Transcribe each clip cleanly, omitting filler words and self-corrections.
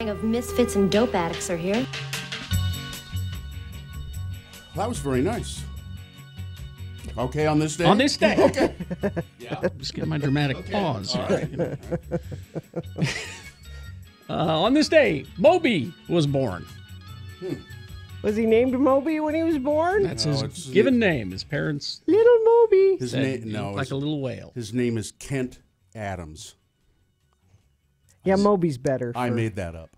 Of misfits and dope addicts are here. That was very nice. Okay, on this day? On this day. Okay. Yeah. Just give my dramatic pause. All right. On this day, Moby was born. Was he named Moby when he was born? That's his given name. His parents Little Moby. His said name, he no, looked like a little whale. his name is Kent Adams. Yeah, Moby's better. I made that up.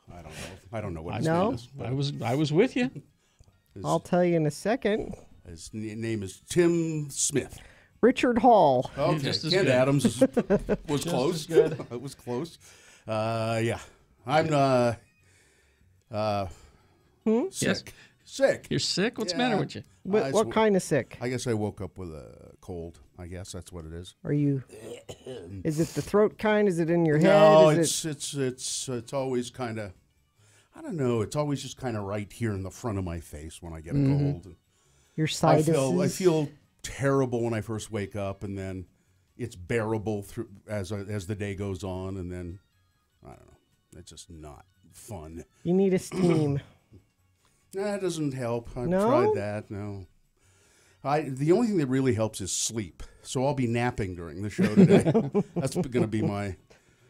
I don't know what his No? name is. I was with you. I'll tell you in a second. His name is Tim Smith. Richard Hall. Okay, Just as Kent good. Adams was close. Good. It was close. Yeah, I'm sick. Yes. Sick. You're sick? What's the matter with you? What kind of sick? I guess I woke up with a cold. I guess that's what it is. Are you? Is it the throat kind? Is it in your head? No, Is it's always kind of, I don't know. It's always just kind of right here in the front of my face when I get a cold. And your I sinuses? feel terrible when I first wake up, and then it's bearable through as the day goes on, and then I don't know. It's just not fun. You need a steam. That doesn't help. I've No? tried that. No. The only thing that really helps is sleep. So I'll be napping during the show today. That's going to be my.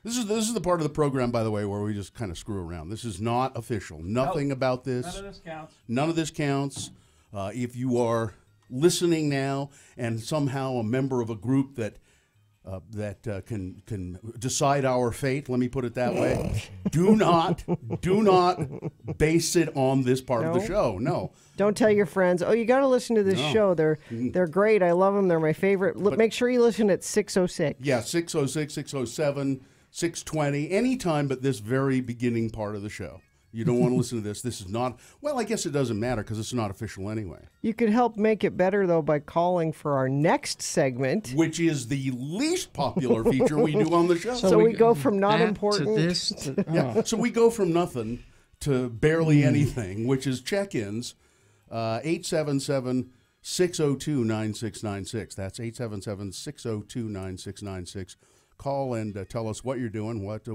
This is the part of the program, by the way, where we just kind of screw around. This is not official. Nothing about this. None of this counts. None of this counts. If you are listening now and somehow a member of a group that can decide our fate, let me put it that way, do not base it on this part of the show. No. Don't tell your friends, oh, you got to listen to this show. They're great. I love them. They're my favorite. Make sure you listen at 6:06. Yeah, 6:06, 6:07, 6:20, anytime but this very beginning part of the show. You don't want to listen to this. This is not, well, I guess it doesn't matter because it's not official anyway. You could help make it better, though, by calling for our next segment. Which is the least popular feature we do on the show. So we go from not that important to this. To, Yeah, so we go from nothing to barely anything, which is check-ins, 877-602-9696. That's 877-602-9696. Call and tell us what you're doing, what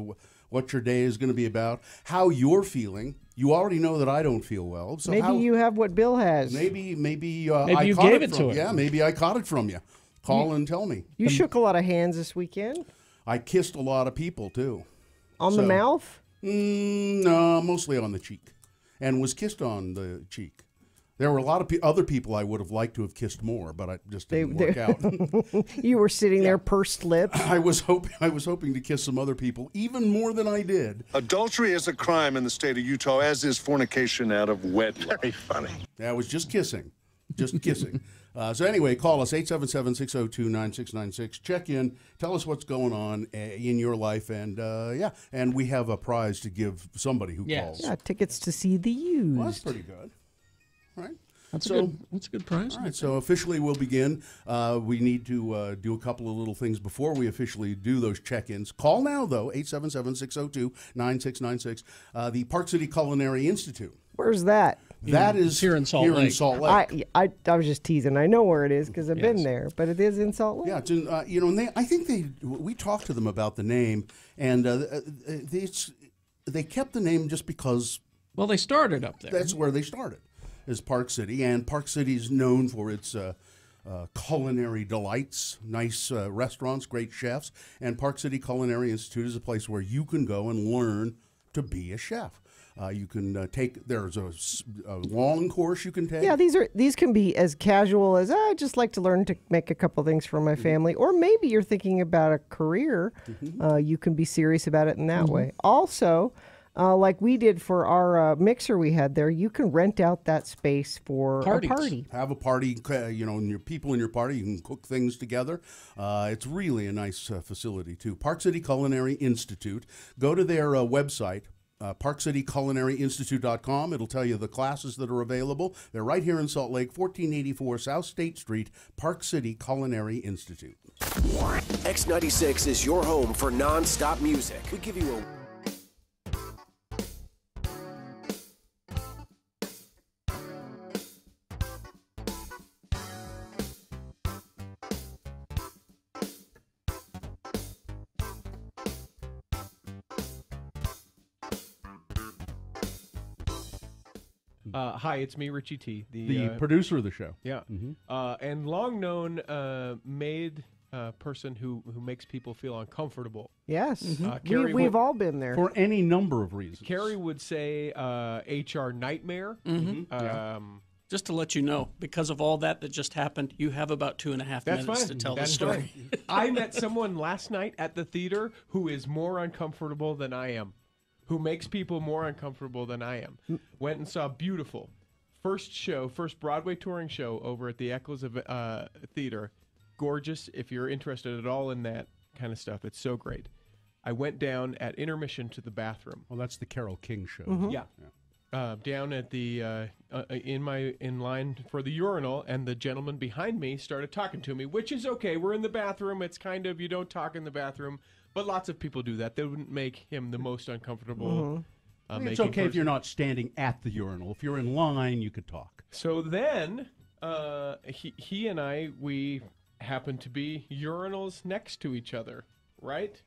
your day is going to be about, how you're feeling. You already know that I don't feel well. So Maybe you have what Bill has. Maybe Maybe you gave it to him. Yeah, maybe I caught it from you. Call and tell me. You shook a lot of hands this weekend. I kissed a lot of people, too. On the mouth? No, mostly on the cheek. And was kissed on the cheek. There were a lot of other people I would have liked to have kissed more, but it just didn't work out. You were sitting there pursed lips. I was hoping to kiss some other people, even more than I did. Adultery is a crime in the state of Utah, as is fornication out of wedlock. Very funny. Yeah, I was just kissing. Just kissing. So anyway, call us, 877-602-9696. Check in. Tell us what's going on in your life. And, and we have a prize to give somebody who calls. Yeah, tickets to see the Used. Well, that's pretty good. All right. That's a good prize. All right, so officially we'll begin. We need to do a couple of little things before we officially do those check-ins. Call now, though, 877-602-9696, the Park City Culinary Institute. Where's that? That is here in Salt Lake. I was just teasing. I know where it is because I've been there, but it is in Salt Lake. Yeah, it's in, and I think we talked to them about the name, and they kept the name just because. Well, they started up there. That's where they started, is Park City, and Park City is known for its culinary delights, nice restaurants, great chefs, and Park City Culinary Institute is a place where you can go and learn to be a chef. You can there's a long course you can take. Yeah, these can be as casual as I just like to learn to make a couple things for my family, or maybe you're thinking about a career. You can be serious about it in that way. Also, like we did for our mixer we had there, you can rent out that space for Parties. a party. Have a party, and your people in your party, you can cook things together. It's really a nice facility, too. Park City Culinary Institute. Go to their website, ParkCityCulinaryInstitute.com. It'll tell you the classes that are available. They're right here in Salt Lake, 1484 South State Street, Park City Culinary Institute. X96 is your home for non-stop music. We give you a... Hi, it's me, Richie T, the producer of the show. Yeah, and long-known maid person who makes people feel uncomfortable. Yes, Carrie we've all been there for any number of reasons. Carrie would say HR nightmare. Just to let you know, because of all that just happened, you have about 2.5 minutes to tell the story. I met someone last night at the theater who is more uncomfortable than I am, who makes people more uncomfortable than I am. Went and saw Beautiful. First Broadway touring show over at the Echoes of Theater. Gorgeous. If you're interested at all in that kind of stuff, it's so great. I went down at intermission to the bathroom. Well, that's the Carole King show. Yeah. Down at the in line for the urinal, and the gentleman behind me started talking to me, which is okay. We're in the bathroom. It's kind of, you don't talk in the bathroom, but lots of people do that. They wouldn't make him the most uncomfortable. It's okay if you're not standing at the urinal. If you're in line, you could talk. So then he and I, we happened to be urinals next to each other. Right?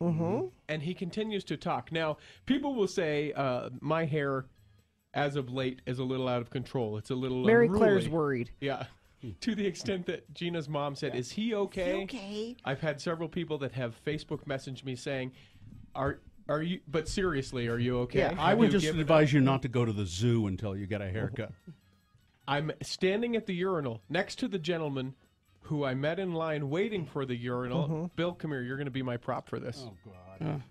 And he continues to talk. Now, people will say my hair, as of late, is a little out of control. It's a little Mary unruly. Claire's worried. Yeah. To the extent that Gina's mom said, is he okay? Is he okay? I've had several people that have Facebook messaged me saying, are you, but seriously, are you okay? Yeah. I would just advise you not to go to the zoo until you get a haircut. I'm standing at the urinal next to the gentleman who I met in line waiting for the urinal. Bill, come here. You're going to be my prop for this. Oh, God.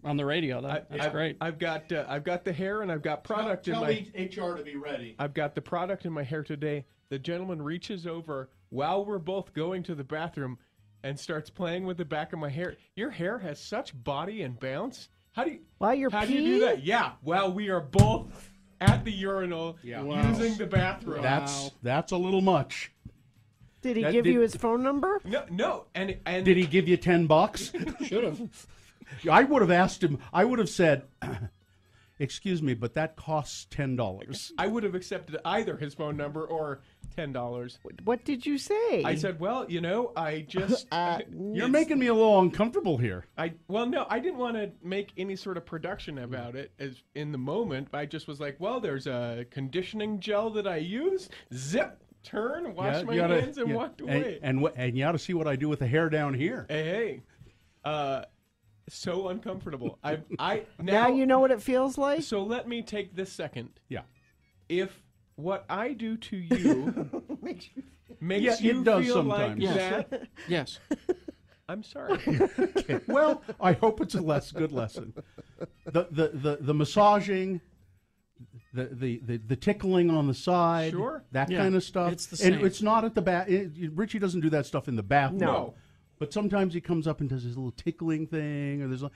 On the radio, that's great. I've got the hair, and I've got product in my... Tell HR to be ready. I've got the product in my hair today. The gentleman reaches over while we're both going to the bathroom and starts playing with the back of my hair. Your hair has such body and bounce. How do you... While you're How do you do that? Yeah, while we are both at the urinal using the bathroom. That's a little much. Did he give you his phone number? No. And did he give you $10? Should have. I would have asked him. I would have said, "Excuse me, but that costs $10." I would have accepted either his phone number or $10. What did you say? I said, well, I just... You're making me a little uncomfortable here. No, I didn't want to make any sort of production about it as in the moment. I just was like, well, there's a conditioning gel that I use. Zip. Turn, wash my hands, and walked away. And you ought to see what I do with the hair down here. Hey. So uncomfortable. Now you know what it feels like? So let me take this second. Yeah. If what I do to you makes you it does feel sometimes. like that, Yes. I'm sorry. Okay. Well, I hope it's a good lesson. The massaging, the tickling on the side, that kind of stuff. It's the same. And it's not at the bath. Richie doesn't do that stuff in the bathroom. No. But sometimes he comes up and does his little tickling thing, or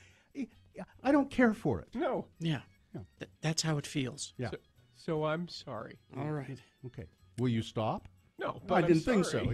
I don't care for it. No. Yeah. That's how it feels. Yeah. So I'm sorry. All right. Okay. Will you stop? No, but I I'm didn't think sorry. so.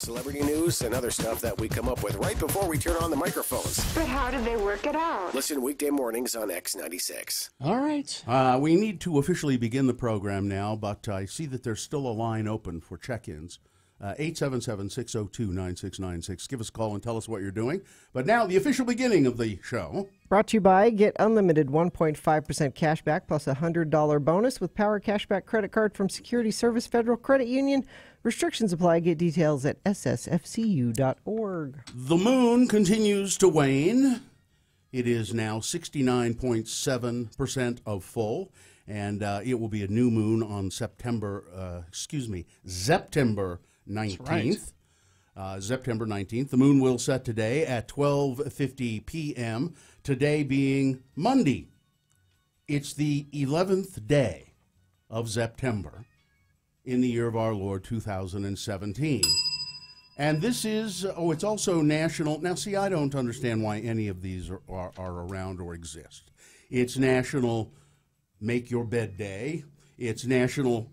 celebrity news, and other stuff that we come up with right before we turn on the microphones. But how did they work it out? Listen weekday mornings on X96. All right. We need to officially begin the program now, but I see that there's still a line open for check-ins. 877-602-9696. Give us a call and tell us what you're doing. But now, the official beginning of the show. Brought to you by Get Unlimited 1.5% cash back plus a $100 bonus with Power Cashback Credit Card from Security Service Federal Credit Union. Restrictions apply. Get details at ssfcu.org. The moon continues to wane. It is now 69.7% of full, and it will be a new moon on September 19th. September 19th. The moon will set today at 12:50 p.m., today being Monday. It's the 11th day of September in the year of our Lord 2017. And this is, it's also national. Now, see, I don't understand why any of these are around or exist. It's National Make Your Bed Day. It's National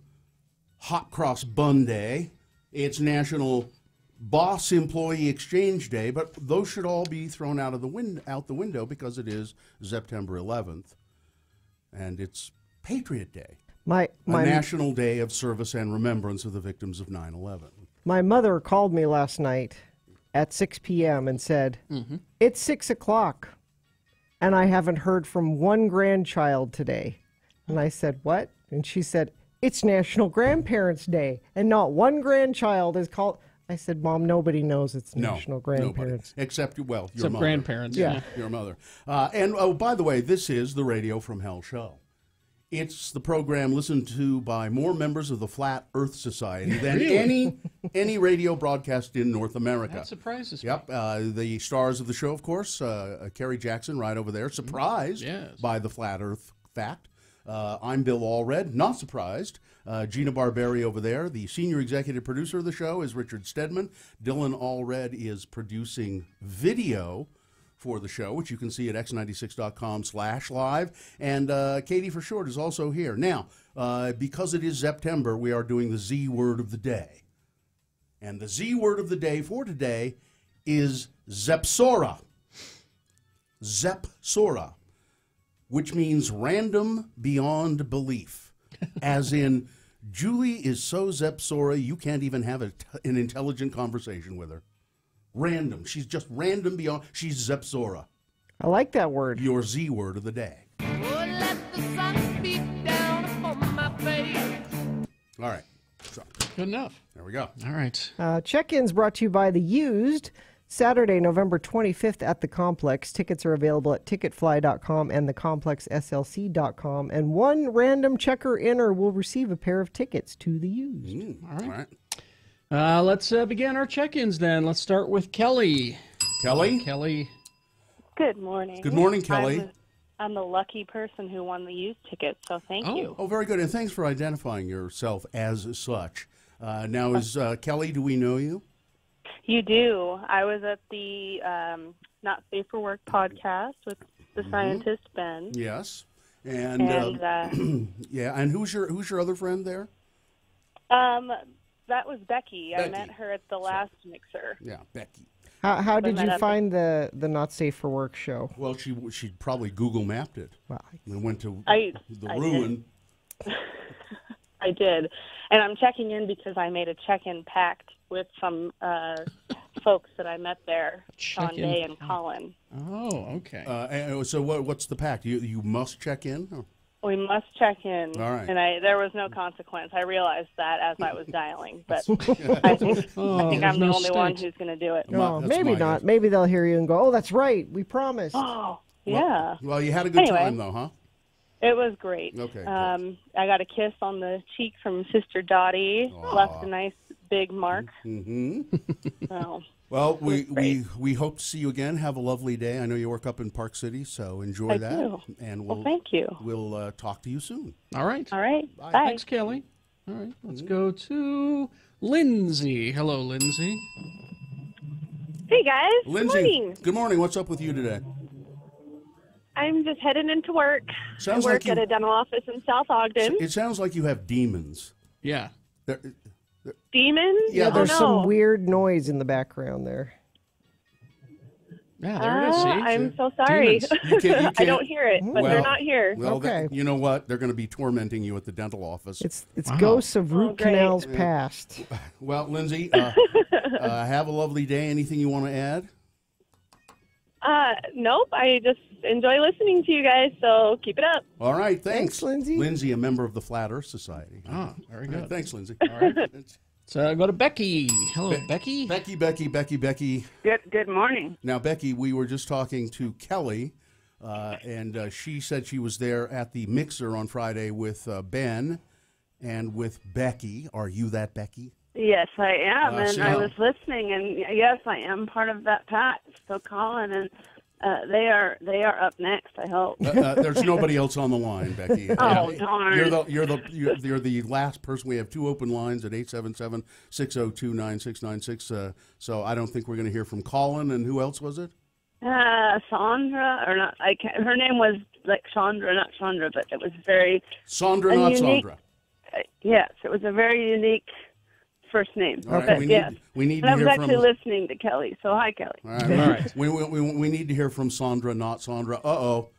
Hot Cross Bun Day. It's National Boss Employee Exchange Day, but those should all be thrown out the window because it is September 11th, and it's Patriot Day, a national day of service and remembrance of the victims of 9/11. My mother called me last night at 6 p.m. and said, It's 6 o'clock, and I haven't heard from one grandchild today. And I said, what? And she said, it's National Grandparents' Day, and not one grandchild is called. I said, Mom, nobody knows it's National Grandparents. Nobody. Except your mother. Grandparents. Yeah. Your mother. And, oh, by the way, this is the Radio from Hell show. It's the program listened to by more members of the Flat Earth Society than any radio broadcast in North America. That surprises me. Yep. The stars of the show, of course, Kerry Jackson right over there, surprised by the Flat Earth fact. I'm Bill Allred, not surprised. Gina Barberi over there. The senior executive producer of the show is Richard Stedman. Dylan Allred is producing video for the show, which you can see at x96.com/live. And Katie for short is also here. Now, because it is September, we are doing the Z word of the day. And the Z word of the day for today is Zepsora. Zepsora, which means random beyond belief. As in, Julie is so Zepsora, you can't even have an intelligent conversation with her. Random. She's just random beyond. She's Zepsora. I like that word. Your Z word of the day. Oh, let the sun beat down upon my face. All right. So, good enough. There we go. All right. Check-ins brought to you by The Used. Saturday, November 25th at the Complex. Tickets are available at ticketfly.com and thecomplexslc.com. And one random checker-inner will receive a pair of tickets to The Used. All right. Let's begin our check-ins then. Let's start with Kelly. Kelly? Good morning. Good morning, Kelly. I'm the lucky person who won the used ticket, so thank you. Oh, very good. And thanks for identifying yourself as such. Now, is Kelly, do we know you? You do. I was at the Not Safe for Work podcast with the scientist Ben. Yes. And yeah, and who's your other friend there? That was Becky. I met her at the last mixer. Yeah, Becky. How did you find the Not Safe for Work show? Well, she probably Google mapped it. Wow. And went to the ruin. I did. And I'm checking in because I made a check-in pact with some folks that I met there, Sean Day and Colin. Oh, okay. And so what's the pact? You must check in? Oh. We must check in. All right. And there was no consequence. I realized that as I was dialing. But I think I'm the only one who's going to do it. No, maybe not. Guess. Maybe they'll hear you and go, oh, that's right. We promised. Oh, yeah. Well, you had a good time, though, huh? It was great. Okay. I got a kiss on the cheek from Sister Dottie. Left a nice big mark. Mm-hmm. So, well, we hope to see you again. Have a lovely day. I know you work up in Park City, so enjoy that. Do. And thank you. We'll talk to you soon. All right. All right. Bye. Thanks, Kelly. All right. Let's go to Lindsay. Hello, Lindsay. Hey, guys. Lindsay, good morning. Good morning. What's up with you today? I'm just heading into work. I work at a dental office in South Ogden. It sounds like you have demons. Yeah. demon? Yeah, Oh, there's no. some weird noise in the background there. Yeah, there it is. See? I'm so sorry. You I don't hear it, but they're not here. Well, Okay. you know what? They're going to be tormenting you at the dental office. It's ghosts of root great. canals past. Well, Lindsay, have a lovely day. Anything you want to add? Nope. I just enjoy listening to you guys, so keep it up. All right, thanks. Thanks, Lindsay. Lindsay, a member of the Flat Earth Society. Ah, very All right, good. thanks, Lindsay. All right. So go to Becky. Hello, Becky. Becky. Good morning. Now, Becky, we were just talking to Kelly, and she said she was there at the mixer on Friday with Ben and with Becky. Are you that Becky? Yes, I am, and so- I was listening, and yes, I am part of that pack. So Colin and they are up next. I hope. There's nobody else on the line, Becky. Oh, darn. You're the last person. We have 2 open lines at 877-602-9696. So I don't think we're going to hear from Colin. And who else was it? Sandra, or not? I can't. Her name was like Chandra, not Chandra, but it was very Sandra, not unique, Sandra. Yes, it was a very unique first name. All right, But we yes. need And to I was hear actually from. listening to Kelly. So hi, Kelly. All right. We need to hear from Sandra, not Sandra. Uh-oh.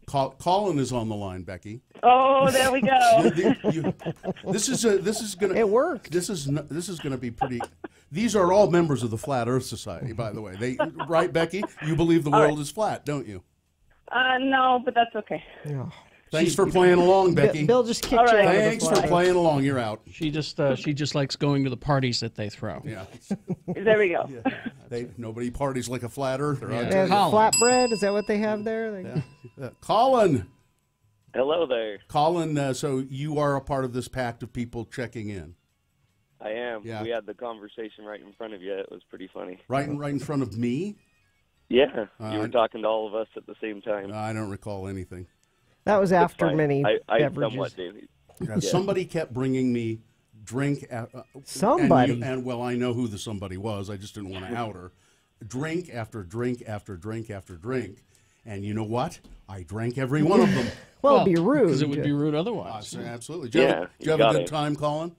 Colin is on the line, Becky. Oh, there we go. This is gonna. It worked. This is gonna be pretty. These are all members of the Flat Earth Society, by the way. Right, Becky? You believe the world is flat, don't you? No, but that's okay. Oh. Thanks for playing along, Becky. Bill just kicked All you right. out of the Thanks for flag. playing along. You're out. She just likes going to the parties that they throw. Yeah. There we go. Nobody parties like a flat earther. Yeah. They have flatbread. Is that what they have there? Colin. Hello there. Colin, so you are a part of this pact of people checking in. I am. Yeah. We had the conversation right in front of you. It was pretty funny. Right in front of me? Yeah. You were talking to all of us at the same time. I don't recall anything. That was That's after fine. many I beverages. somewhat do. Yeah, somebody kept bringing me drink. Somebody. And well, I know who the somebody was. I just didn't want to out her. Drink after drink after drink after drink. And you know what? I drank every one of them. Well, it'd be rude. Because it would be rude otherwise. Absolutely. Did you have a good time, Colin?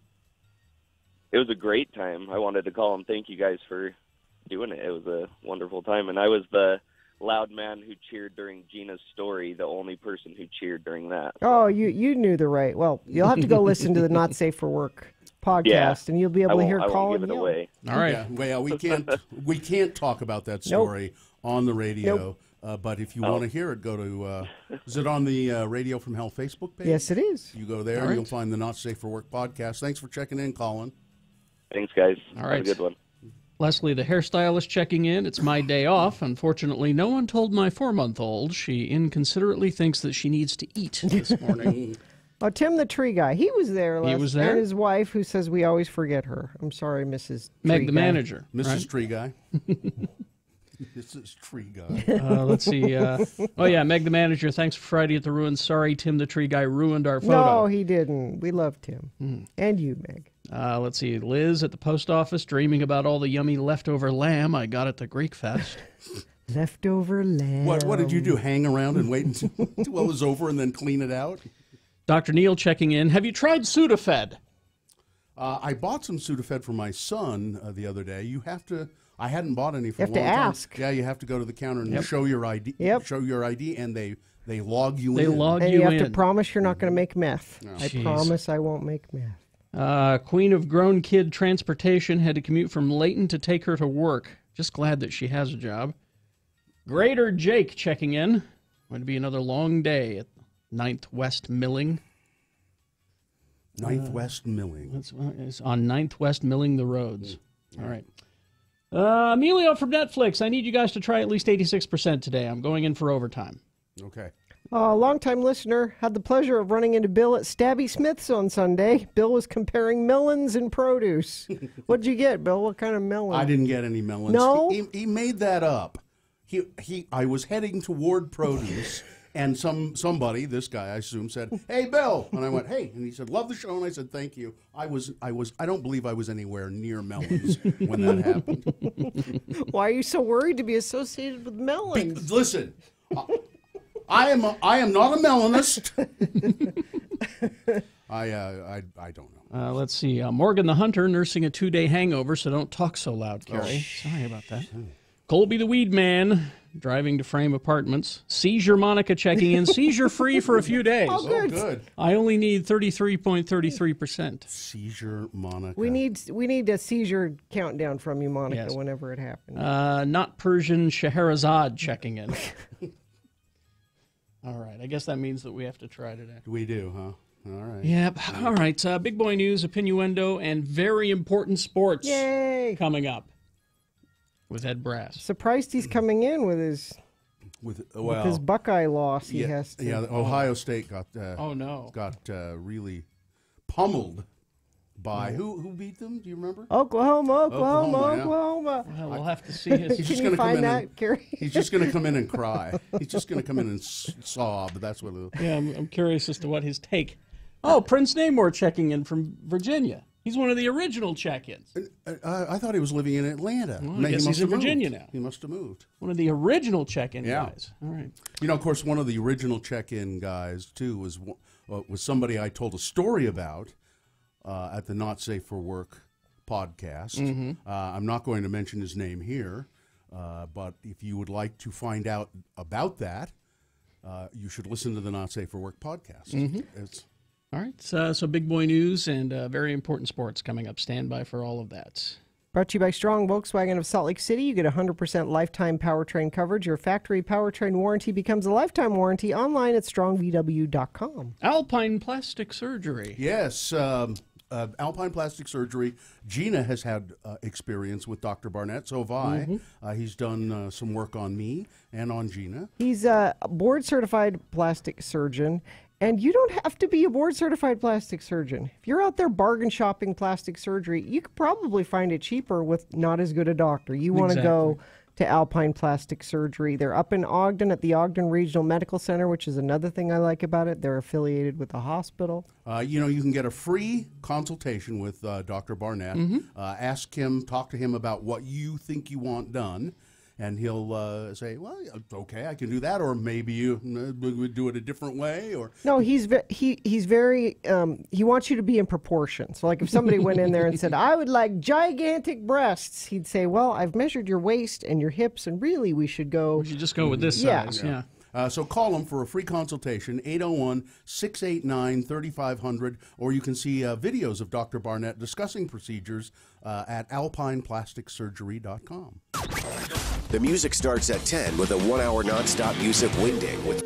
It was a great time. I wanted to call and thank you guys for doing it. It was a wonderful time. And I was the loud man who cheered during Gina's story, the only person who cheered during that. Oh, you knew the right. Well, you'll have to go listen to the Not Safe for Work podcast, and you'll be able to hear I Colin won't give it yell. away. All right. Yeah, well, we can't talk about that story on the radio. But if you want to hear it, go to is it on the Radio from Hell Facebook page? Yes, it is. You go there, All and right. you'll find the Not Safe for Work podcast. Thanks for checking in, Colin. Thanks, guys. All right. Have a good one. Leslie, the hairstylist, checking in. It's my day off. Unfortunately, no one told my 4-month-old. She inconsiderately thinks that she needs to eat this morning. Oh, Tim the tree guy. He was there. He was there? And his wife, who says we always forget her. I'm sorry, Mrs. Meg, Tree the Guy. manager. Mrs. right? Tree Guy. This is Tree Guy. Let's see. Oh, yeah, Meg, the manager. Thanks for Friday at the Ruins. Sorry, Tim the tree guy ruined our photo. No, he didn't. We loved him. And you, Meg. Let's see. Liz at the post office dreaming about all the yummy leftover lamb I got at the Greek Fest. Leftover lamb. What did you do? Hang around and wait until it was over and then clean it out? Dr. Neil checking in. Have you tried Sudafed? I bought some Sudafed for my son the other day. You have to. I hadn't bought any for You a have to long time. ask. Yeah, you have to go to the counter and show your ID. Yep. Show your ID, and they log you They in. log And you you have in. to promise you're not going to make meth. I Jeez. promise I won't make meth. Queen of grown kid transportation had to commute from Layton to take her to work. Just glad that she has a job. Greater Jake checking in. Going to be another long day at 9th West Milling. 9th West Milling. It's on 9th West Milling the roads. All right. Emilio from Netflix. I need you guys to try at least 86% today. I'm going in for overtime. Okay. A longtime listener had the pleasure of running into Bill at Stabby Smith's on Sunday. Bill was comparing melons and produce. What'd you get, Bill? What kind of melon? I didn't get any melons. No? He made that up. I was heading toward produce, and somebody, this guy I assume, said, "Hey, Bill," and I went, "Hey," and he said, "Love the show," and I said, "Thank you." I don't believe I was anywhere near melons when that happened. Why are you so worried to be associated with melons? Listen, I am not a melanist. I don't know. Let's see. Morgan the Hunter nursing a 2-day hangover, so don't talk so loud, Carrie. Sorry about that. Colby the Weed Man driving to Frame Apartments. Seizure Monica checking in. Seizure free for a few days. Oh, good. I only need 33.33%. Seizure Monica. We need a seizure countdown from you, Monica, whenever it happens. Not Persian Scheherazade checking in. All right. I guess that means that we have to try today. We do, huh? All right. Yep. All right. Big boy news, opinnuendo, and very important sports. Yay! Coming up with Ed Brass. Surprised he's coming in with his Buckeye loss. He has to. Yeah, Ohio State got really pummeled by who beat them? Do you remember? Oklahoma. Well, we'll have to see his. Can you find that, Gary? He's just going to come in and cry. He's just going to come in and sob. That's what. I'm curious as to what his take. Oh, Prince Namor checking in from Virginia. He's one of the original check-ins. I thought he was living in Atlanta. Well, I guess he's in Virginia now. He must have moved. One of the original check-in guys. All right. You know, of course, one of the original check-in guys, too, was somebody I told a story about at the Not Safe for Work podcast. Mm-hmm. I'm not going to mention his name here, but if you would like to find out about that, you should listen to the Not Safe for Work podcast. Mm-hmm. All right, so big boy news and very important sports coming up. Stand by for all of that. Brought to you by Strong Volkswagen of Salt Lake City. You get 100% lifetime powertrain coverage. Your factory powertrain warranty becomes a lifetime warranty online at strongvw.com. Alpine Plastic Surgery. Yes, Alpine Plastic Surgery. Gina has had experience with Dr. Barnett, so have I. Mm-hmm. He's done some work on me and on Gina. He's a board-certified plastic surgeon. And you don't have to be a board-certified plastic surgeon. If you're out there bargain shopping plastic surgery, you could probably find it cheaper with not as good a doctor. You want to go to Alpine Plastic Surgery. They're up in Ogden at the Ogden Regional Medical Center, which is another thing I like about it. They're affiliated with a hospital. You can get a free consultation with Dr. Barnett. Mm-hmm. Talk to him about what you think you want done. And he'll say, well, okay, I can do that, or maybe you would do it a different way. Or no, he's very he wants you to be in proportion. So like if somebody went in there and said, I would like gigantic breasts, he'd say, well, I've measured your waist and your hips, and really we should just go with this size. Yeah. So call them for a free consultation, 801-689-3500, or you can see videos of Dr. Barnett discussing procedures at alpineplasticsurgery.com. The music starts at 10 with a 1-hour nonstop music weekday with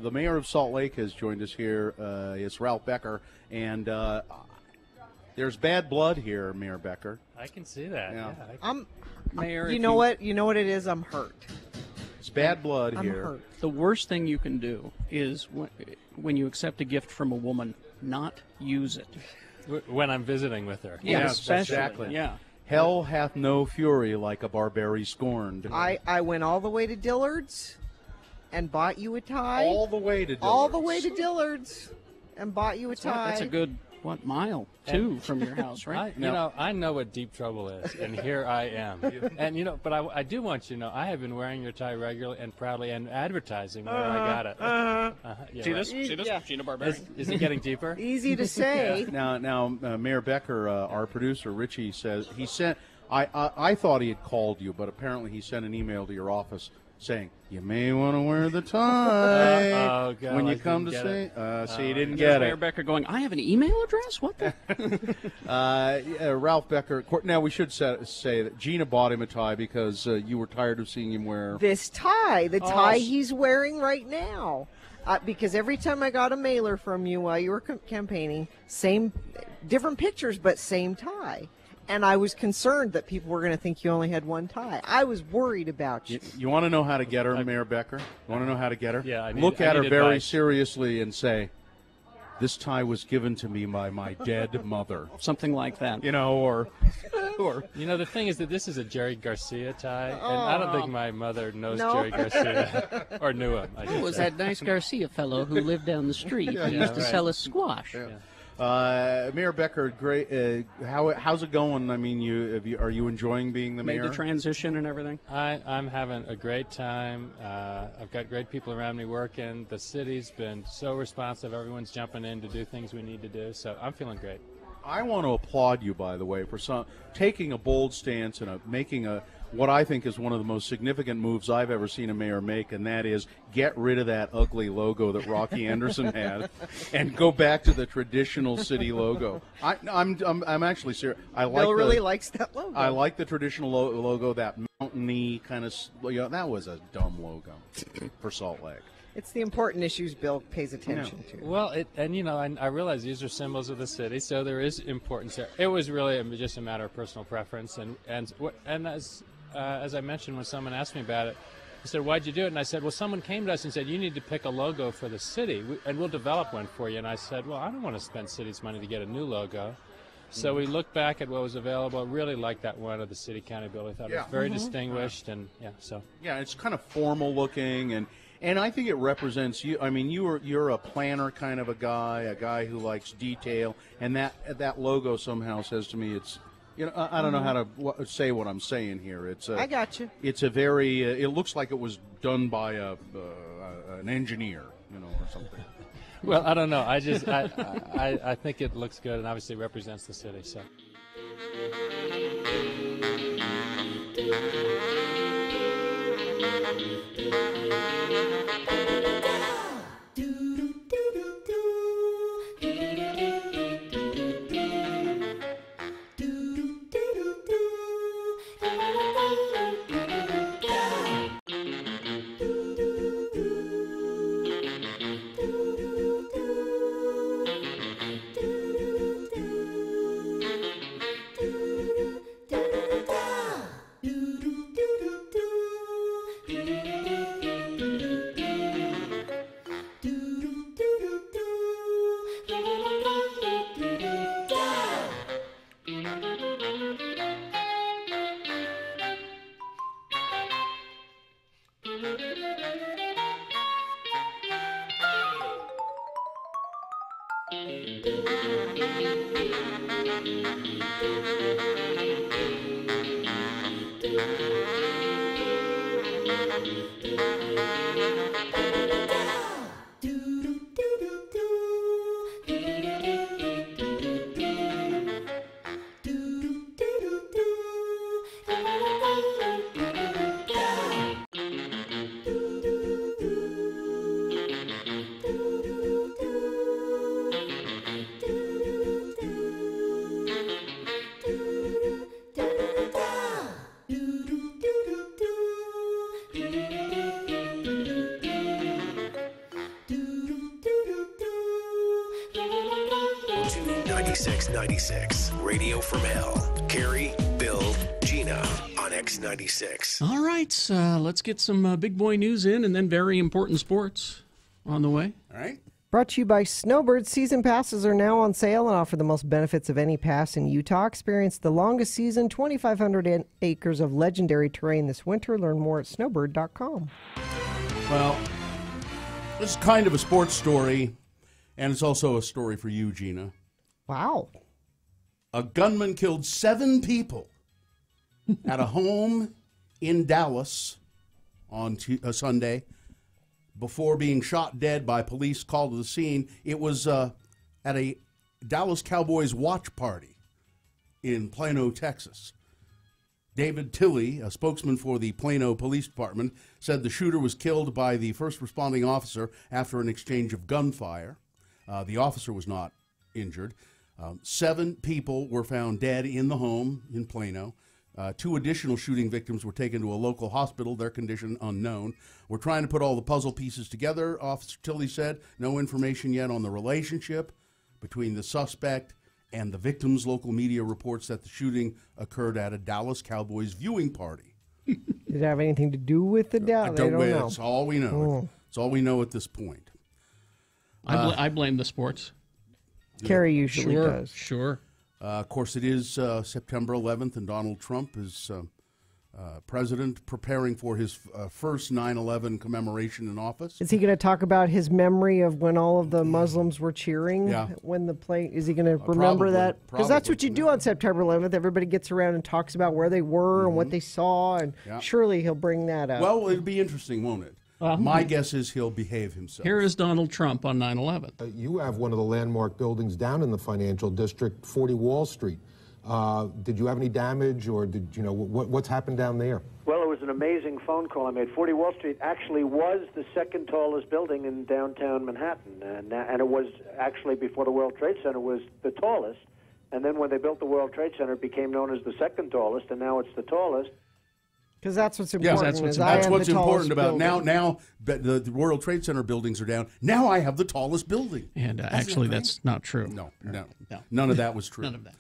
the mayor of Salt Lake has joined us here. It's Ralph Becker, and there's bad blood here, Mayor Becker. I can see that. Yeah. Mayor, you know what? You know what it is? I'm hurt. It's bad blood I'm here. hurt. The worst thing you can do is when you accept a gift from a woman, not use it. When I'm visiting with her. Yeah, especially. Exactly. Yeah. Hell hath no fury like a Barbary scorned. I went all the way to Dillard's and bought you a tie. All the way to Dillard's. All the way to Dillard's and bought you a tie. That's a good, mile, too, from your house, right? I know what deep trouble is, and here I am. And, but I do want you to know, I have been wearing your tie regularly and proudly and advertising where I got it. See this? See this? Yeah. Gina Barbera. Is it getting deeper? Easy to say. Now, Mayor Becker, our producer, Richie, says he sent, I thought he had called you, but apparently he sent an email to your office saying, you may want to wear the tie when you come to see. See, you didn't get it. Mayor Becker going, I have an email address? What the? Ralph Becker. Now, we should say that Gina bought him a tie because you were tired of seeing him wear this tie, the tie he's wearing right now. Because every time I got a mailer from you while you were campaigning, different pictures, but same tie. And I was concerned that people were going to think you only had one tie. I was worried about you. You want to know how to get her, Mayor Becker? You want to know how to get her? Yeah, Look at her very advice. seriously and say, this tie was given to me by my dead mother. Something like that. Or the thing is that this is a Jerry Garcia tie, and I don't think my mother knows Jerry Garcia or knew him. It was that nice Garcia fellow who lived down the street. He used to sell us squash. Mayor Becker, great. How's it going? I mean, are you enjoying being the mayor? Made the transition and everything? I'm having a great time. I've got great people around me working. The city's been so responsive. Everyone's jumping in to do things we need to do. So I'm feeling great. I want to applaud you, by the way, for taking a bold stance and making what I think is one of the most significant moves I've ever seen a mayor make, and that is get rid of that ugly logo that Rocky Anderson had and go back to the traditional city logo. I'm actually serious. Bill really likes that logo. I like the traditional logo, that mountainy kind of. That was a dumb logo for Salt Lake. It's the important issues Bill pays attention to. Well, I realize these are symbols of the city, so there is importance there. It was really just a matter of personal preference, and as I mentioned when someone asked me about it, he said, "Why'd you do it?" And I said, "Well, someone came to us and said you need to pick a logo for the city, and we'll develop one for you." And I said, "Well, I don't want to spend city's money to get a new logo." So we looked back at what was available. Really liked that one of the city county bill. We thought it was very distinguished, and it's kind of formal looking And I think it represents you. I mean, you're a planner kind of a guy who likes detail, and that logo somehow says to me, it's, I don't know how to say what I'm saying here. I got you. It's a very. It looks like it was done by an engineer, or something. Well, I don't know. I think it looks good, and obviously represents the city. So. X96, Radio from Hell. Carrie, Bill, Gina on X96. All right, let's get some big boy news in and then very important sports on the way. All right. Brought to you by Snowbird. Season passes are now on sale and offer the most benefits of any pass in Utah. Experience the longest season, 2,500 acres of legendary terrain this winter. Learn more at snowbird.com. Well, this is kind of a sports story, and it's also a story for you, Gina. Wow. A gunman killed 7 people at a home in Dallas on Sunday before being shot dead by police called to the scene. It was at a Dallas Cowboys watch party in Plano, Texas. David Tilley, a spokesman for the Plano Police Department, said the shooter was killed by the first responding officer after an exchange of gunfire. The officer was not injured. 7 people were found dead in the home in Plano. 2 additional shooting victims were taken to a local hospital, their condition unknown. We're trying to put all the puzzle pieces together, Officer Tilley said. No information yet on the relationship between the suspect and the victims. Local media reports that the shooting occurred at a Dallas Cowboys viewing party. Did it have anything to do with the Dallas? I don't know. That's all we know. It's all we know at this point. I blame the sports. Carrie usually does. Sure. Of course, it is September 11th, and Donald Trump is president, preparing for his first 9/11 commemoration in office. Is he going to talk about his memory of when all of the Muslims were cheering Yeah. when the plane? Is he going to remember Probably, that? Because that's probably. what you do on September 11th. Everybody gets around and talks about where they were and what they saw, and Yeah. surely he'll bring that up. Well, it'll be interesting, won't it? My guess is he'll behave himself. Here is Donald Trump on 9/11. You have one of the landmark buildings down in the financial district, 40 Wall Street. Did you have any damage, or did you know what's happened down there? Well, it was an amazing phone call I made. 40 Wall Street actually was the second tallest building in downtown Manhattan, and it was actually, before the World Trade Center, was the tallest. And then when they built the World Trade Center, it became known as the second tallest, and now it's the tallest. Because that's what's Yeah, important. that's what's important about now. The World Trade Center buildings are down. Now I have the tallest building. And actually, that's not true. No. None of that was true. None of that.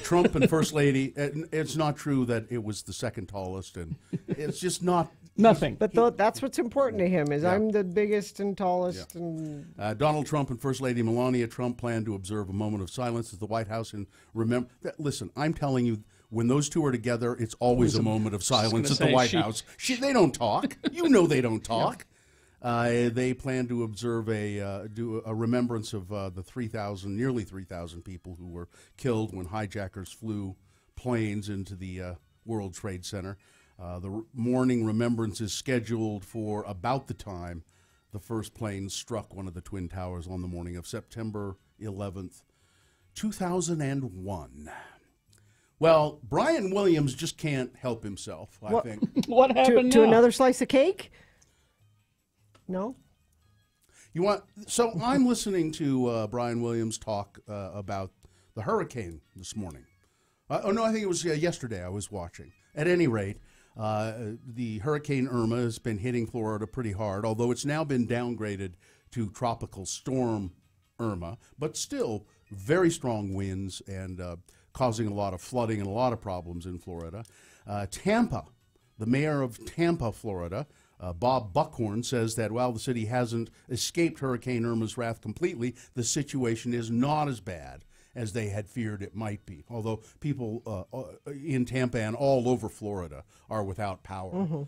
Trump and First Lady. It's not true that it was the second tallest, and it's just not nothing. But that's what's important to him. Is I'm the biggest and tallest. Yeah. And Donald Trump and First Lady Melania Trump plan to observe a moment of silence at the White House and remember. Listen, I'm telling you. When those two are together, it's always a moment of silence at the White House. They don't talk. You know they don't talk. They plan to observe do a remembrance of the nearly 3,000 people who were killed when hijackers flew planes into the World Trade Center. The mourning remembrance is scheduled for about the time the first plane struck one of the Twin Towers on the morning of September 11th, 2001. Well, Brian Williams just can't help himself, I think. What happened to now? another slice of cake? No. So I'm listening to Brian Williams talk about the hurricane this morning. I think it was yesterday I was watching. At any rate, the Hurricane Irma has been hitting Florida pretty hard, although it's now been downgraded to Tropical Storm Irma, but still very strong winds and causing a lot of flooding and a lot of problems in Florida. Tampa, the mayor of Tampa, Florida, Bob Buckhorn, says that while the city hasn't escaped Hurricane Irma's wrath completely, the situation is not as bad as they had feared it might be, although people in Tampa and all over Florida are without power. Mm-hmm.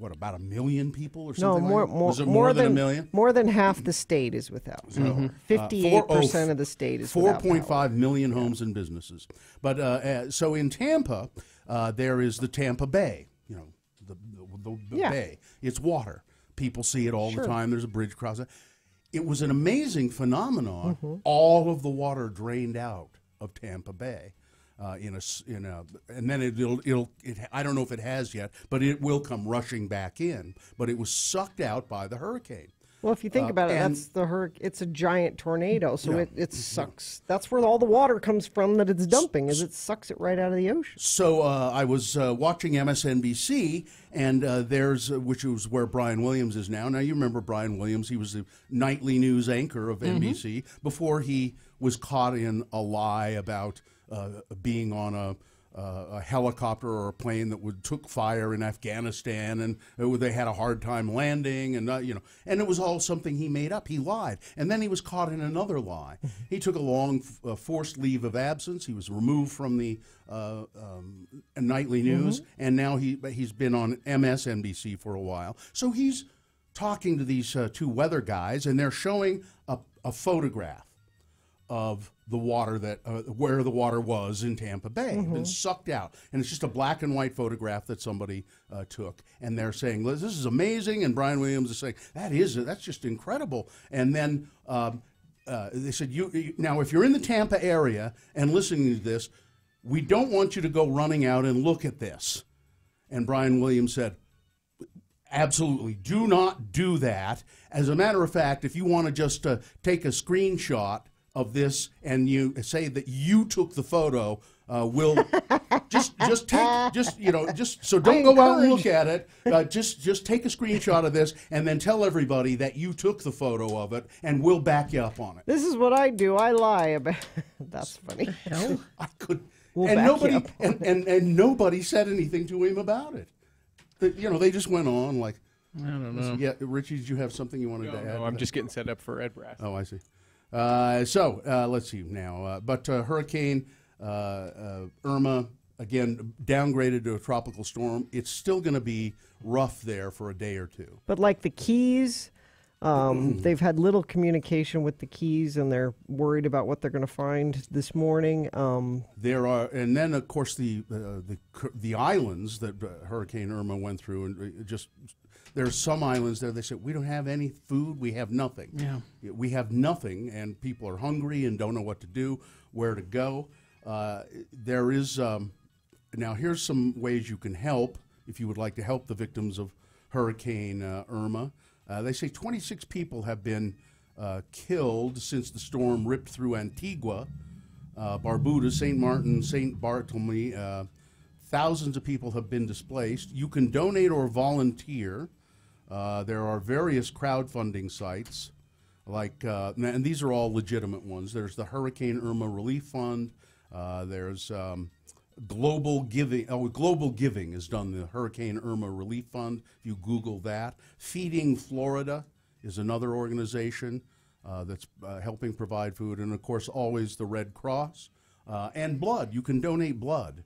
About 1 million people or No, something? Was it more than 1 million? More than half the state is without. 58% of the state is without power. 4.5 million homes and businesses. But so in Tampa, there is the Tampa Bay. The bay. It's water. People see it all the time. There's a bridge across it. It was an amazing phenomenon. Mm-hmm. All of the water drained out of Tampa Bay. And then it'll I don't know if it has yet, but it will come rushing back in. But it was sucked out by the hurricane. Well, if you think about it, it's a giant tornado, so it sucks. That's where all the water comes from that it's dumping, is it sucks it right out of the ocean. So I was watching MSNBC, and which was where Brian Williams is now. Now, you remember Brian Williams. He was the nightly news anchor of NBC before he was caught in a lie about being on a helicopter or a plane that took fire in Afghanistan, and they had a hard time landing, and and it was all something he made up. He lied, and then he was caught in another lie. He took a long forced leave of absence. He was removed from the nightly news, and now he's been on MSNBC for a while. So he's talking to these two weather guys, and they're showing a photograph of the water where the water was in Tampa Bay. It's been sucked out, and it's just a black and white photograph that somebody took, and they're saying, "This is amazing," and Brian Williams is saying, "That's just incredible." And then they said, "Now, if you're in the Tampa area and listening to this, we don't want you to go running out and look at this." And Brian Williams said, "Absolutely, do not do that. As a matter of fact, if you want to just take a screenshot of this and you say that you took the photo, we'll just so don't go out and look at it. Just take a screenshot of this and then tell everybody that you took the photo of it, and we'll back you up on it." This is what I do. I lie about. That's funny. I could, and nobody said anything to him about it. They just went on like. I don't know. Yeah, Richie, did you have something you wanted to add? No, I'm just getting set up for Ed Brass. Oh, I see. Let's see now. But Hurricane Irma, again, downgraded to a tropical storm. It's still going to be rough there for a day or two. But like the Keys, they've had little communication with the Keys, and they're worried about what they're going to find this morning. There are, and then of course the islands that Hurricane Irma went through, and there's some islands there. They said we don't have any food, we have nothing. Yeah, we have nothing, and people are hungry and don't know what to do, where to go. There is now. Here's some ways you can help if you would like to help the victims of Hurricane Irma. They say 26 people have been killed since the storm ripped through Antigua, Barbuda, St. Martin, St. Bartholomew. Thousands of people have been displaced. You can donate or volunteer. There are various crowdfunding sites, and these are all legitimate ones. There's the Hurricane Irma Relief Fund. There's Global Giving. Global Giving has done the Hurricane Irma Relief Fund. If you Google that. Feeding Florida is another organization that's helping provide food. And, of course, always the Red Cross. And blood. You can donate blood.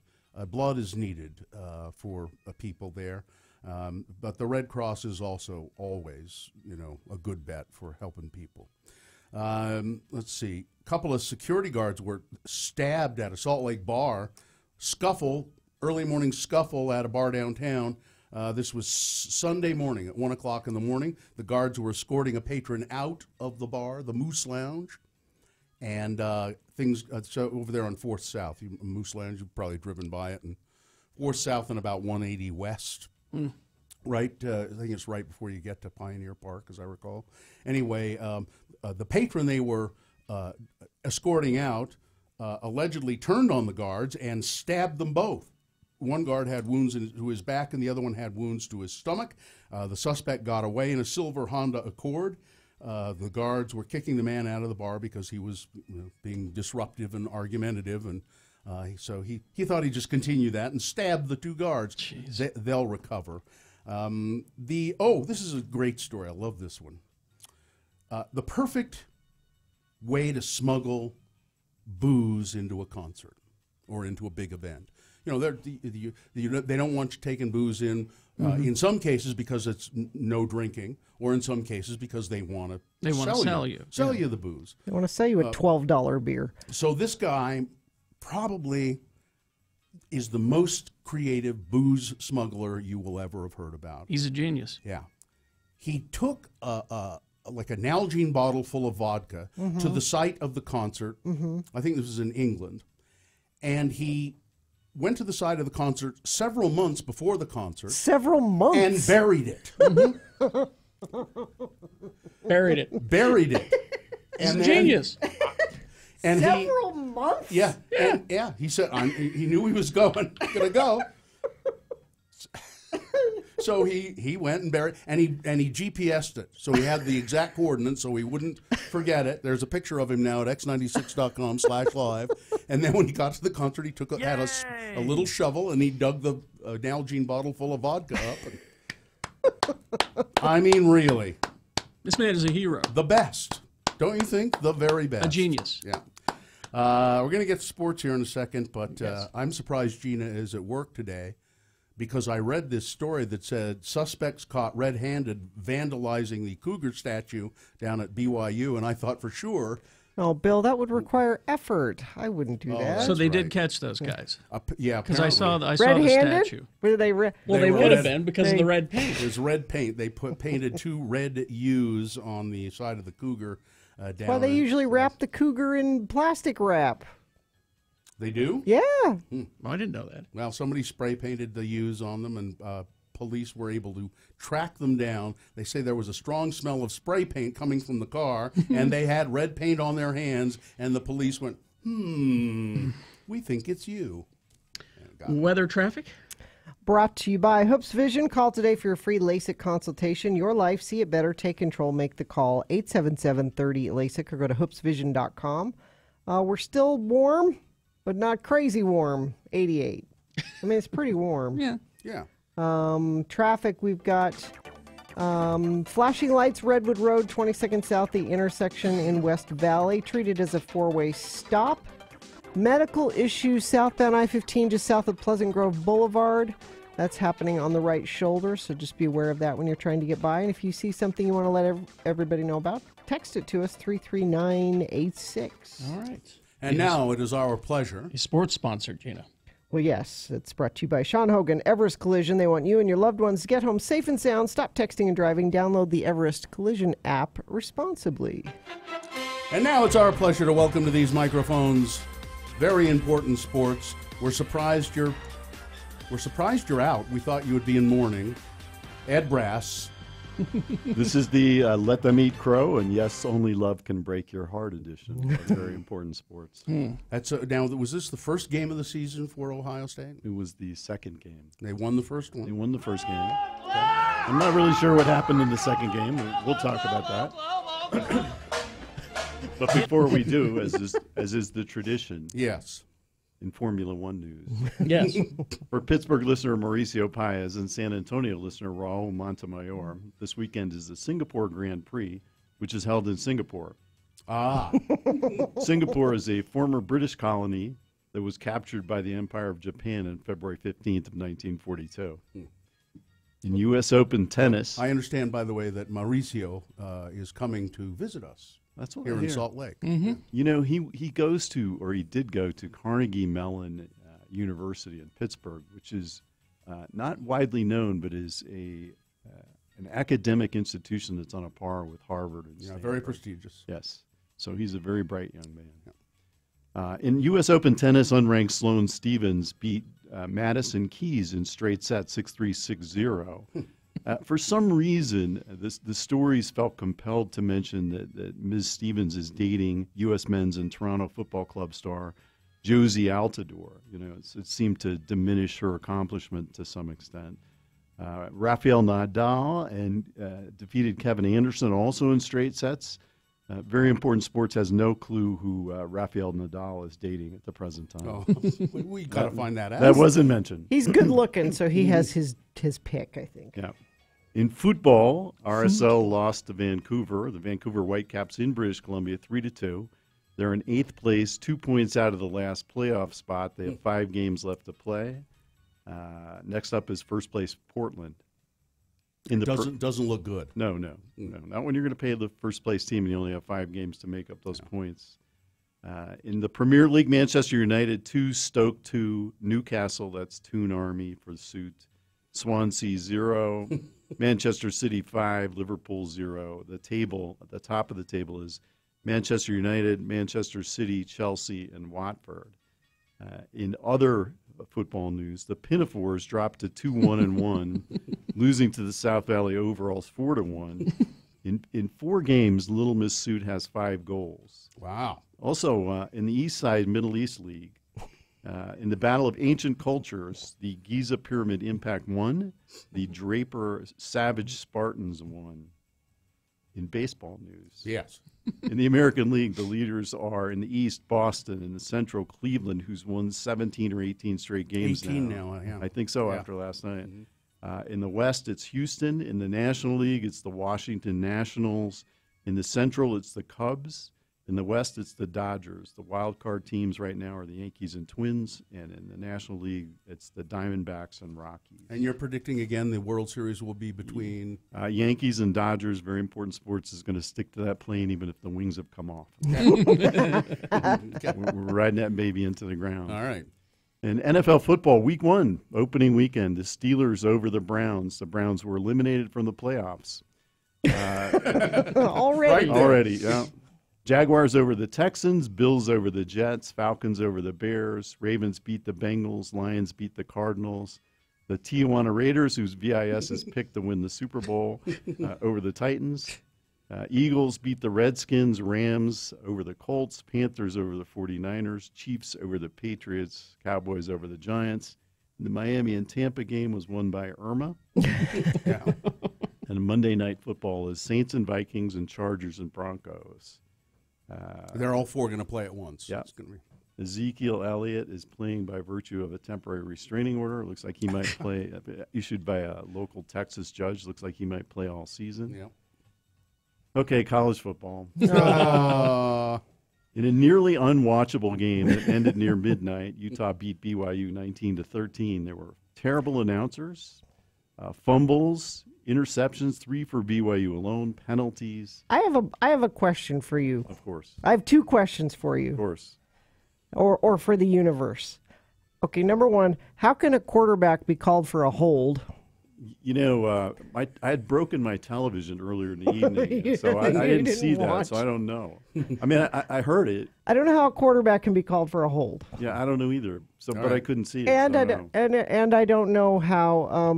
Blood is needed for people there. But the Red Cross is also always, a good bet for helping people. Let's see. A couple of security guards were stabbed at a Salt Lake bar. Early morning scuffle at a bar downtown. This was Sunday morning at 1 o'clock in the morning. The guards were escorting a patron out of the bar, the Moose Lounge. And so over there on 4th South, Moose Lounge, you've probably driven by it. And 4th South and about 180 West. Right, I think it's right before you get to Pioneer Park, as I recall. Anyway, the patron they were escorting out allegedly turned on the guards and stabbed them both. One guard had wounds to his back, and the other one had wounds to his stomach. The suspect got away in a silver Honda Accord. The guards were kicking the man out of the bar because he was being disruptive and argumentative, and so he thought he'd just continue that and stab the two guards. They'll recover. This is a great story. I love this one. The perfect way to smuggle booze into a concert or into a big event. They don't want you taking booze in some cases because it's no drinking, or in some cases because they want to sell you the booze. They want to sell you a $12 beer. So this guy probably is the most creative booze smuggler you will ever have heard about. He's a genius. Yeah. He took like a Nalgene bottle full of vodka to the site of the concert. I think this was in England. And he went to the site of the concert several months before the concert. Several months? And buried it. Buried it. Buried it. He's a genius. And several months? Yeah. And he said he knew he was going to go. So he went and buried, and he GPS'd it. So he had the exact coordinates so he wouldn't forget it. There's a picture of him now at x96.com/live. And then when he got to the concert, he had a little shovel, and he dug the Nalgene bottle full of vodka up. I mean, really. This man is a hero. The best. Don't you think? The very best. A genius. Yeah. We're going to get to sports here in a second, but I'm surprised Gina is at work today, because I read this story that said suspects caught red-handed vandalizing the Cougar statue down at BYU, and I thought for sure. Oh, Bill, that would require effort. I wouldn't do that. So they did catch those guys. Yeah, because I saw the statue. Were they well, they would have been because of the red paint. There's red paint. They painted two red U's on the side of the Cougar down. Well, they usually wrap the Cougar in plastic wrap. They do? Yeah. Well, I didn't know that. Well, somebody spray painted the U's on them, and police were able to track them down. They say there was a strong smell of spray paint coming from the car, and they had red paint on their hands, and the police went, we think it's you. Weather traffic? Brought to you by Hoops Vision. Call today for your free LASIK consultation. Your life, see it better, take control, make the call. 877-30-LASIK, or go to hoopsvision.com. We're still warm, but not crazy warm. 88. I mean, it's pretty warm. Yeah. Yeah. Traffic, we've got Flashing lights, Redwood Road, 22nd South, the intersection in West Valley, treated as a four-way stop. Medical issues southbound I-15 just south of Pleasant Grove Boulevard. That's happening on the right shoulder, so just be aware of that when you're trying to get by. And if you see something you want to let everybody know about, text it to us, 33986. All right. And now it is our pleasure. A sports sponsor, Gina. Well, yes, it's brought to you by Sean Hogan, Everest Collision. They want you and your loved ones to get home safe and sound. Stop texting and driving. Download the Everest Collision app responsibly. And now it's our pleasure to welcome to these microphones very important sports. We're surprised you're out. We thought you would be in mourning. Ed Brass. This is the Let Them Eat Crow and Yes, Only Love Can Break Your Heart edition of very important sports. That's now, was this the first game of the season for Ohio State? It was the second game. They won the first one? They won the first game. I'm not really sure what happened in the second game. We'll talk about that. But before we do, as is the tradition. Yes. In Formula One news. Yes. For Pittsburgh listener Mauricio Paez and San Antonio listener Raul Montemayor, this weekend is the Singapore Grand Prix, which is held in Singapore. Singapore is a former British colony that was captured by the Empire of Japan on February 15th of 1942. In U.S. Open tennis. I understand, by the way, that Mauricio is coming to visit us. That's what here in Salt Lake. Mm-hmm. You know, he goes to, or he did go to Carnegie Mellon University in Pittsburgh, which is not widely known, but is an academic institution that's on a par with Harvard and Stanford. Very prestigious. Yes. So he's a very bright young man. Yeah. In U.S. Open tennis, unranked Sloane Stephens beat Madison Keys in straight sets 6-3, 6-0. For some reason, the stories felt compelled to mention that Ms. Stevens is dating U.S. men's and Toronto Football Club star Josie Altidore. You know, it seemed to diminish her accomplishment to some extent. Rafael Nadal defeated Kevin Anderson also in straight sets. Very Important Sports has no clue who Rafael Nadal is dating at the present time. Oh, we got to find that out. That wasn't mentioned. He's good looking, so he has his pick, I think. Yeah. In football, RSL lost to Vancouver. The Vancouver Whitecaps in British Columbia 3-2. They're in 8th place, 2 points out of the last playoff spot. They have 5 games left to play. Next up is first place Portland. Doesn't look good. No. Not when you're going to pay the first place team and you only have 5 games to make up those points. In the Premier League, Manchester United 2, Stoke 2, Newcastle, that's Toon Army for the suit, Swansea 0, Manchester City 5, Liverpool 0. The table, at the top of the table is Manchester United, Manchester City, Chelsea, and Watford. In other football news, the Pinafores dropped to 2-1-1, losing to the South Valley Overalls 4-1. In 4 games, Little Miss Suit has 5 goals. Wow. Also, in the East Side Middle East League, in the Battle of Ancient Cultures, the Giza Pyramid Impact won. The Draper Savage Spartans won. In baseball news. Yes. In the American League, the leaders are in the East, Boston, in the Central, Cleveland, who's won 17 or 18 straight games 18 now, yeah. I think so, after last night. In the West, it's Houston. In the National League, it's the Washington Nationals. In the Central, it's the Cubs. In the West, it's the Dodgers. The wild card teams right now are the Yankees and Twins. And in the National League, it's the Diamondbacks and Rockies. And you're predicting, again, the World Series will be between? Yankees and Dodgers. Very Important Sports is going to stick to that plane even if the wings have come off. We're riding that baby into the ground. All right. In NFL football, week 1, opening weekend, the Steelers over the Browns. The Browns were eliminated from the playoffs. Already? Already, yeah. Jaguars over the Texans, Bills over the Jets, Falcons over the Bears, Ravens beat the Bengals, Lions beat the Cardinals, the Tijuana Raiders, whose VIS is picked to win the Super Bowl, over the Titans, Eagles beat the Redskins, Rams over the Colts, Panthers over the 49ers, Chiefs over the Patriots, Cowboys over the Giants. The Miami and Tampa game was won by Irma. And Monday Night Football is Saints and Vikings and Chargers and Broncos. They're all 4 going to play at once. Yeah. It's gonna be... Ezekiel Elliott is playing by virtue of a temporary restraining order. It looks like he might play, issued by a local Texas judge. Looks like he might play all season. Yeah. Okay, college football. In a nearly unwatchable game that ended near midnight, Utah beat BYU 19-13. There were terrible announcers, fumbles, interceptions, 3 for BYU alone, penalties. I have a question for you. Of course. I have 2 questions for you. Of course. Or for the universe. Okay, number 1, how can a quarterback be called for a hold? You know, I had broken my television earlier in the evening, so I didn't see that, so I don't know. I mean, I heard it. I don't know how a quarterback can be called for a hold. Yeah, I don't know either. So, but I couldn't see it. And so and I don't know how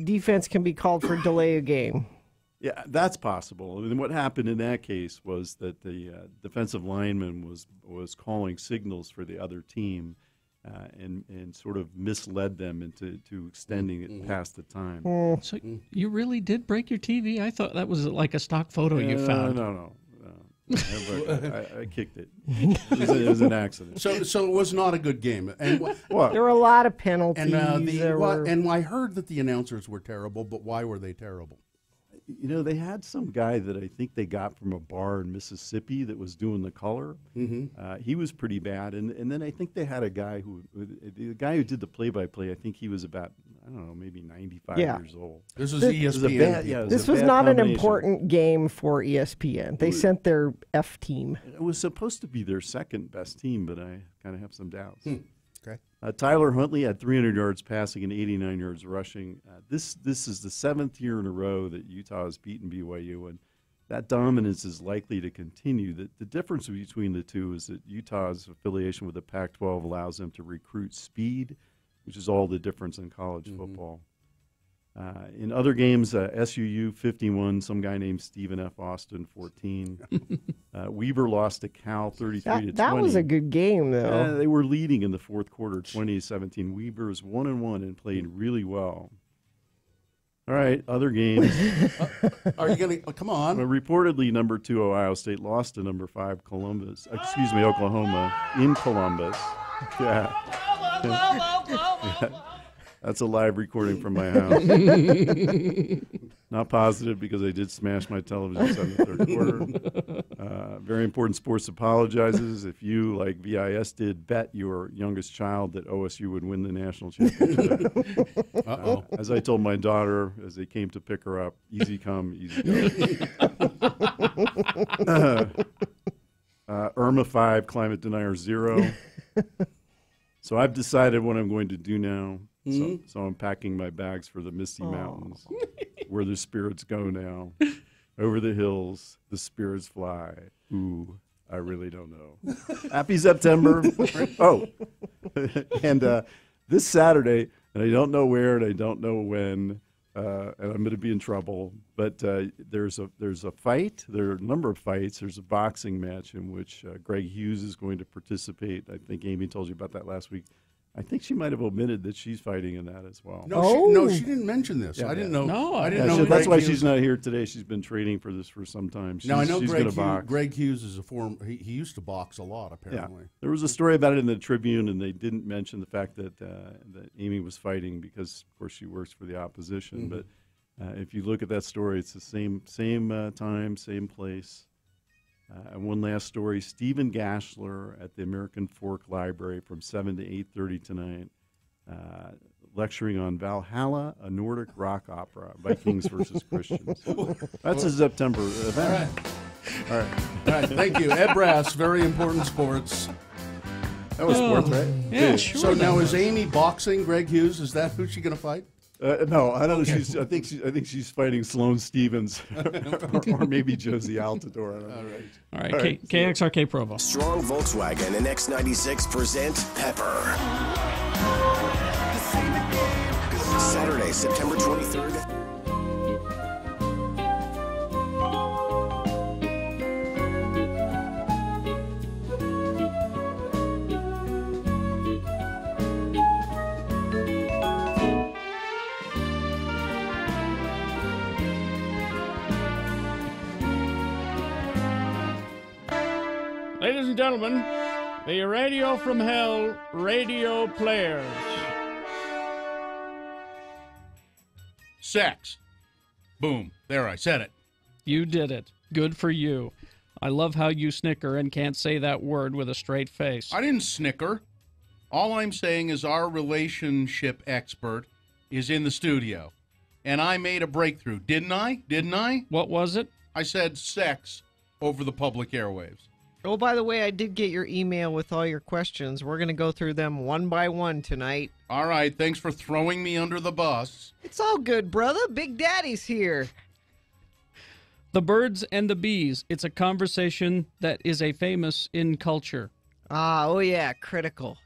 defense can be called for delay a game. Yeah, that's possible. I mean, what happened in that case was that the defensive lineman was calling signals for the other team. And sort of misled them into extending it past the time. So you really did break your TV? I thought that was like a stock photo you found. No. I kicked it. It was an accident. So it was not a good game. And what? There were a lot of penalties. And I heard that the announcers were terrible, but why were they terrible? You know, they had some guy that I think they got from a bar in Mississippi that was doing the color. He was pretty bad. And then I think they had a guy the guy who did the play-by-play, I think he was about, I don't know, maybe 95 years old. This was ESPN. This was not an important game for ESPN. They sent their F team. It was supposed to be their second best team, but I kind of have some doubts. Okay. Tyler Huntley had 300 yards passing and 89 yards rushing. This is the 7th year in a row that Utah has beaten BYU, and that dominance is likely to continue. The difference between the two is that Utah's affiliation with the Pac-12 allows them to recruit speed, which is all the difference in college football. In other games, SUU 51, some guy named Stephen F. Austin 14. Weber lost to Cal 33-20. That was a good game, though. They were leading in the fourth quarter, 20-17. Weber is 1-1 and played really well. All right, other games. Are you going to come on? Reportedly, number 2 Ohio State lost to number 5 Oklahoma in Columbus. Yeah. That's a live recording from my house. Not positive because I did smash my television set in the third quarter. Very important sports apologizes. If you, like VIS did, bet your youngest child that OSU would win the national championship. As I told my daughter as they came to pick her up, easy come, easy go. Irma 5, climate denier 0. So I've decided what I'm going to do now. So I'm packing my bags for the Misty Mountains, where the spirits go now. Over the hills, the spirits fly. Ooh, I really don't know. Happy September. And this Saturday, and I don't know where and I don't know when, and I'm going to be in trouble, but there's a fight. There are a number of fights. There's a boxing match in which Greg Hughes is going to participate. I think Amy told you about that last week. I think she might have omitted that she's fighting in that as well. No, she didn't mention this. I didn't know. No, I didn't know. That's why she's not here today. She's been training for this for some time. Now I know she's Greg Hughes is a he used to box a lot, apparently. Yeah. There was a story about it in the Tribune, and they didn't mention the fact that that Amy was fighting because, of course, she works for the opposition. But if you look at that story, it's the same time, same place. And one last story, Stephen Gashler at the American Fork Library from 7 to 8:30 tonight, lecturing on Valhalla, a Nordic rock opera, Vikings versus Christians. That's a September event. All right. Thank you. Ed Brass, very important sports. That was sports, right? Yeah, sure. So now is Amy boxing Greg Hughes? Is that who she's going to fight? No, I don't know. I think she's fighting Sloane Stevens or maybe Josie Altador. I don't know. All right. KXRK Provo. Strong Volkswagen and X96 present Pepper. Saturday, September 23rd. Ladies and gentlemen, The Radio from Hell Radio Players. Sex. Boom. There, I said it. You did it. Good for you. I love how you snicker and can't say that word with a straight face. I didn't snicker. All I'm saying is our relationship expert is in the studio. And I made a breakthrough. Didn't I? Didn't I? What was it? I said sex over the public airwaves. Oh, by the way, I did get your email with all your questions. We're going to go through them one by one tonight. All right. Thanks for throwing me under the bus. It's all good, brother. Big Daddy's here. The birds and the bees. It's a conversation that is a famous in culture. Oh yeah, critical.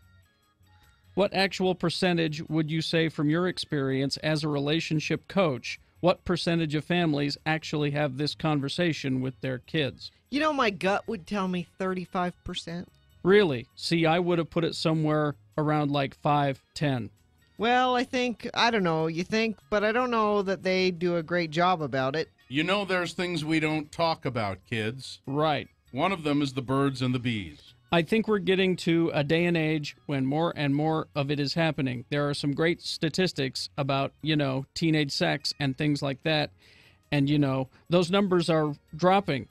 What actual percentage would you say from your experience as a relationship coach, what percentage of families actually have this conversation with their kids? You know, my gut would tell me 35%. Really? See, I would have put it somewhere around like 5, 10. Well, I don't know, you think, but I don't know that they do a great job about it. You know there's things we don't talk about, kids. Right. One of them is the birds and the bees. I think we're getting to a day and age when more and more of it is happening. There are some great statistics about, teenage sex and things like that. And, those numbers are dropping,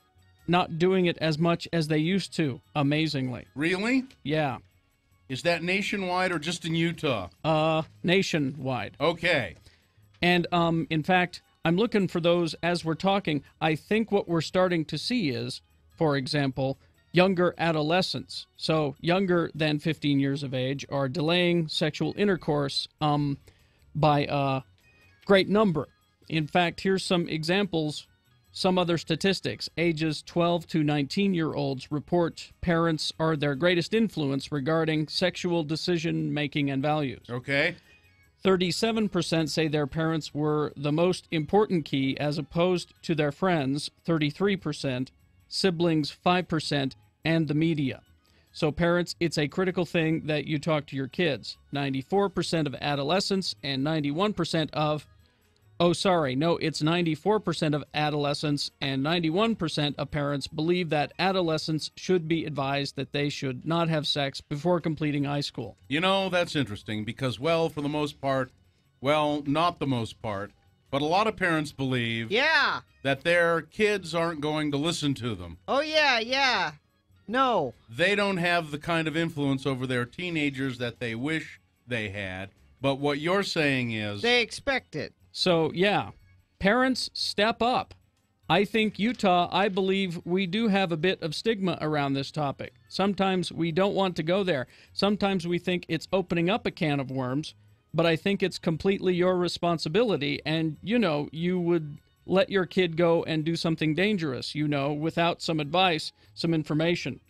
not doing it as much as they used to, amazingly. Really? Yeah. Is that nationwide or just in Utah? Nationwide. Okay. And, in fact, I'm looking for those as we're talking. I think what we're starting to see is, for example, younger adolescents, so younger than 15 years of age, are delaying sexual intercourse by a great number. In fact, here's some examples, some other statistics. Ages 12 to 19-year-olds report parents are their greatest influence regarding sexual decision-making and values. Okay. 37% say their parents were the most important key as opposed to their friends, 33%, siblings 5%, and the media. So parents, it's a critical thing that you talk to your kids. 94% of adolescents and 91% of, it's 94% of adolescents and 91% of parents believe that adolescents should be advised that they should not have sex before completing high school. That's interesting because, for the most part, not the most part, but a lot of parents believe that their kids aren't going to listen to them. Oh, yeah. No. They don't have the kind of influence over their teenagers that they wish they had. But what you're saying is... they expect it. So, parents, step up. I think Utah, I believe we do have a bit of stigma around this topic. Sometimes we don't want to go there. Sometimes we think it's opening up a can of worms, but I think it's completely your responsibility. And, you would let your kid go and do something dangerous, without some advice, some information.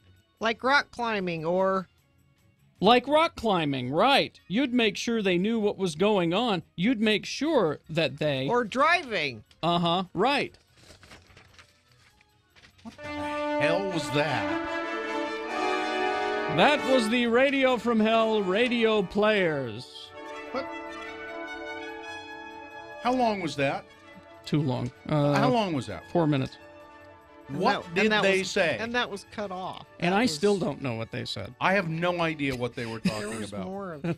Like rock climbing or... Like rock climbing, right. You'd make sure they knew what was going on. You'd make sure that they... or driving. Uh-huh, right. What the hell was that? That was the Radio from Hell Radio Players. What? How long was that? Too long. How long was that? 4 minutes. What did they say? And that was cut off. And I still don't know what they said. I have no idea what they were talking there was about. More of it.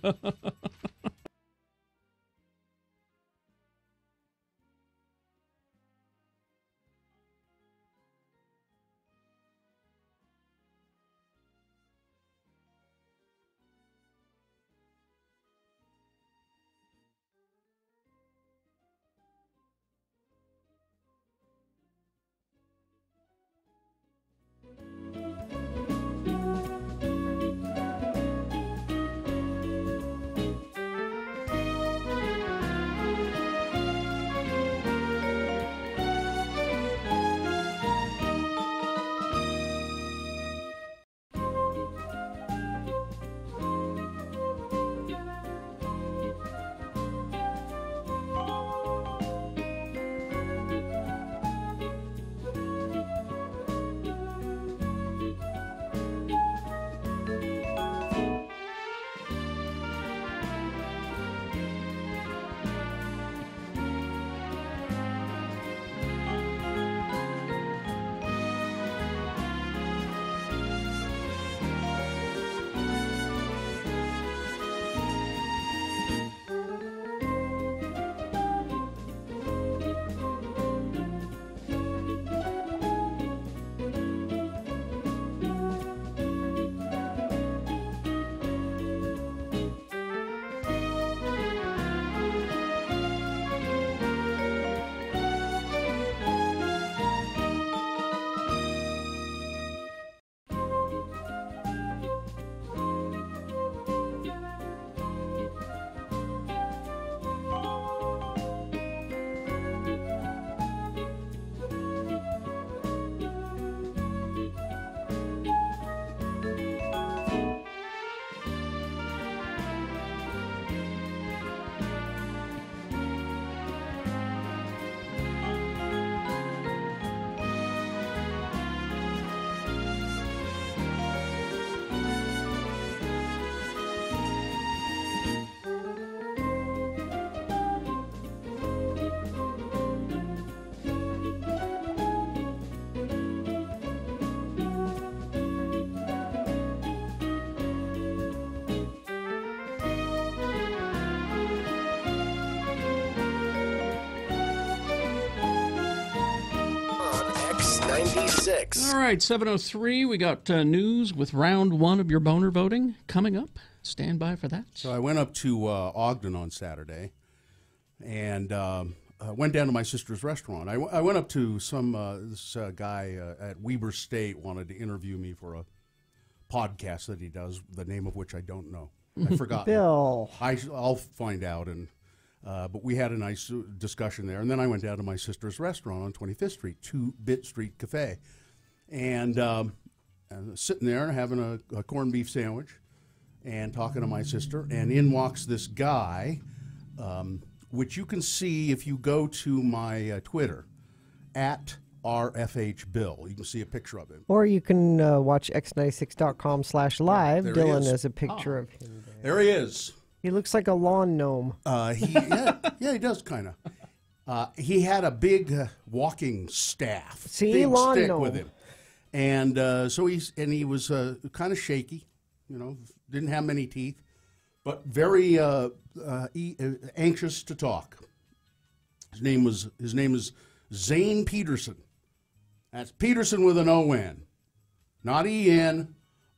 X96. All right, 7:03. We got news with round one of your boner voting coming up. Stand by for that. So I went up to Ogden on Saturday, and went down to my sister's restaurant. I went up to this guy at Weber State wanted to interview me for a podcast that he does, the name of which I don't know. I forgot. Bill. I'll find out. But we had a nice discussion there. And then I went down to my sister's restaurant on 25th Street, 2-Bit Street Cafe. And sitting there having a corned beef sandwich and talking to my sister. And in walks this guy, which you can see if you go to my Twitter, at RFH Bill. You can see a picture of him. Or you can watch x96.com/live. Dylan has a picture of him there. There he is. He looks like a lawn gnome. He does kind of. He had a big walking staff, big lawn stick gnome with him, and he was kind of shaky, didn't have many teeth, but very anxious to talk. His name is Zane Peterson. That's Peterson with an O-N, not E-N,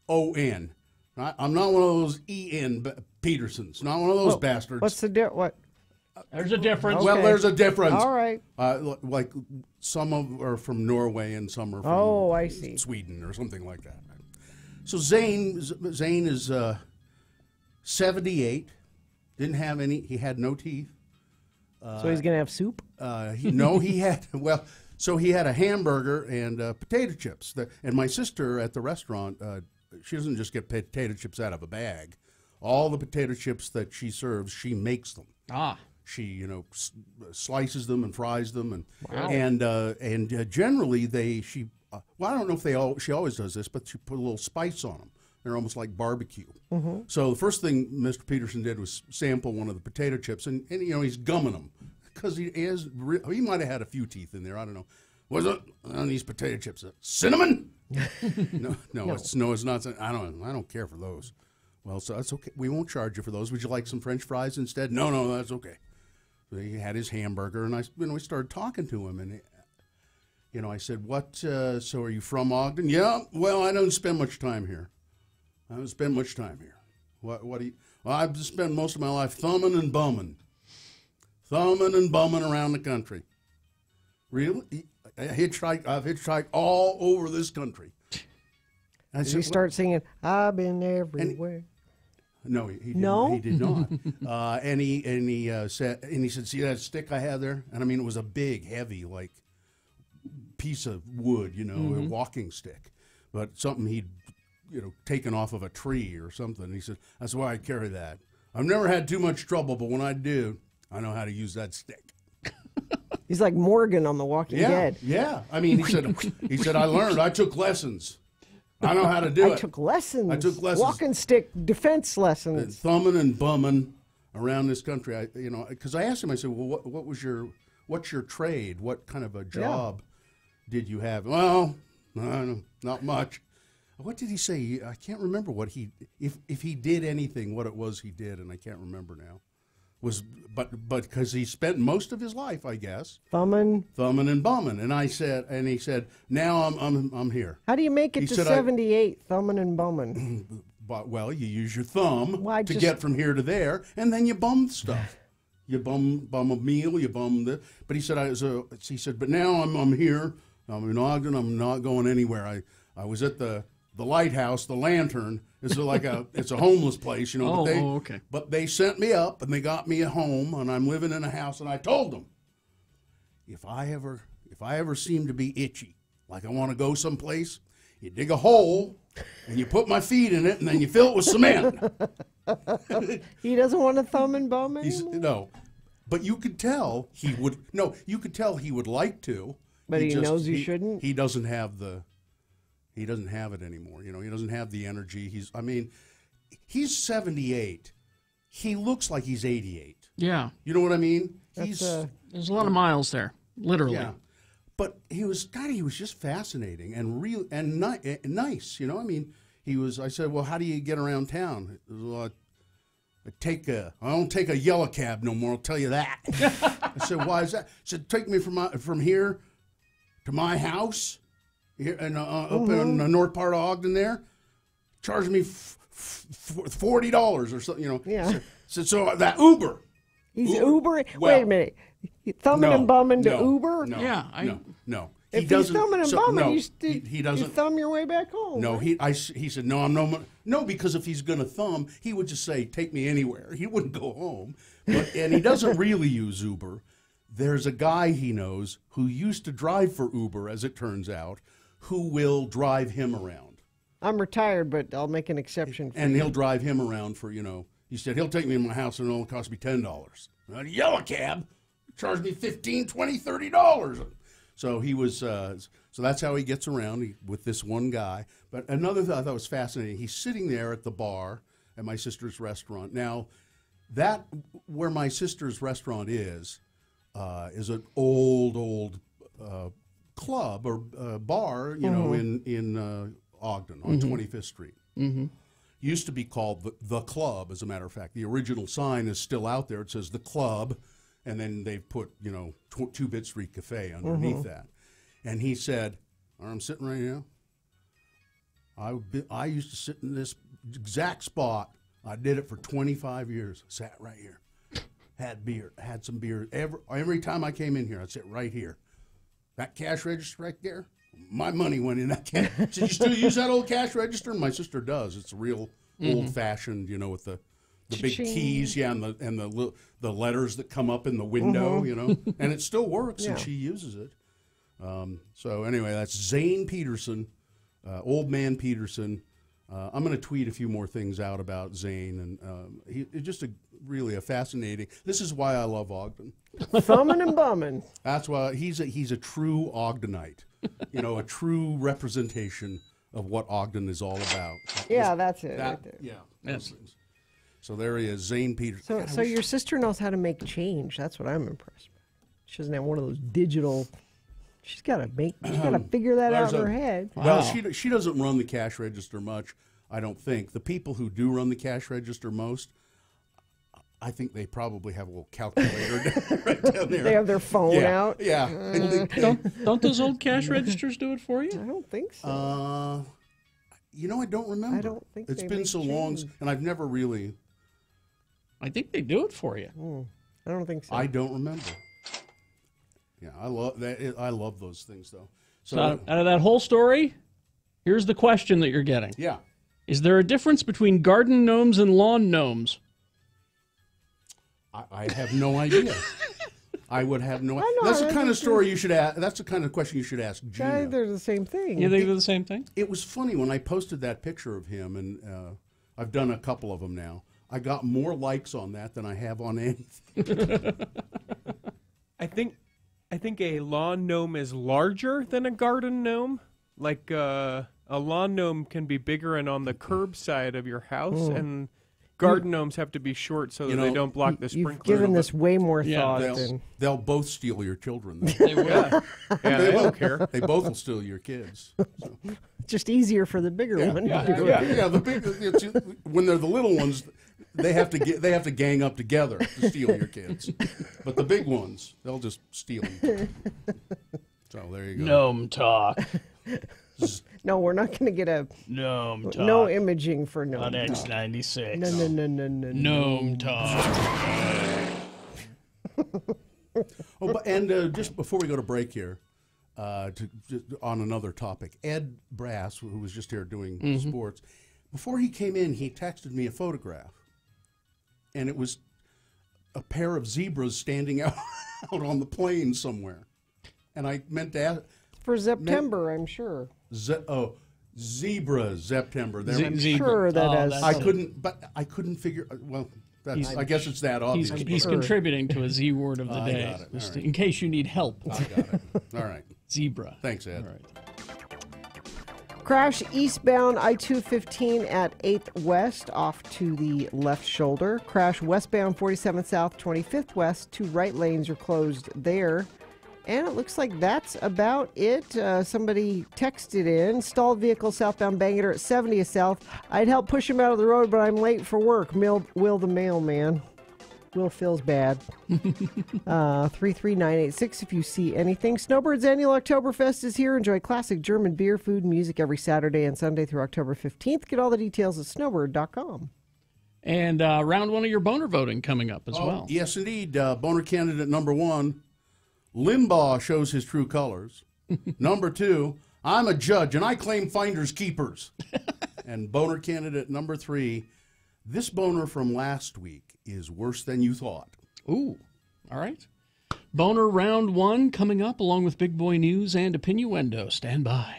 O-N. I'm not one of those E-N Petersons, not one of those bastards. What's the what? There's a difference. Well, there's a difference. All right. Like some are from Norway and some are from I see. Sweden or something like that. So Zane is 78. Didn't have any. He had no teeth. So he's gonna have soup. He had So he had a hamburger and potato chips. And my sister at the restaurant, she doesn't just get potato chips out of a bag. All the potato chips that she serves, she makes them. She slices them and fries them, and generally she I don't know if she always does this, but she put a little spice on them. They're almost like barbecue. Mm-hmm. So the first thing Mr. Peterson did was sample one of the potato chips, and he's gumming them because he might have had a few teeth in there. I don't know. Was it on these potato chips? Cinnamon? No, it's not. I don't care for those. Well, so that's okay. We won't charge you for those. Would you like some French fries instead? No, that's okay. So he had his hamburger, and we started talking to him, and I said, "What? So are you from Ogden?" Yeah. Well, I don't spend much time here. What do you? Well, I've just spent most of my life thumbing and bumming around the country. Really? I've hitchhiked all over this country. Did you start singing, "I've been everywhere"? No, he didn't. No? He did not. And he said, "See that stick I have there?" And I mean, it was a big, heavy, like piece of wood, a walking stick, but something he'd taken off of a tree or something. He said, "That's why I carry that. I've never had too much trouble, but when I do, I know how to use that stick." He's like Morgan on The Walking Dead. Yeah. I mean, he said, "I learned. I took lessons. I know how to do it. I took lessons. Walking stick defense lessons. And thumbing and bumming around this country. Because I asked him, I said, "Well, what's your trade? What kind of a job did you have?" "Well, not much." What did he say? I can't remember if he did anything, what it was he did, and I can't remember now. But because he spent most of his life, I guess, thumbing and bumming, and he said, "Now I'm here." How do you make it to 78 thumbing and bumming? Well, you use your thumb to get from here to there, and then you bum stuff. You bum a meal, you bum the. But he said, "But now I'm here. I'm in Ogden. I'm not going anywhere. I was at the lighthouse, the Lantern. It's a homeless place, okay. But they sent me up and they got me a home, and I'm living in a house. And I told them, if I ever seem to be itchy, like I want to go someplace, you dig a hole and you put my feet in it, and then you fill it with cement." He doesn't want to thumb and bum anymore? No, but you could tell he would. No, you could tell he would like to, but he knows he shouldn't. He doesn't have it anymore. He doesn't have the energy. He's 78. He looks like he's 88. Yeah. You know what I mean? There's a lot of miles there, literally. Yeah. But he was just fascinating and real and nice. I said, "Well, how do you get around town?" "Well, I don't take a yellow cab no more, I'll tell you that." I said, "Why is that?" He said, "Take me from here to my house, here in, up in the north part of Ogden there, charged me $40 or something, you know. Yeah. So that Uber. He's Uber. Wait a minute. You thumbing and bumming to Uber? No. If he's thumbing and bumming, he doesn't. You thumb your way back home. No, right? he said, no, no, because if he's going to thumb, he would just say, take me anywhere. He wouldn't go home. And he doesn't really use Uber. There's a guy he knows who used to drive for Uber, as it turns out, who will drive him around. I'm retired, but I'll make an exception for you. And he'll drive him around for, he said, he'll take me to my house and it'll only cost me $10. A yellow cab charged me $15, $20, $30. So he was, so that's how he gets around with this one guy. But another thing I thought was fascinating, he's sitting there at the bar at my sister's restaurant. Now, where my sister's restaurant is an old club or bar, in Ogden on 25th Street. Mm-hmm. Used to be called the Club, as a matter of fact. The original sign is still out there. It says the Club, and then they've put 2-Bit Street Cafe underneath that. And he said, I'm sitting right now. I used to sit in this exact spot. I did it for 25 years. Sat right here. Had some beer. Every time I came in here, I'd sit right here. That cash register right there, my money went in that cash. So you still use that old cash register? And my sister does. It's a real old-fashioned, with the big keys, and the letters that come up in the window, and it still works, and she uses it. So anyway, that's Zane Peterson, Old Man Peterson. I'm going to tweet a few more things out about Zane, and he's just really a fascinating. This is why I love Ogden. Thumbing and bumming. That's why he's a true Ogdenite. A true representation of what Ogden is all about. Yeah, that's it. Right there. Yeah. Yes. So there he is, Zane Peterson. So your sister knows how to make change. That's what I'm impressed with. She doesn't have one of those digital. She's got to figure that out in her head. Well, she doesn't run the cash register much, I don't think. The people who do run the cash register most, I think they probably have a little calculator right down there. They have their phone out. Yeah. Don't those old cash registers do it for you? I don't think so. I don't remember. I don't think it's been so long, and I've never really. I think they do it for you. I don't think so. I don't remember. Yeah, I love that. I love those things, though. So out of that whole story, here's the question that you're getting. Yeah. Is there a difference between garden gnomes and lawn gnomes? I have no idea. I would have no idea. That's the kind of story you should ask. That's the kind of question you should ask Gina. They're the same thing. You think they're the same thing? It was funny when I posted that picture of him, and I've done a couple of them now. I got more likes on that than I have on anything. I think a lawn gnome is larger than a garden gnome. Like a lawn gnome can be bigger and on the curb side of your house, and garden gnomes have to be short so that they don't block the sprinkler. You've given this way more thought. They'll both steal your children. They will. Yeah, they don't care. They both will steal your kids. So. Just easier for the bigger one. Yeah. The big, when they're the little ones, they have to gang up together to steal your kids. But the big ones, they'll just steal them. So there you go. Gnome talk. No, we're not going to get a gnome talk. No imaging for gnome on talk. X96. No. Gnome talk. Just before we go to break here, on another topic, Ed Brass, who was just here doing sports, before he came in, he texted me a photograph, and it was a pair of zebras standing out on the plain somewhere, and I meant to ask. For September, I'm sure. Zebra September. I'm sure that I couldn't figure. Well, I guess it's that obvious. He's contributing to a Z word of the day, got it. just Right. in case you need help. I got it. All right. Zebra. Thanks, Ed. All right. Crash eastbound I-215 at 8th West off to the left shoulder. Crash westbound 47th South, 25th West. 2 right lanes are closed there. And it looks like that's about it. Somebody texted in, stalled vehicle southbound Bangor at 70th South. I'd help push him out of the road, but I'm late for work. Will the mailman. Will feels bad. 33986 if you see anything. Snowbird's annual Oktoberfest is here. Enjoy classic German beer, food, and music every Saturday and Sunday through October 15th. Get all the details at snowbird.com. And round one of your boner voting coming up as well. Yes, indeed. Boner candidate number 1, Limbaugh shows his true colors. Number 2, I'm a judge and I claim finders keepers. And boner candidate number 3, this boner from last week is worse than you thought. Ooh, all right. Boner round 1 coming up along with Big Boy News and Opinioendo. Stand by.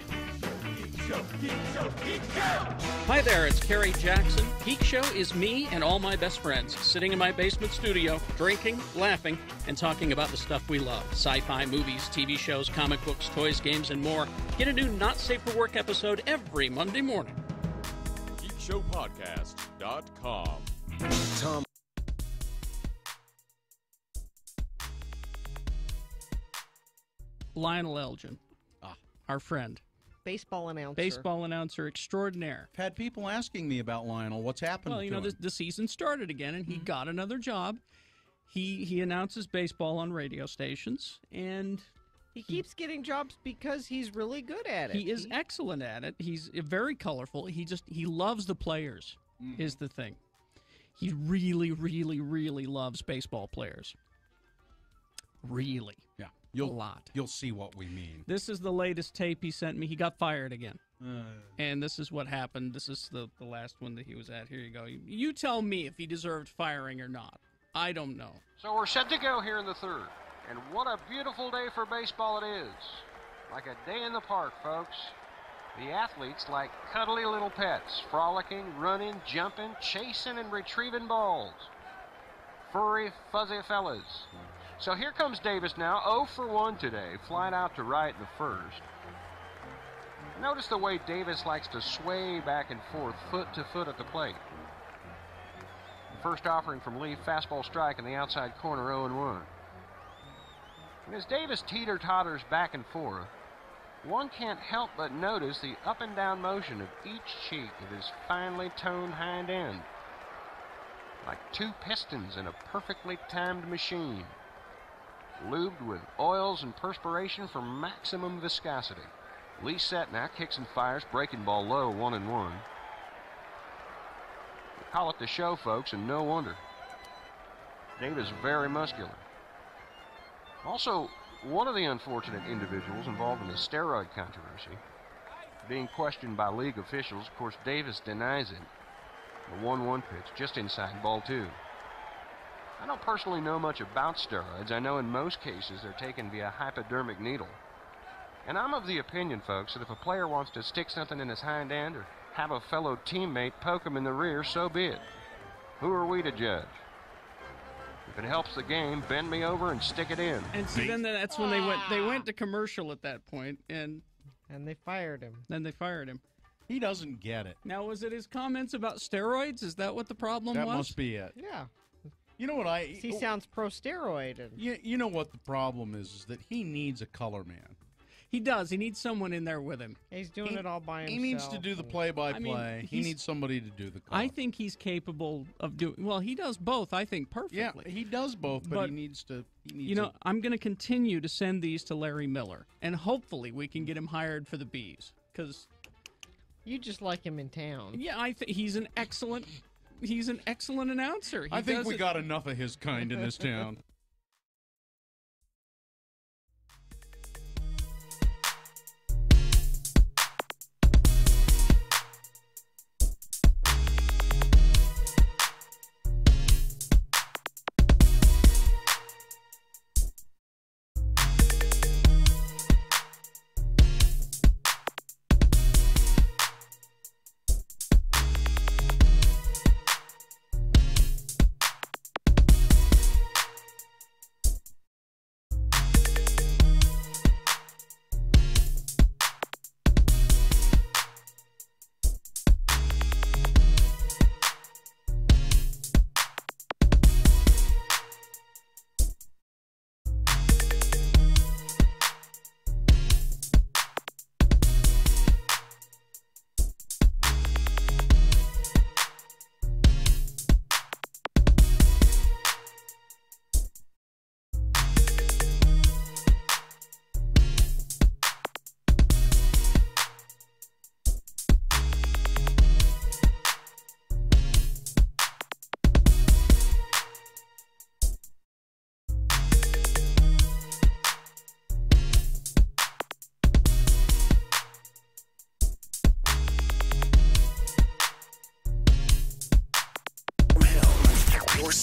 Hi there, it's Kerry Jackson. Geek Show is me and all my best friends sitting in my basement studio, drinking, laughing, and talking about the stuff we love. Sci-fi, movies, TV shows, comic books, toys, games, and more. Get a new Not Safe for Work episode every Monday morning. GeekShowPodcast.com. Tom. Lionel Elgin, our friend. Baseball announcer. Baseball announcer extraordinaire. I've had people asking me about Lionel. What's happened Well, you know, the season started again, and he got another job. He announces baseball on radio stations, and he keeps getting jobs because he's really good at it. He is excellent at it. He's very colorful. He loves the players, is the thing. He really, really, really loves baseball players. Really. Yeah. A lot. You'll see what we mean. This is the latest tape he sent me. He got fired again. And this is what happened. This is the last one that he was at. Here you go. You tell me if he deserved firing or not. I don't know. So we're set to go here in the third. And what a beautiful day for baseball it is. Like a day in the park, folks. The athletes like cuddly little pets, frolicking, running, jumping, chasing, and retrieving balls. Furry, fuzzy fellas. So here comes Davis now, 0 for 1 today, flying out to right in the first. Notice the way Davis likes to sway back and forth, foot to foot at the plate. First offering from Lee, fastball strike in the outside corner, 0-1. And as Davis teeter-totters back and forth, one can't help but notice the up and down motion of each cheek of his finely toned hind end. Like two pistons in a perfectly timed machine. Lubed with oils and perspiration for maximum viscosity. Lee set now, kicks and fires, breaking ball low, 1-1. We call it the show, folks, and no wonder. Davis very muscular. Also, one of the unfortunate individuals involved in the steroid controversy, being questioned by league officials. Of course, Davis denies it. The 1-1 pitch, just inside, ball 2. I don't personally know much about steroids. I know in most cases they're taken via hypodermic needle. And I'm of the opinion, folks, that if a player wants to stick something in his hind end or have a fellow teammate poke him in the rear, so be it. Who are we to judge? If it helps the game, bend me over and stick it in. And see, then that's when they went to commercial at that point, and they fired him. Then they fired him. He doesn't get it. Now, was it his comments about steroids? Is that what the problem was? That must be it. Yeah. You know what He sounds pro-steroid. And you know what the problem is that he needs a color man. He does. He needs someone in there with him. He's doing it all by himself. He needs to do the play-by-play. He needs somebody to do the color. I think he's capable of doing. Well, he does both. I think perfectly. Yeah, he does both, but he needs to. I'm going to continue to send these to Larry Miller, and hopefully we can get him hired for the Bees, because you just like him in town. Yeah, I think he's an excellent. He's an excellent announcer. I think we got enough of his kind in this town.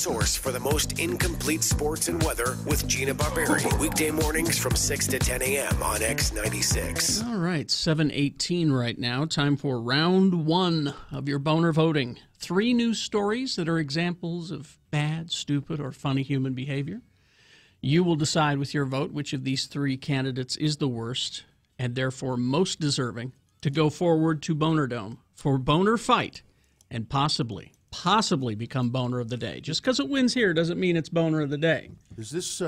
source for the most incomplete sports and weather with Gina Barberi. Weekday mornings from 6 to 10 a.m. on X96. All right, 7:18 right now. Time for round one of your boner voting. 3 news stories that are examples of bad, stupid, or funny human behavior. You will decide with your vote which of these 3 candidates is the worst and therefore most deserving to go forward to Boner Dome for Boner Fight and possibly become Boner of the Day. Just because it wins here doesn't mean it's Boner of the Day. Is this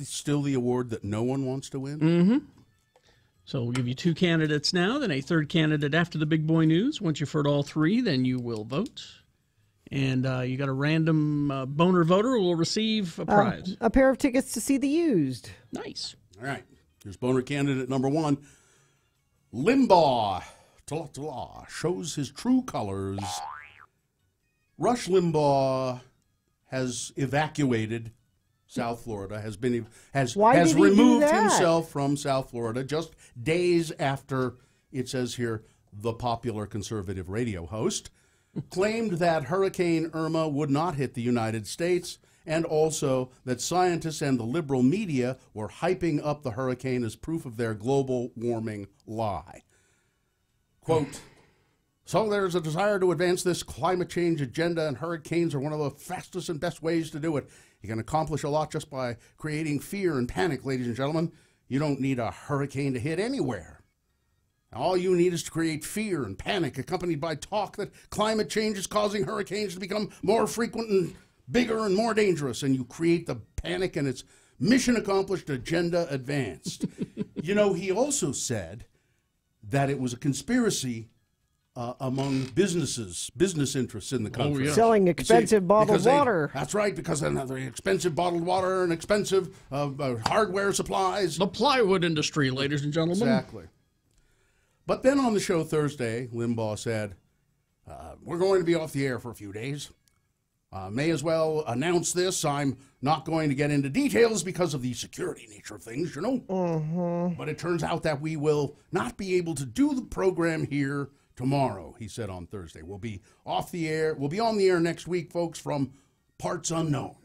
still the award that no one wants to win? Mm-hmm. So we'll give you 2 candidates now, then a 3rd candidate after the big boy news. Once you've heard all 3, then you will vote. And you got a random boner voter who will receive a prize. A pair of tickets to see The Used. Nice. All right. Here's boner candidate number 1. Limbaugh shows his true colors. Rush Limbaugh has evacuated South Florida, has removed himself from South Florida just days after, it says here, the popular conservative radio host claimed that Hurricane Irma would not hit the United States, and also that scientists and the liberal media were hyping up the hurricane as proof of their global warming lie. Quote, so there's a desire to advance this climate change agenda, and hurricanes are one of the fastest and best ways to do it. You can accomplish a lot just by creating fear and panic, ladies and gentlemen. You don't need a hurricane to hit anywhere. All you need is to create fear and panic, accompanied by talk that climate change is causing hurricanes to become more frequent and bigger and more dangerous. And you create the panic, and it's mission accomplished, agenda advanced. You know, he also said that it was a conspiracy among business interests in the country. Selling expensive bottled water. That's right, because another expensive bottled water and expensive hardware supplies. The plywood industry, ladies and gentlemen. Exactly. But then on the show Thursday, Limbaugh said, we're going to be off the air for a few days. May as well announce this. I'm not going to get into details because of the security nature of things, you know. Mm-hmm. But it turns out that we will not be able to do the program here tomorrow, he said on Thursday. We'll be off the air. We'll be on the air next week, folks, from parts unknown.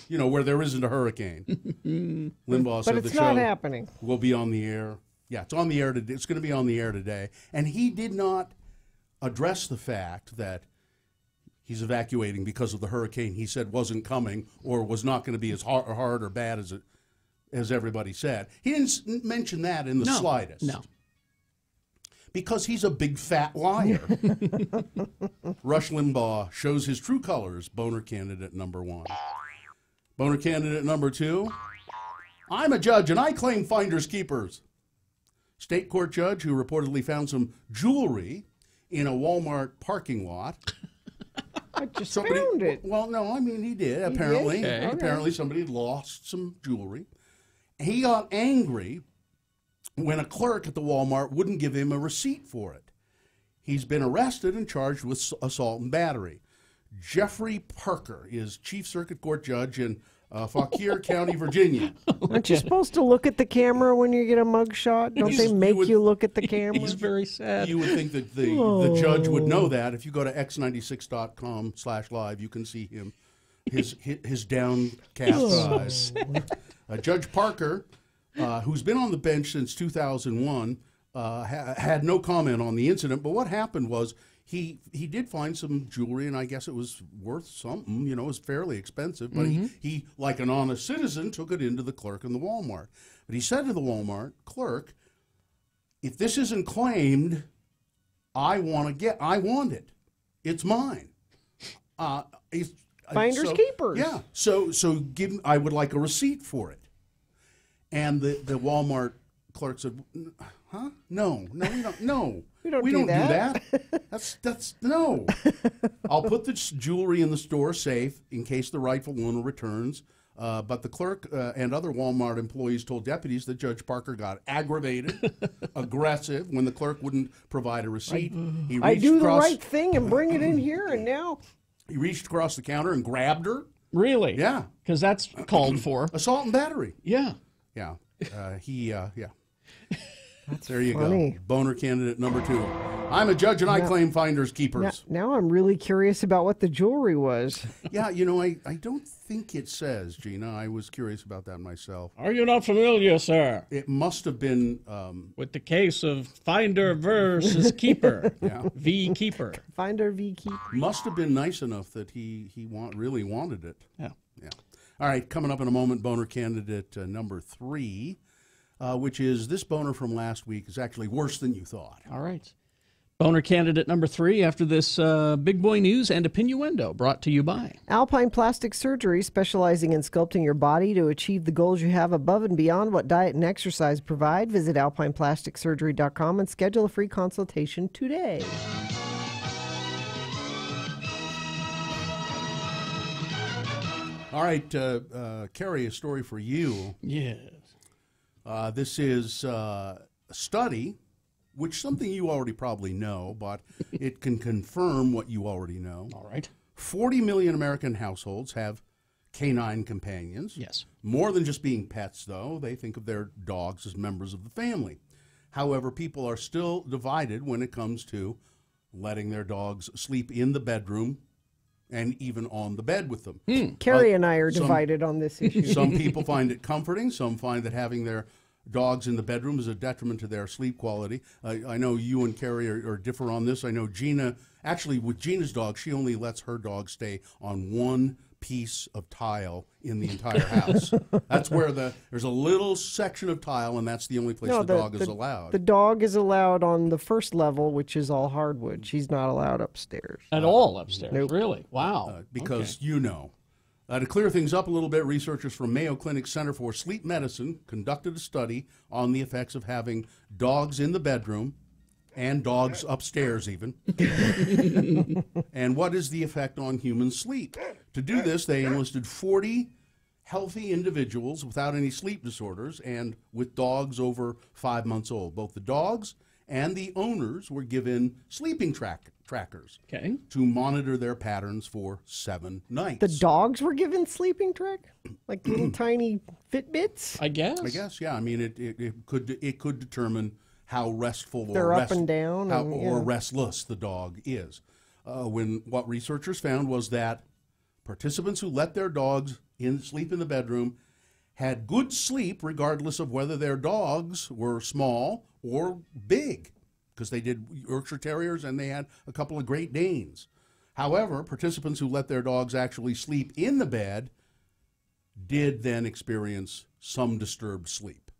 You know, where there isn't a hurricane. Limbaugh said but it's the not show happening. will be on the air. Yeah, it's on the air today. It's going to be on the air today. And he did not address the fact that he's evacuating because of the hurricane he said wasn't coming or was not going to be as hard or bad as everybody said. He didn't mention that in the slightest. No. Because he's a big fat liar. Rush Limbaugh shows his true colors, boner candidate number 1. Boner candidate number 2, I'm a judge and I claim finders keepers. State court judge who reportedly found some jewelry in a Walmart parking lot. I just found it. Well, no, I mean he did. Apparently, did? Okay. Apparently somebody lost some jewelry. He got angry when a clerk at the Walmart wouldn't give him a receipt for it. He's been arrested and charged with assault and battery. Jeffrey Parker is Chief Circuit Court Judge in Fauquier County, Virginia. Aren't you supposed to look at the camera when you get a mugshot? Don't they make you look at the camera? He's very sad. You would think that the judge would know that. If you go to x96.com/live, you can see him, his downcast eyes. Judge Parker, who's been on the bench since 2001, had no comment on the incident. But what happened was he did find some jewelry, and I guess it was worth something. You know, it was fairly expensive. But he, like an honest citizen, took it into the clerk in the Walmart. But he said to the Walmart clerk, if this isn't claimed, I want it. It's mine. Finders keepers. Yeah. So I would like a receipt for it. And the Walmart clerk said, huh? No, we don't. No, we don't do that. That's no. I'll put the jewelry in the store safe in case the rightful owner returns. But the clerk and other Walmart employees told deputies that Judge Parker got aggravated, aggressive when the clerk wouldn't provide a receipt. I do the right thing and bring it in here, and now he reached across the counter and grabbed her. Really? Yeah, because that's called for assault and battery. Yeah. Yeah. Yeah. That's there you funny. go. Boner candidate number 2. I'm a judge and I claim finders keepers. Now I'm really curious about what the jewelry was. Yeah, you know, I don't think it says, Gina. I was curious about that myself. Are you not familiar, sir? It must have been... with the case of finder versus keeper. Yeah. V keeper. Finder V keeper. Must have been nice enough that he really wanted it. Yeah. Yeah. All right, coming up in a moment, boner candidate number 3, which is this boner from last week is actually worse than you thought. All right. Boner candidate number 3 after this big boy news and opinioendo brought to you by Alpine Plastic Surgery, specializing in sculpting your body to achieve the goals you have above and beyond what diet and exercise provide. Visit alpineplasticsurgery.com and schedule a free consultation today. All right, Carrie, a story for you. Yes. This is a study, which something you already probably know, but it can confirm what you already know. All right. 40 million American households have canine companions. Yes. More than just being pets, though. They think of their dogs as members of the family. However, people are still divided when it comes to letting their dogs sleep in the bedroom and even on the bed with them. Carrie and I are divided on this issue. Some people find it comforting. Some find that having their dogs in the bedroom is a detriment to their sleep quality. I know you and Carrie are differ on this. I know Gina, actually with Gina's dog, she only lets her dog stay on one piece of tile in the entire house. That's where there's a little section of tile, and that's the only place the dog is allowed. The dog is allowed on the first level, which is all hardwood. She's not allowed upstairs. At all upstairs? Nope. Really? Wow. Because Okay. you know. To clear things up a little bit, researchers from Mayo Clinic Center for Sleep Medicine conducted a study on the effects of having dogs in the bedroom and dogs upstairs even. And what is the effect on human sleep? To do this, they enlisted 40 healthy individuals without any sleep disorders and with dogs over 5 months old. Both the dogs and the owners were given sleeping trackers to monitor their patterns for 7 nights. The dogs were given sleeping track? Like little tiny Fitbits? I guess. I guess, yeah. I mean, it could determine how restful They're up and down or restless the dog is. What researchers found was that participants who let their dogs sleep in the bedroom had good sleep regardless of whether their dogs were small or big, because they did Yorkshire Terriers and they had a couple of Great Danes. However, participants who let their dogs actually sleep in the bed did then experience some disturbed sleep.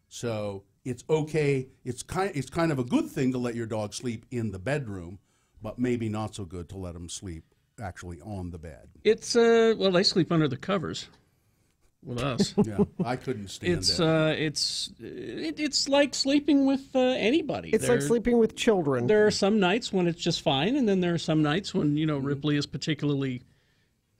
So it's okay. It's kind of a good thing to let your dog sleep in the bedroom, but maybe not so good to let them sleep actually on the bed. It's well, they sleep under the covers with us. Yeah, I couldn't stand it. It's like sleeping with anybody. It's like sleeping with children. There are some nights when it's just fine, and then there are some nights when Ripley is particularly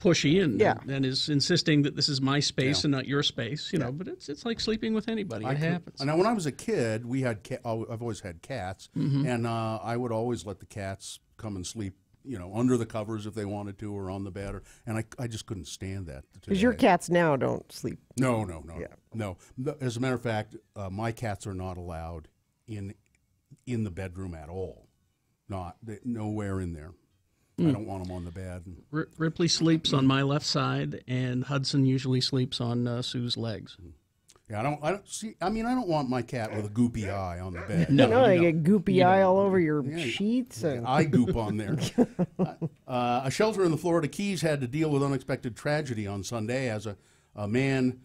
pushy and is insisting that this is my space and not your space. But it's like sleeping with anybody. It happens. Now, when I was a kid, we had I've always had cats, and I would always let the cats come and sleep, under the covers if they wanted to, or on the bed, and I just couldn't stand that. Because your cats now don't sleep. No. As a matter of fact, my cats are not allowed in the bedroom at all. Nowhere in there. I don't want them on the bed. Ripley sleeps on my left side, and Hudson usually sleeps on Sue's legs. Yeah, I don't see. I mean, I don't want my cat with a goopy eye on the bed. No, you get goopy eye all over your sheets. And eye goop on there. A shelter in the Florida Keys had to deal with unexpected tragedy on Sunday as a man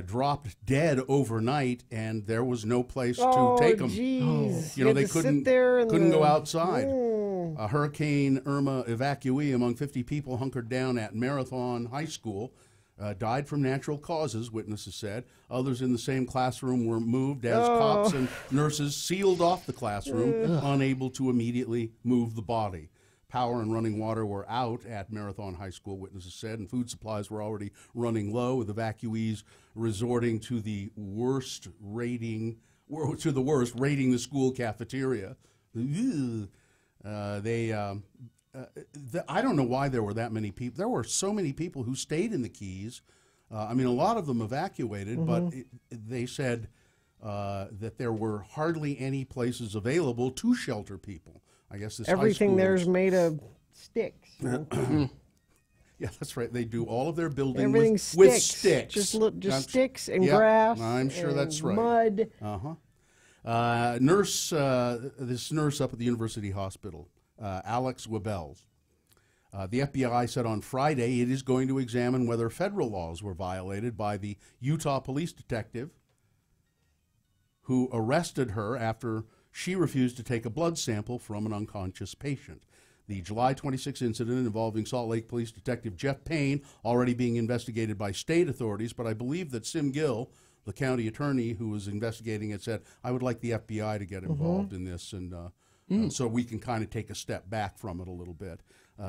dropped dead overnight, and there was no place to take him. Geez. They couldn't go outside. A Hurricane Irma evacuee among 50 people hunkered down at Marathon High School died from natural causes, witnesses said. Others in the same classroom were moved as cops and nurses sealed off the classroom, unable to immediately move the body. Power and running water were out at Marathon High School, witnesses said, and food supplies were already running low, with evacuees resorting to the worst raiding the school cafeteria. I don't know why there were that many people. There were so many people who stayed in the Keys. I mean, a lot of them evacuated, but they said that there were hardly any places available to shelter people. I guess this everything there's made of sticks. Yeah, that's right. They do all of their building Everything with sticks. sticks. Just sticks and grass. I'm sure and that's right. Mud. This nurse up at the University Hospital, Alex Webels. The FBI said on Friday it is going to examine whether federal laws were violated by the Utah police detective who arrested her after she refused to take a blood sample from an unconscious patient. The July 26 incident involving Salt Lake Police Detective Jeff Payne already being investigated by state authorities, but I believe that Sim Gill, the county attorney who was investigating it, said, I would like the FBI to get involved in this, and so we can kind of take a step back from it a little bit.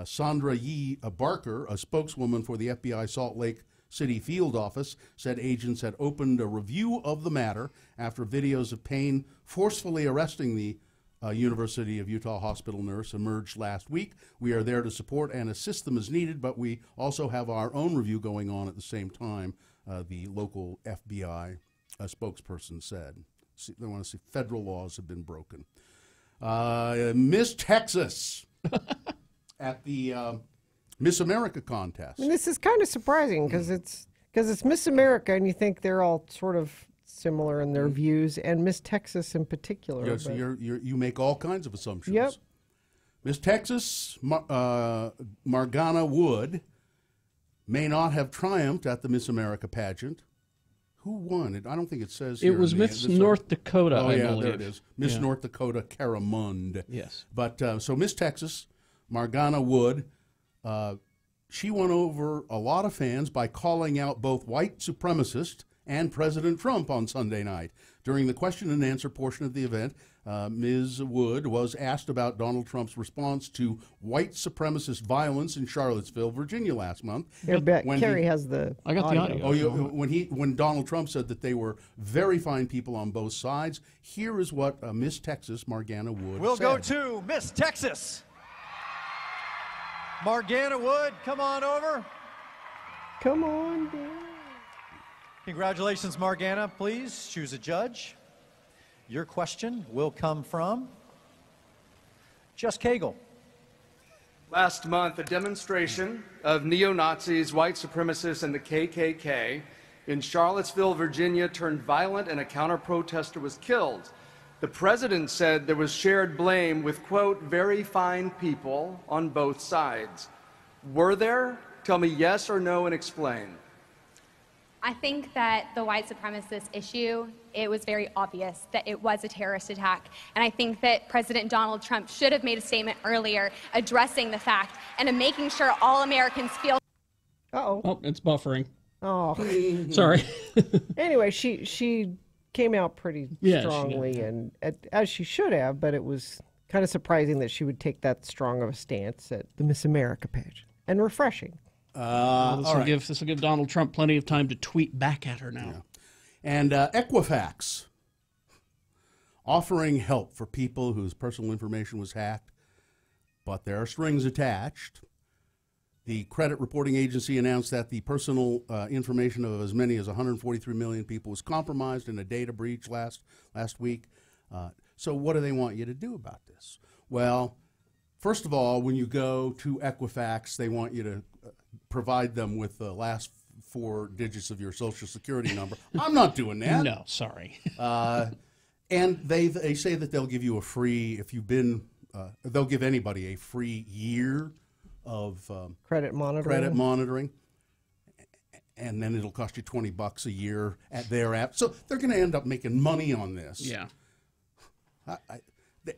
Sandra Yee Barker, a spokeswoman for the FBI Salt Lake City field office, said agents had opened a review of the matter after videos of Payne forcefully arresting the University of Utah hospital nurse emerged last week. We are there to support and assist them as needed, but we also have our own review going on at the same time, the local FBI spokesperson said. They want to see federal laws have been broken. Miss Texas at the Miss America contest. And this is kind of surprising because it's Miss America, and you think they're all sort of similar in their views, and Miss Texas in particular. Yeah, so you make all kinds of assumptions. Yep. Miss Texas, Margana Wood, may not have triumphed at the Miss America pageant. Who won it? I don't think it says here. It was Miss North Dakota, I believe. There it is. Miss Yeah. North Dakota Caramund. Yes. But so Miss Texas, Margana Wood, she won over a lot of fans by calling out both white supremacists and President Trump on Sunday night. During the question and answer portion of the event, Ms. Wood was asked about Donald Trump's response to white supremacist violence in Charlottesville, Virginia last month. Carrie has the I got the audio. Oh, when Donald Trump said that they were very fine people on both sides, here is what Miss Texas, Margana Wood We'll said. go to Miss Texas. Margana Wood, come on over. Come on down. Congratulations, Margana. Please choose a judge. Your question will come from Jess Cagle. Last month, a demonstration of neo-Nazis, white supremacists, and the KKK in Charlottesville, Virginia, turned violent and a counter-protester was killed. The president said there was shared blame with, quote, very fine people on both sides. Were there? Tell me yes or no and explain. I think that the white supremacist issue, it was very obvious that it was a terrorist attack. And I think that President Donald Trump should have made a statement earlier addressing the fact and making sure all Americans feel. Uh-oh. Oh, it's buffering. Oh. Sorry. Anyway, she came out pretty strongly, and as she should have, but it was kind of surprising that she would take that strong of a stance at the Miss America pageant. And refreshing. This will give Donald Trump plenty of time to tweet back at her now. Yeah. And Equifax offering help for people whose personal information was hacked, but there are strings attached. The credit reporting agency announced that the personal information of as many as 143 million people was compromised in a data breach last week. So what do they want you to do about this? Well, first of all, when you go to Equifax, they want you to provide them with the last 4 digits of your Social Security number. I'm not doing that. No, sorry. And they say that they'll give you a free, if you've been, they'll give anybody a free year of credit monitoring. And then it'll cost you $20 a year at their app. So they're going to end up making money on this. Yeah.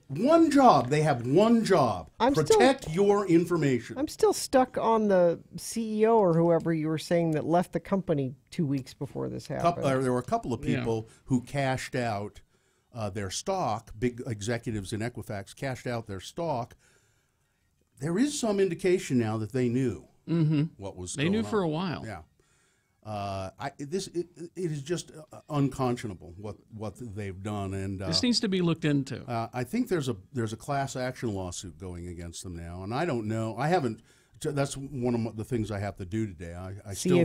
One job. They have one job. Protect your information. I'm still stuck on the CEO or whoever you were saying that left the company 2 weeks before this happened. There were a couple of people who cashed out their stock. Big executives in Equifax cashed out their stock. There is some indication now that they knew what was going on. They knew for a while. Yeah. It is just unconscionable what they've done, and this needs to be looked into. I think there's a class action lawsuit going against them now, and I don't know. I haven't that's one of the things I have to do today. I See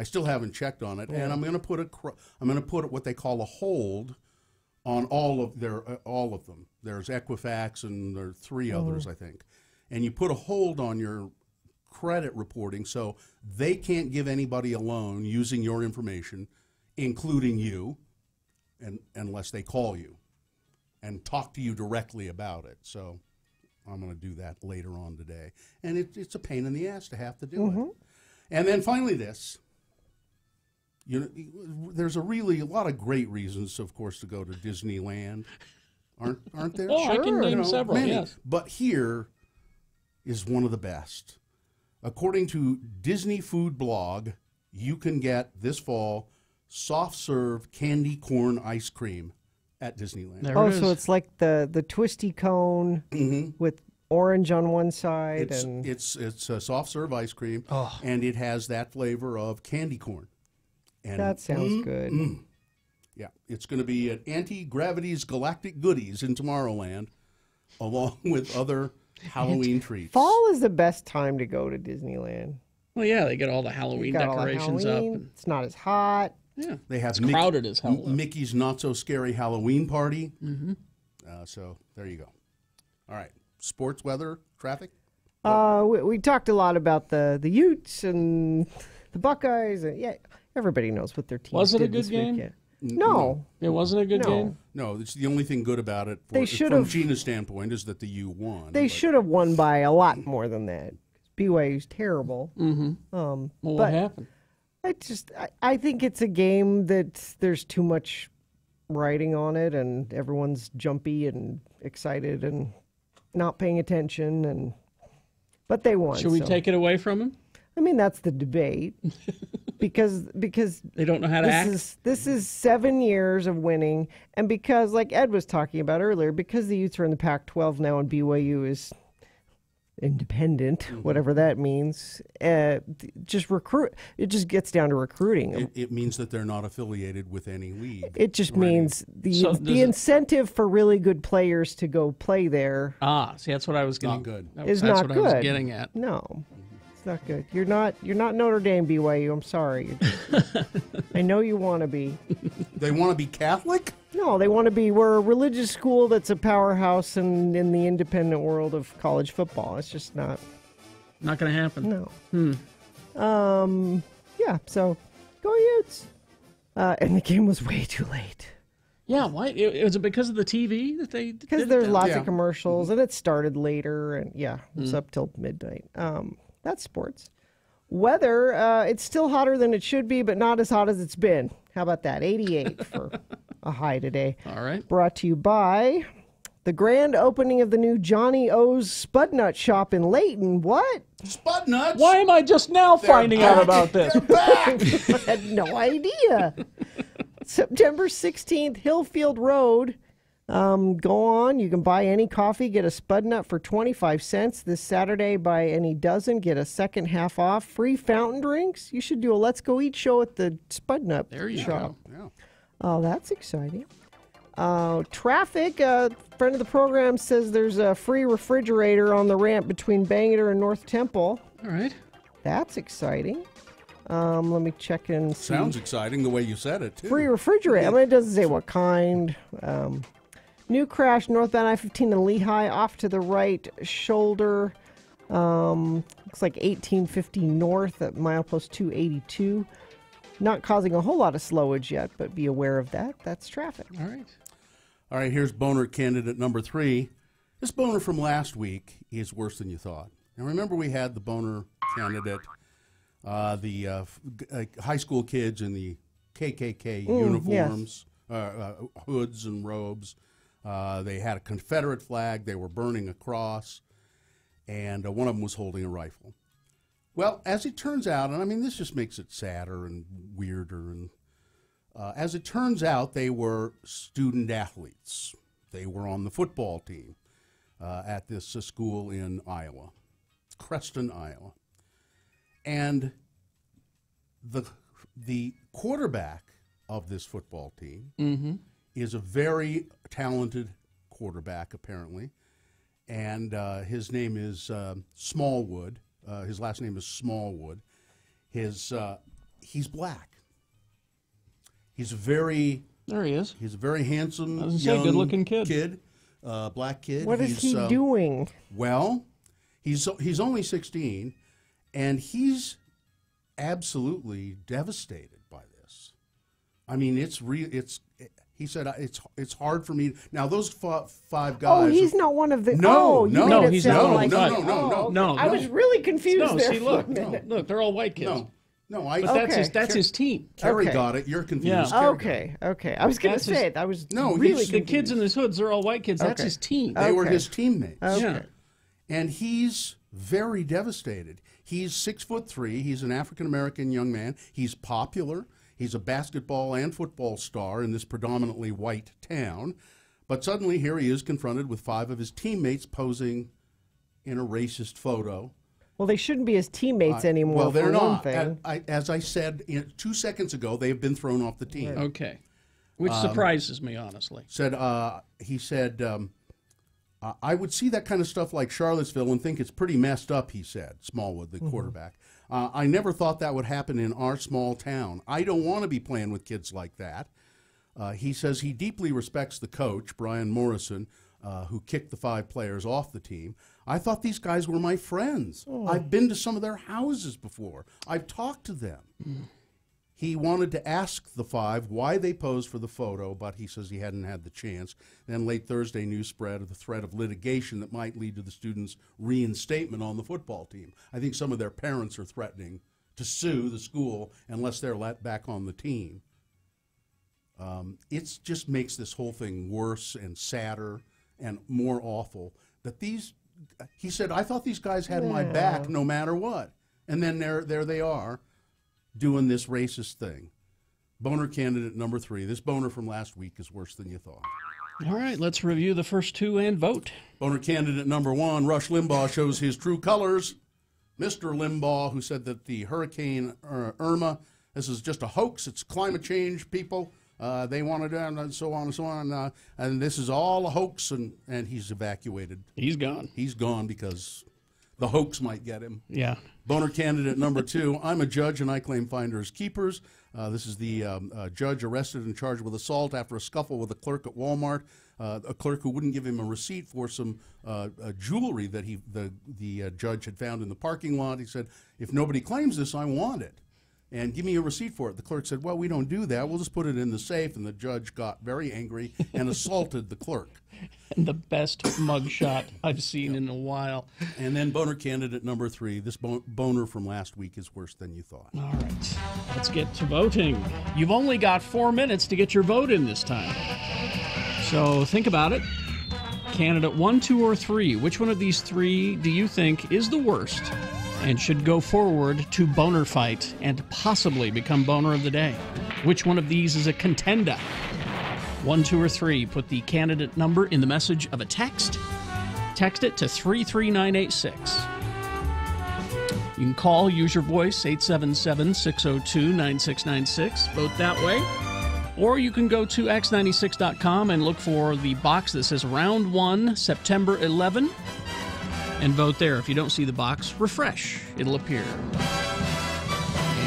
still haven't checked on it, and I'm going to put what they call a hold on all of them. There's Equifax and there are 3 others, I think, and you put a hold on your credit reporting so they can't give anybody a loan using your information, including you, unless they call you and talk to you directly about it. So I'm going to do that later on today. And it's a pain in the ass to have to do it. And then finally this. There's a lot of great reasons, of course, to go to Disneyland. Aren't there? Oh, sure. I can name several, many. Yes. But here is one of the best. According to Disney Food Blog, you can get this fall soft-serve candy corn ice cream at Disneyland. So it's like the twisty cone with orange on one side. It's a soft-serve ice cream, and it has that flavor of candy corn. And that sounds good. Yeah, it's going to be at Anti-Gravity's Galactic Goodies in Tomorrowland, along with other Halloween treats. Fall is the best time to go to Disneyland. Well, yeah, they get all the Halloween decorations up. It's not as hot. Yeah, they have it's crowded as hell. Mickey's Not So Scary Halloween Party. So there you go. All right, sports, weather, traffic. We talked a lot about the Utes and the Buckeyes. Yeah, everybody knows what their team. Was it a did good this game? weekend. No, it wasn't a good game. No, it's the only thing good about it. They from Gina's standpoint, is that the U won. They should have won by a lot more than that. BYU's terrible. Well, what happened? I think it's a game that there's too much writing on it, and everyone's jumpy and excited and not paying attention. But they won. Should we take it away from them? I mean, that's the debate. Because they don't know how to act. This is 7 years of winning, and because, like Ed was talking about earlier, because the Utes are in the Pac-12 now and BYU is independent, whatever that means, just recruit. It just gets down to recruiting. It means that they're not affiliated with any league. It just means the incentive for really good players to go play there. See, that's what I was getting. Not good. Is that's not what good. I was getting at. No. Not good. You're not Notre Dame, BYU. I'm sorry. I know you want to be. They want to be Catholic? No, they want to be. We're a religious school that's a powerhouse in the independent world of college football. It's just not going to happen. No. Yeah. So go Utes. And the game was way too late. Yeah. Why? Was it because of the TV that they? Because there's lots of commercials, and it started later, and it's up till midnight. That's sports. Weather, it's still hotter than it should be, but not as hot as it's been. How about that? 88 for a high today. All right. Brought to you by the grand opening of the new Johnny O's Spud Nut shop in Layton. What? Spud Nuts? Why am I just now finding out about this? I had no idea. September 16th, Hillfield Road. Go on. You can buy any coffee, get a Spud Nut for 25 cents. This Saturday, buy any dozen, get a second half off. Free fountain drinks. You should do a Let's Go Eat show at the Spud Nut shop. Yeah. Oh, that's exciting. Traffic. A friend of the program says there's a free refrigerator on the ramp between Bangor and North Temple. All right. That's exciting. Let me check and see. Sounds exciting the way you said it, too. Free refrigerator. I mean, it doesn't say what kind. New crash northbound I-15 in Lehigh, off to the right shoulder. Looks like 1850 north at milepost 282. Not causing a whole lot of slowage yet, but be aware of that. That's traffic. All right. All right, here's boner candidate number 3. This boner from last week is worse than you thought. Now, remember we had the boner candidate, the high school kids in the KKK uniforms, hoods and robes. They had a Confederate flag. They were burning a cross, and one of them was holding a rifle. Well, as it turns out, and I mean, this just makes it sadder and weirder, and as it turns out, they were student athletes. They were on the football team at this school in Iowa, Creston, Iowa. And the quarterback of this football team is a very talented quarterback, apparently, and his name is Smallwood. His last name is Smallwood. He's black. He's very. There he is. He's a very handsome, young, good-looking kid. Black kid. What is he doing? Well, he's only 16, and he's absolutely devastated by this. I mean, it's real. He said it's hard for me. Now those five guys. Oh, he's not one of the. No, you made it sound like no. I was really confused No, there. see, look, they're all white kids. No, But that's his team. Kerry got it. You're confused. Yeah. Okay. I was going to say it. I was really confused. The kids in his hoods, they're all white kids. That's his team. They were his teammates. Okay. Yeah. And he's very devastated. He's 6'3". He's an African-American young man. He's popular. He's a basketball and football star in this predominantly white town. But suddenly here he is confronted with 5 of his teammates posing in a racist photo. Well, they shouldn't be his teammates anymore. Well, they're for not. One thing. As I said 2 seconds ago, they have been thrown off the team. Okay. Which surprises me, honestly. He said, I would see that kind of stuff like Charlottesville and think it's pretty messed up, he said, Smallwood, the quarterback. I never thought that would happen in our small town. I don't want to be playing with kids like that. He says he deeply respects the coach, Brian Morrison, who kicked the 5 players off the team. I thought these guys were my friends. I've been to some of their houses before. I've talked to them. He wanted to ask the 5 why they posed for the photo, but he says he hadn't had the chance. Then late Thursday, news spread of the threat of litigation that might lead to the students' reinstatement on the football team. I think some of their parents are threatening to sue the school unless they're let back on the team. It just makes this whole thing worse and sadder and more awful. He said, I thought these guys had my back no matter what. And then there they are, doing this racist thing. Boner candidate number 3. This boner from last week is worse than you thought. All right, let's review the first 2 and vote. Boner candidate number 1, Rush Limbaugh shows his true colors. Mr. Limbaugh, who said that the Hurricane Irma, this is just a hoax, it's climate change, people. They wanted it, and so on and so on. And this is all a hoax, and he's evacuated. He's gone. He's gone because the hoax might get him. Yeah. Boner candidate number 2, I'm a judge and I claim finders keepers. This is the judge arrested and charged with assault after a scuffle with a clerk at Walmart, a clerk who wouldn't give him a receipt for some jewelry that the judge had found in the parking lot. He said, if nobody claims this, I want it. And give me a receipt for it. The clerk said, well, we don't do that. We'll just put it in the safe. And the judge got very angry and assaulted the clerk. And the best mugshot I've seen in a while. And then boner candidate number 3, this boner from last week is worse than you thought. All right, let's get to voting. You've only got 4 minutes to get your vote in this time. So think about it. Candidate 1, 2, or 3, which one of these 3 do you think is the worst and should go forward to boner fight and possibly become boner of the day? Which one of these is a contender? 1, 2, or 3. Put the candidate number in the message of a text. Text it to 33986. You can call, use your voice, 877-602-9696. Vote that way. Or you can go to x96.com and look for the box that says Round 1, September 11, and vote there. If you don't see the box, refresh. It'll appear.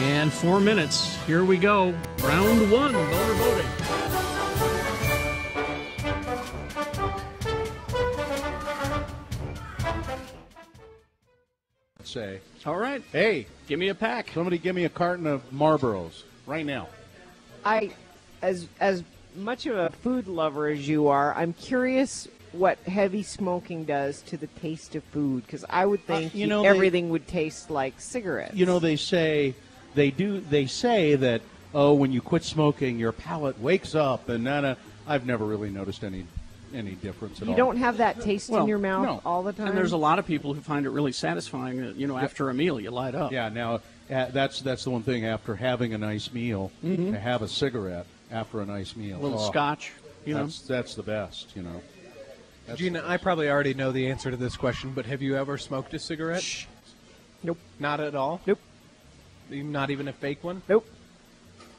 And 4 minutes. Here we go. Round 1, voter voting. Say, all right, hey, give me a pack. Somebody give me a carton of Marlboros right now. As much of a food lover as you are, I'm curious what heavy smoking does to the taste of food, because I would think everything would taste like cigarettes. You know, they say that, oh, when you quit smoking, your palate wakes up, and I've never really noticed any difference at all. You don't have that taste in your mouth all the time? And there's a lot of people who find it really satisfying, after a meal you light up. Yeah, now, that's the one thing after having a nice meal, to have a cigarette after a nice meal. A little scotch, That's the best, Gina, I probably already know the answer to this question, but have you ever smoked a cigarette? Shh. Nope. Not at all? Nope. Not even a fake one? Nope.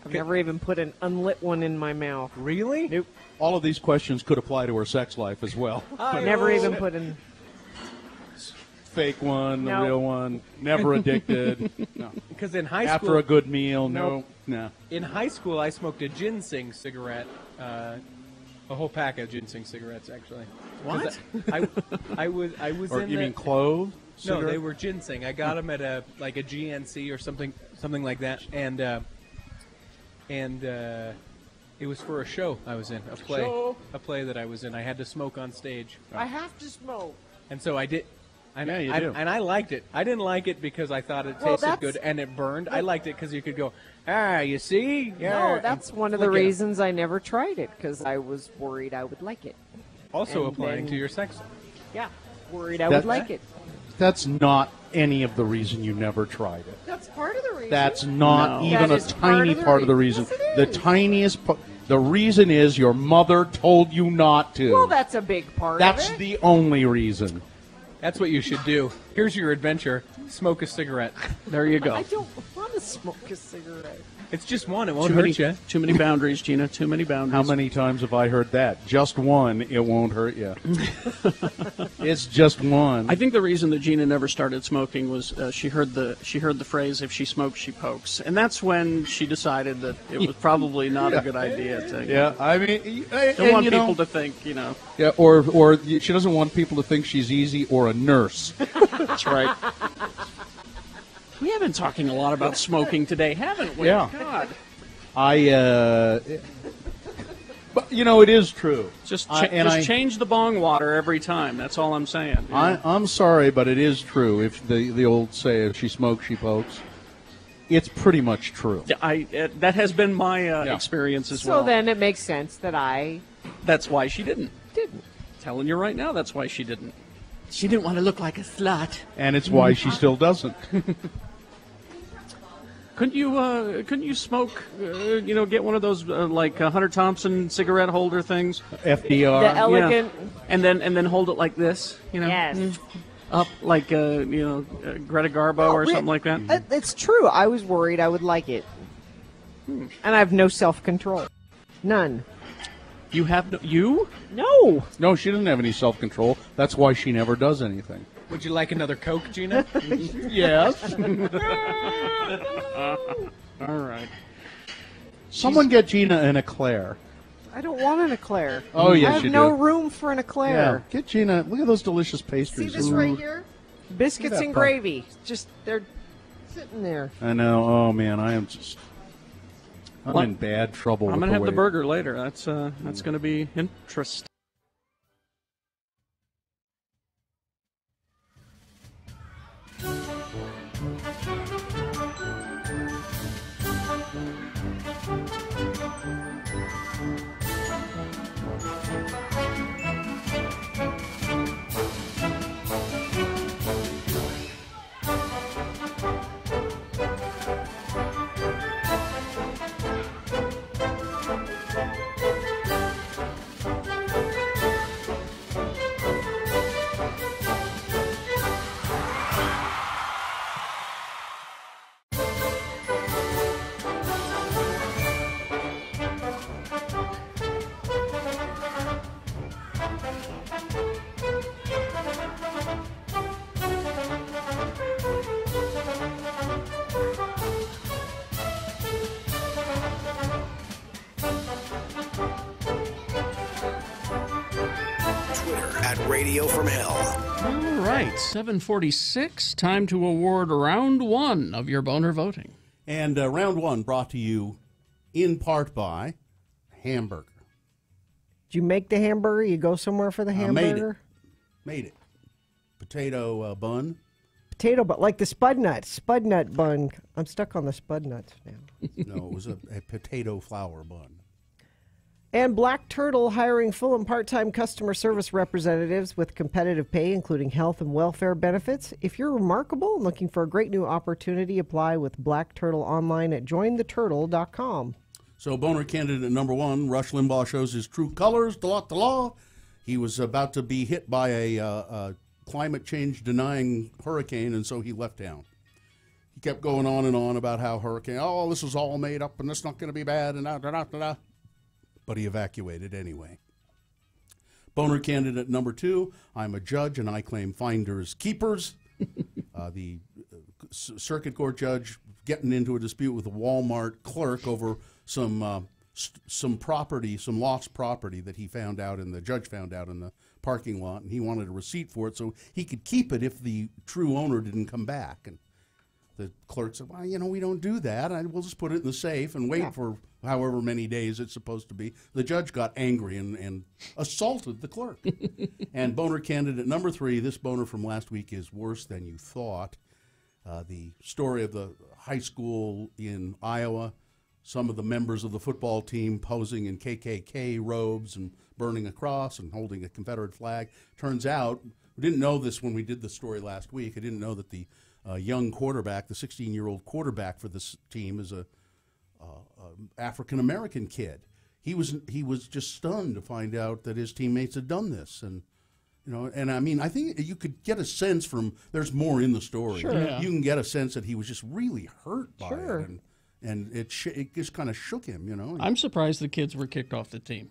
I've never even put an unlit one in my mouth. Really? Nope. All of these questions could apply to her sex life as well. Never even put in... Fake one, the No. real one. Never addicted. No. Because in high school, After a good meal, Nope. no. In high school, I smoked a ginseng cigarette, a whole pack of ginseng cigarettes, actually. 'Cause I was Or in you the, mean clove? No, they cigarette? were ginseng. I got them at a GNC or something like that, and it was for a show I was in, a play that I was in. I had to smoke on stage. I have to smoke. And so I did. And Yeah, you do. And I liked it. I didn't like it because I thought it Well, tasted that's- good and it burned. I liked it because you could go, you see? No, that's one of the flick it. reasons I never tried it, because I was worried I would like it. Also And applying then- to your sex. Yeah, worried I That- would like it. That's not any of the reason you never tried it. That's part of the reason. That's not No. even That a is tiny part of the reason. Yes, it The is. tiniest part. The reason is your mother told you not to. Well, that's a big part That's of it. the only reason. That's what you should do. Here's your adventure. Smoke a cigarette. There you go. I don't want to smoke a cigarette. It's just one. It won't Too hurt many, you. too many boundaries, Gina. Too many boundaries. How many times have I heard that? Just one, it won't hurt you. It's just one. I think the reason that Gina never started smoking was she heard the phrase "if she smokes, she pokes," and that's when she decided that it was probably not a good idea to. Yeah, I mean, Don't want people to think, Yeah, or she doesn't want people to think she's easy or a nurse. That's right. We have been talking a lot about smoking today, haven't we? Yeah. God. But it is true. Just I change the bong water every time. That's all I'm saying. I'm sorry, but it is true. If the old say, if she smokes, she pokes, it's pretty much true. Yeah, that has been my experience as well. So then it makes sense that I That's why she didn't. didn't. Telling you right now, that's why she didn't. She didn't want to look like a slut. And it's why she still doesn't. Couldn't you smoke? Get one of those like Hunter Thompson cigarette holder things. FDR. The elegant. And then hold it like this. Yes. Up like Greta Garbo or something like that. It's true. I was worried I would like it. And I have no self-control. None. You have you? No. No, she doesn't have any self-control. That's why she never does anything. Would you like another Coke, Gina? Yes. All right. Someone get Gina an eclair. I don't want an eclair. Oh, yes, I have you no do. room for an Yeah, eclair. get Gina. Look at those delicious See pastries. this right here? Biscuits that and part. gravy. Just, they're sitting there. I know. Oh man, I'm in bad trouble. I'm with gonna have the way- burger later. That's gonna be interesting. Twitter at Radio from Hell. All right, 7:46. Time to award round one of your boner voting. And round one brought to you in part by hamburger. Did you make the hamburger? You go somewhere for the hamburger? Made it. Potato bun. Potato, but like the spud nut bun. I'm stuck on the spud nuts now. No, it was a potato flour bun. And Black Turtle hiring full and part-time customer service representatives with competitive pay, including health and welfare benefits. If you're remarkable and looking for a great new opportunity, apply with Black Turtle online at jointheturtle.com. So boner candidate number one, Rush Limbaugh shows his true colors, the law. He was about to be hit by a climate change denying hurricane, and so he left town. He kept going on and on about how this is all made up and this is not going to be bad and da-da-da-da-da. But he evacuated anyway. Boner candidate number two, I'm a judge and I claim finders keepers. The circuit court judge getting into a dispute with a Walmart clerk over some property, some lost property that he found out, and the judge found out in the parking lot, and he wanted a receipt for it so he could keep it if the true owner didn't come back. And the clerk said, well, we don't do that. We'll just put it in the safe and wait for however many days it's supposed to be. The judge got angry and assaulted the clerk. And boner candidate number 3, this boner from last week is worse than you thought. The story of the high school in Iowa, some of the members of the football team posing in KKK robes and burning a cross and holding a Confederate flag. Turns out, we didn't know this when we did the story last week. I didn't know that the young quarterback, the 16-year-old quarterback for this team, is a African-American kid. He was just stunned to find out that his teammates had done this. And I mean, I think you could get a sense from, there's more in the story. Sure. Yeah. You can get a sense that he was just really hurt by it. And it just kind of shook him, I'm surprised the kids were kicked off the team.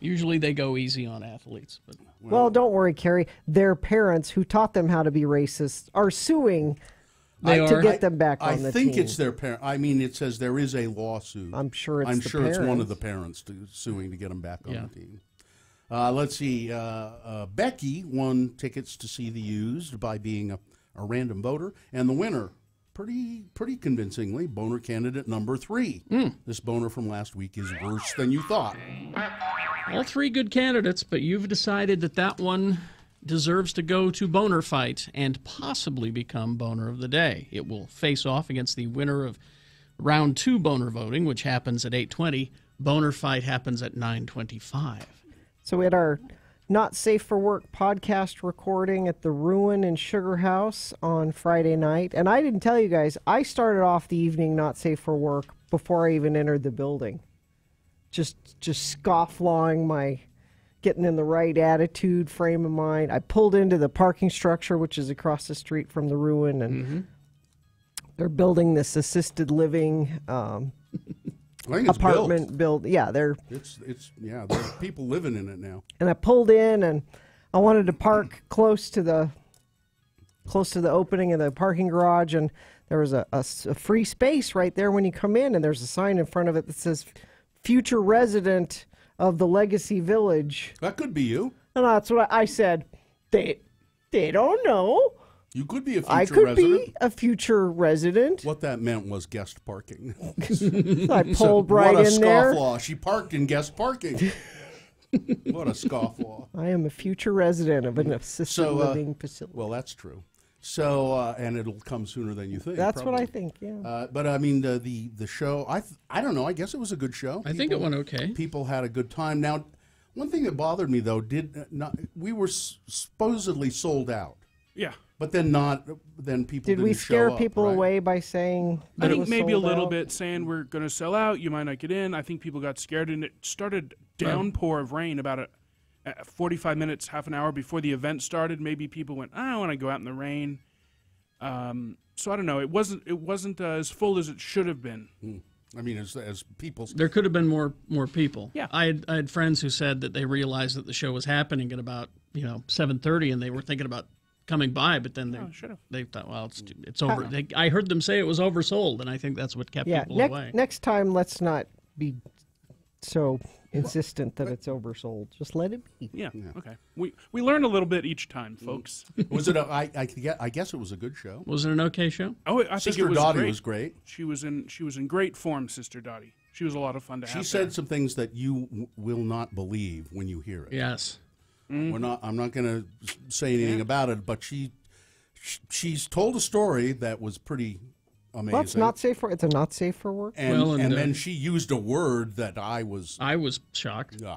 Usually they go easy on athletes. But. Well, don't worry, Kerry. Their parents who taught them how to be racist are suing to get them back on the team. I think it's their parent. I mean, it says there is a lawsuit. I'm sure it's it's one of the parents suing to get them back on the team. Let's see. Becky won tickets to see The Used by being a random voter, and the winner, pretty convincingly, boner candidate number 3. This boner from last week is worse than you thought. All 3 good candidates, but you've decided that one deserves to go to Boner Fight and possibly become Boner of the Day. It will face off against the winner of Round 2 boner voting, which happens at 8:20. Boner Fight happens at 9:25. So we had our Not Safe for Work podcast recording at the Ruin in Sugar House on Friday night. And I didn't tell you guys, I started off the evening Not Safe for Work before I even entered the building. Just scofflawing getting in the right attitude, frame of mind. I pulled into the parking structure, which is across the street from the Ruin, and they're building this assisted living apartment build. Yeah, there's people living in it now. And I pulled in, and I wanted to park close to the opening of the parking garage, and there was a free space right there when you come in, and there's a sign in front of it that says "Future Resident of the Legacy Village." That could be you. And that's what I said. They don't know. You could be a future I could resident. be a future resident. What that meant was guest parking. I pulled right in there. What a scofflaw. She parked in guest parking. What a scofflaw. I am a future resident of an assisted living facility. Well, that's true. So, and it'll come sooner than you think. That's what I think, yeah. But, I mean, the show, I don't know. I guess it was a good show. I think it went okay. People had a good time. Now, one thing that bothered me, though, we were supposedly sold out. Yeah. But then people didn't we scare show up, people right? away by saying I think maybe a little out? bit saying we're going to sell out, you might not get in. I think people got scared, and it started downpour of rain about 45 minutes, half an hour before the event started. Maybe people went, I don't want to go out in the rain. So I don't know. It wasn't as full as it should have been. I mean, as people, there could have been more people. Yeah, I had friends who said that they realized that the show was happening at about 7:30, and they were thinking about coming by, but then they thought, well, it's over. I heard them say it was oversold, and I think that's what kept people away. Next time, let's not be so insistent that it's oversold. Just let it be. Yeah. Okay. We learn a little bit each time, folks. Was it? I guess it was a good show. Was it an okay show? Oh, I think Sister it was Dottie great. was great. She was in great form, Sister Dottie. She was a lot of fun to have. She said some things that you will not believe when you hear it. Yes. I'm not going to say anything about it, but she's told a story that was pretty amazing. Well, it's not safe for work. And then she used a word that I was shocked. Yeah.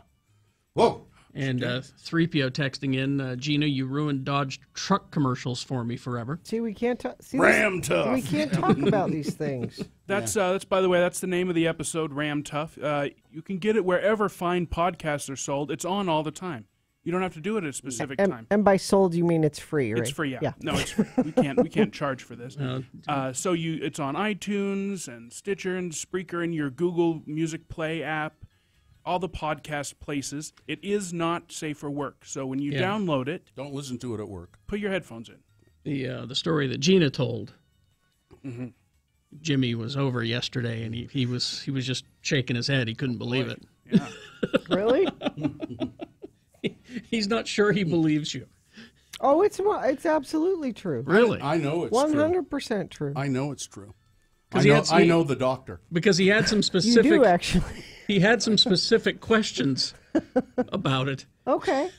Whoa. And 3PO texting in, Gina, you ruined Dodge truck commercials for me forever. See, we can't Ram Tough. We can't talk about these things. That's by the way, that's the name of the episode, Ram Tough. You can get it wherever fine podcasts are sold. It's on all the time. You don't have to do it at a specific time. And by sold, you mean it's free, right? It's free, yeah. No, it's free. We can't charge for this. So it's on iTunes and Stitcher and Spreaker and your Google Music Play app, all the podcast places. It is not safe for work. So when you download it, don't listen to it at work. Put your headphones in. the story that Gina told. Mm-hmm. Jimmy was over yesterday, and he was just shaking his head. He couldn't believe it. Yeah. Really? He's not sure he believes you. Oh, it's absolutely true. Really? I know it's 100% true. I know it's true. 'Cause I know the doctor. Because he had some specific. You do, actually. He had some specific questions about it. Okay.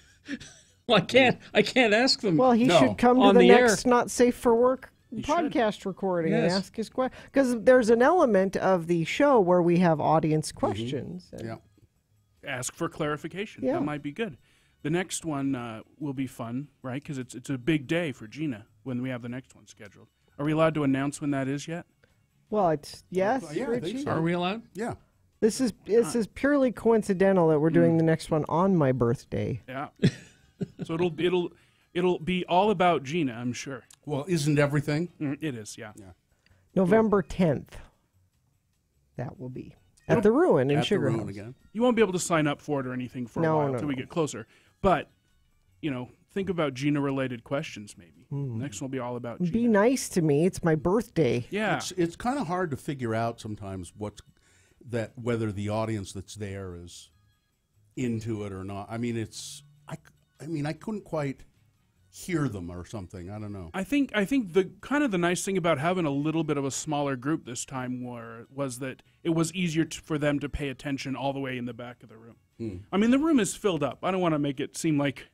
Well, I can't ask them. Well, he should come to on the the next air. Not Safe for Work podcast recording and Yes. ask his question. Because there's an element of the show where we have audience questions. Yeah. Ask for clarification. Yeah. That might be good. The next one will be fun, right? Because it's a big day for Gina when we have the next one scheduled. Are we allowed to announce when that is yet? Well, it's yes, Yeah, I think Richie. so. Are we allowed? Yeah. This is purely coincidental that we're doing the next one on my birthday. Yeah. So it'll be all about Gina, I'm sure. Well, isn't everything? It is, yeah. November 10th. That will be at the Ruin in At the Sugar Ruin House. again. You won't be able to sign up for it or anything for No, a while no, until we no. get closer. But, think about Gina-related questions maybe. Hmm. Next one will be all about Gina. Be nice to me. It's my birthday. Yeah. It's kind of hard to figure out sometimes whether the audience that's there is into it or not. I mean, I couldn't quite hear them or something. I don't know. I think the kind of the nice thing about having a little bit of a smaller group this time was that it was easier for them to pay attention all the way in the back of the room. I mean, the room is filled up. I don't want to make it seem like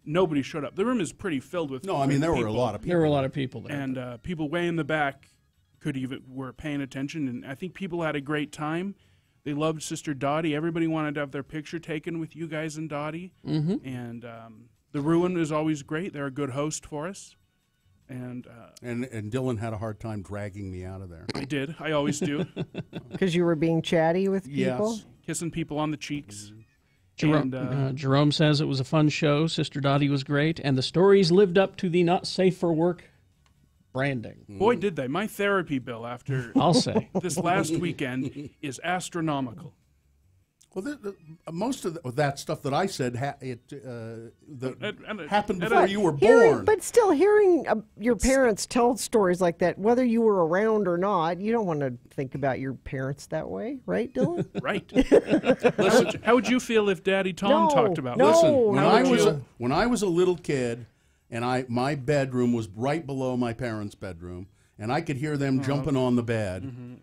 nobody showed up. The room is pretty filled with. No, I mean there were a lot of people. There were a lot of people there. And people way in the back were paying attention, and I think people had a great time. They loved Sister Dottie. Everybody wanted to have their picture taken with you guys and Dottie. Mm-hmm. And the Ruin is always great. They're a good host for us. And Dylan had a hard time dragging me out of there. I did. I always do. Because you were being chatty with people? Yes. Kissing people on the cheeks. Jerome says it was a fun show. Sister Dottie was great, and the stories lived up to the Not Safe for Work branding. Boy, did they. My therapy bill after I'll say this last weekend is astronomical. Well, most of that stuff that I said happened But before you were born. But still, hearing your parents tell stories like that, whether you were around or not, you don't want to think about your parents that way, right, Dylan? Right. Listen, how would you feel if Daddy Tom talked about this? Listen, when I was a little kid, and my bedroom was right below my parents' bedroom, and I could hear them jumping on the bed,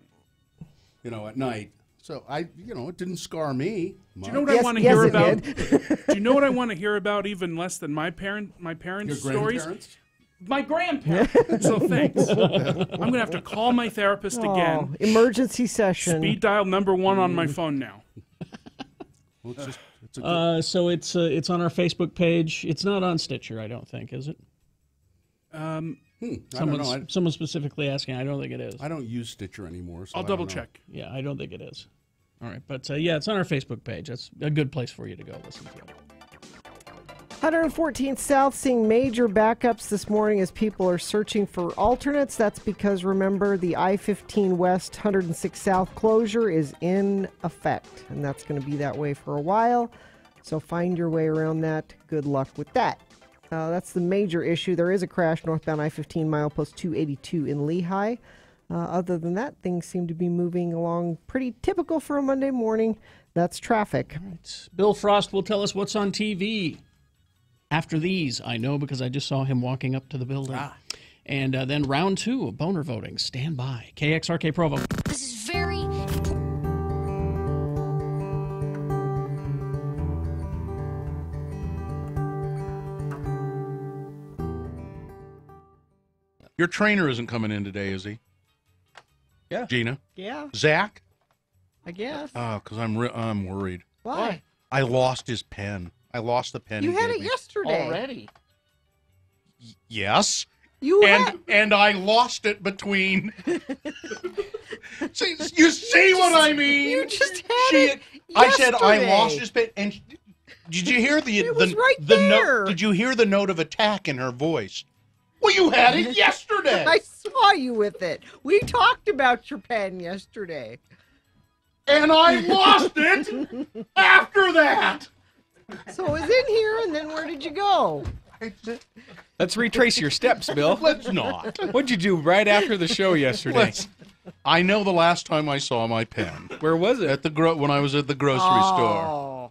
at night. So it didn't scar me. Do you know what I want to hear about? Do you know what I want to hear about even less than my parents' Your stories? grandparents? My grandparents. So thanks. I'm going to have to call my therapist again. Emergency session. Speed dial number 1 on my phone now. Well, so it's on our Facebook page. It's not on Stitcher, I don't think, is it? I don't know. Someone specifically asking. I don't think it is. I don't use Stitcher anymore. So I'll double check. Yeah, I don't think it is. All right, but it's on our Facebook page. That's a good place for you to go listen to it. 114th South seeing major backups this morning as people are searching for alternates. That's because, remember, the I-15 West 106 South closure is in effect, and that's going to be that way for a while. So find your way around that. Good luck with that. That's the major issue. There is a crash northbound I-15 milepost 282 in Lehigh. Other than that, things seem to be moving along pretty typical for a Monday morning. That's traffic. Right. Bill Frost will tell us what's on TV. After these, I know because I just saw him walking up to the building. And then round 2 of boner voting. Stand by. KXRK Provo. This is very Your trainer isn't coming in today, is he? Yeah. Gina? Yeah. Zach? I guess. Oh, because I'm worried. Why? I lost his pen. I lost the pen. You he had gave it me. yesterday. Already. Yes. And I lost it between. See, you see what I mean? You just had it I said I yesterday. lost his pen, and did you hear the It was right the there. note? Did you hear the note of attack in her voice? Well, you had it yesterday. I saw you with it. We talked about your pen yesterday. And I lost it after that. So it was in here, and then where did you go? Let's retrace your steps, Bill. Let's not. What'd you do right after the show yesterday? I know the last time I saw my pen. Where was it? At when I was at the grocery store.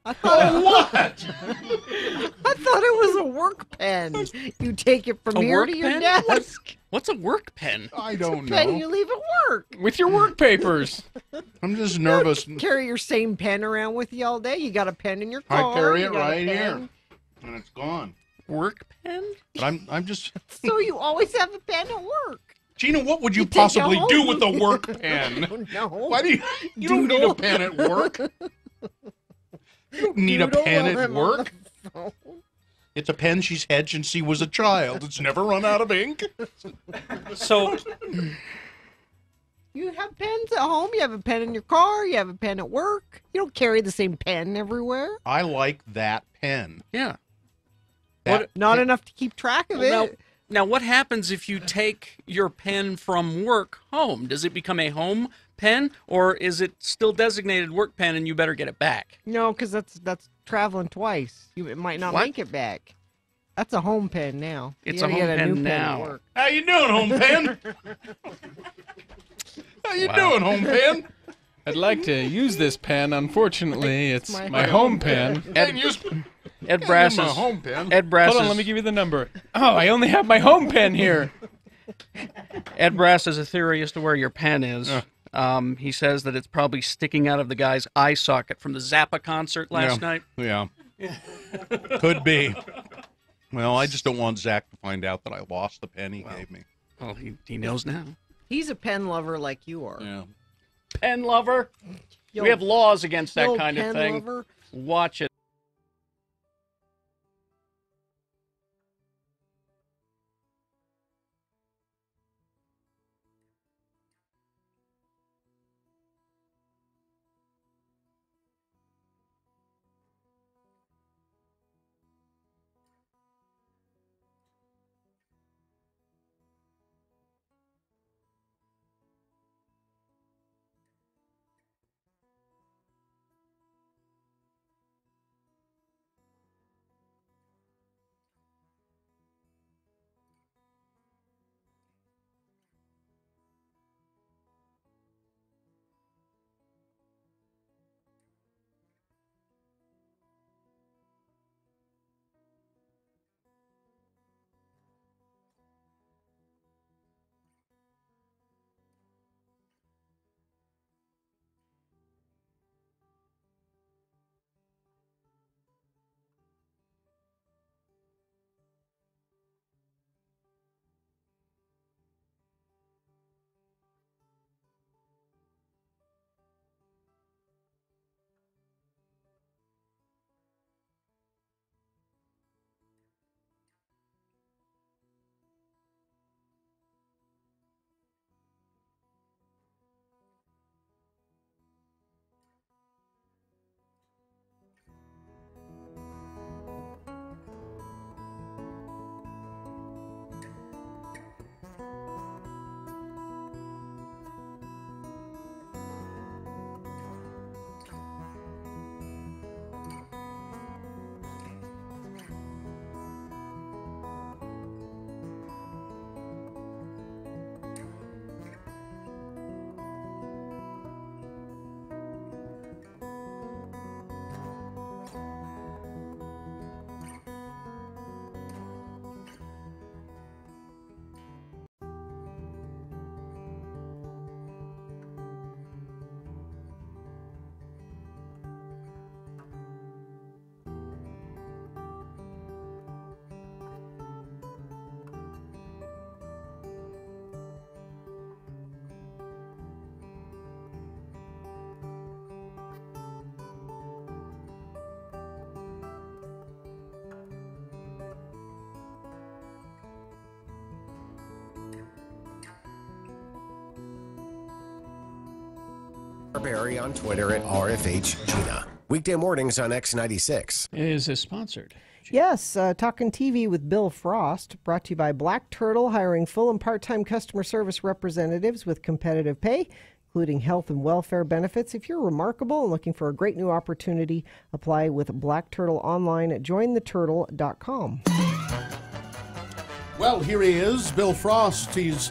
I thought what? I thought it was a work pen. You take it from A here work to your pen? desk. What's a work pen? I don't Pen know. you leave at work. With your work papers. I'm just nervous. You don't carry your same pen around with you all day. You got a pen in your I car. carry you it got a right here, pen. and it's gone. Work pen? But I'm just. So you always have a pen at work. Gina, what would you take it possibly home. do with a work pen? I don't know. Why do you don't need a pen at work? You don't need a pen at work. It's a pen she's had since she was a child. It's never run out of ink. So You have pens at home. You have a pen in your car. You have a pen at work. You don't carry the same pen everywhere. I like that pen. yeah. Not enough to keep track of Well, it. Now, what happens if you take your pen from work home? Does it become a home pen, or is it still designated work pen and you better get it back? No, because that's traveling twice. It might not What? make it back. That's a home pen now. It's You a gotta home get pen new pen now. at work. How you doing, home pen? How you doing, home pen? I'd like to use this pen. Unfortunately, it's my home pen. Ed Brass my is home pen. Ed Brass Hold on, is- let me give you the number. Oh, I only have my home pen here. Ed Brass has a theory as to where your pen is. He says that it's probably sticking out of the guy's eye socket from the Zappa concert last night. Yeah. Could be. Well, I just don't want Zach to find out that I lost the pen he gave me. Well, he knows now. He's a pen lover like you are. Yeah. Pen lover? Yo, we have laws against that yo, kind of pen thing. lover. Watch it. Barry on Twitter at RFHGina. Weekday mornings on X96. Is this sponsored? Yes, Talking TV with Bill Frost, brought to you by Black Turtle, hiring full and part-time customer service representatives with competitive pay, including health and welfare benefits. If you're remarkable and looking for a great new opportunity, apply with Black Turtle online at jointheturtle.com. Well, here he is, Bill Frost. He's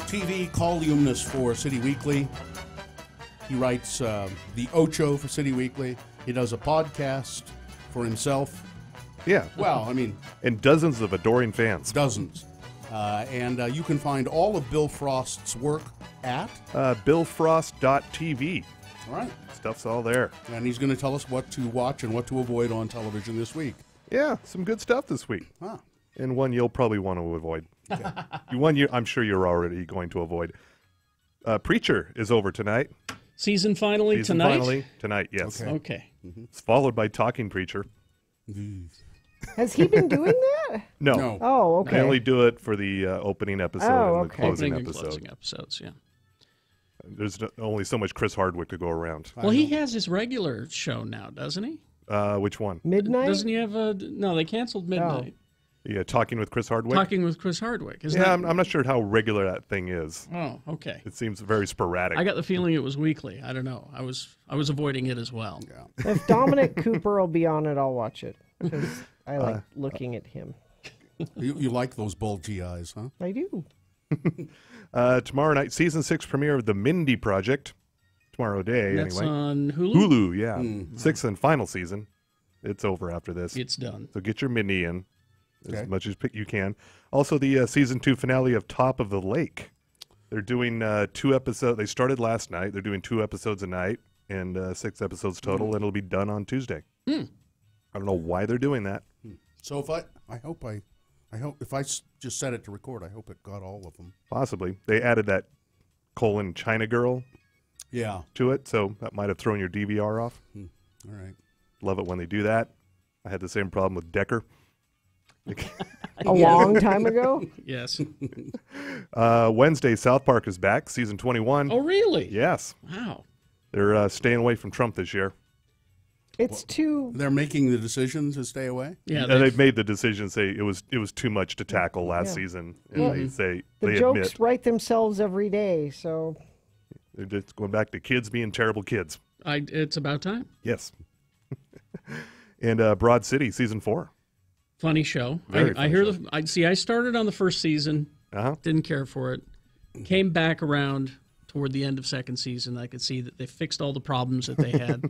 TV columnist for City Weekly. He writes the Ocho for City Weekly. He does a podcast for himself. Yeah. Well, I mean... And dozens of adoring fans. Dozens. And you can find all of Bill Frost's work at? BillFrost.tv. All right. Stuff's all there. And he's going to tell us what to watch and what to avoid on television this week. Yeah, some good stuff this week. Huh. And one you'll probably want to avoid. Okay. I'm sure you're already going to avoid. Preacher is over tonight. Season finale tonight, yes. Okay. It's followed by Talking Preacher. Has he been doing that? No. Oh, okay. They only do it for the opening episode and the closing Opening and episode. closing episodes, yeah. There's only so much Chris Hardwick to go around. Well, he has his regular show now, doesn't he? Which one? Midnight? Doesn't he have a... No, they canceled Midnight. Yeah, Talking with Chris Hardwick? Talking with Chris Hardwick. Isn't yeah, that... I'm not sure how regular that thing is. Oh, okay. It seems very sporadic. I got the feeling it was weekly. I don't know. I was avoiding it as well. Yeah. If Dominic Cooper will be on it, I'll watch it because I like looking at him. You like those bulgy eyes, huh? I do. Tomorrow night, season 6 premiere of The Mindy Project. Tomorrow day, That's anyway. on Hulu? Hulu, yeah. Sixth and final season. It's over after this. It's done. So get your Mindy in as Okay. much as you can. Also, the season 2 finale of Top of the Lake. They're doing 2 episodes. They started last night. They're doing 2 episodes a night and 6 episodes total, and it'll be done on Tuesday. I don't know why they're doing that. So if I hope if I just set it to record, I hope it got all of them. Possibly. They added that China girl to it, so that might have thrown your DVR off. All right. Love it when they do that. I had the same problem with Decker. A long time ago? Yes. Wednesday, South Park is back, season 21. Oh, really? Yes. Wow. They're staying away from Trump this year. It's too... They're making the decision to stay away? Yeah. They've made the decision, say it was too much to tackle last season. And Well, they say, The they jokes admit, write themselves every day, so... they're just going back to kids being terrible kids. It's about time. Yes. And Broad City, season 4. Funny show. Very I hear I started on the first season. Didn't care for it. Came back around toward the end of second season. I could see that they fixed all the problems that they had.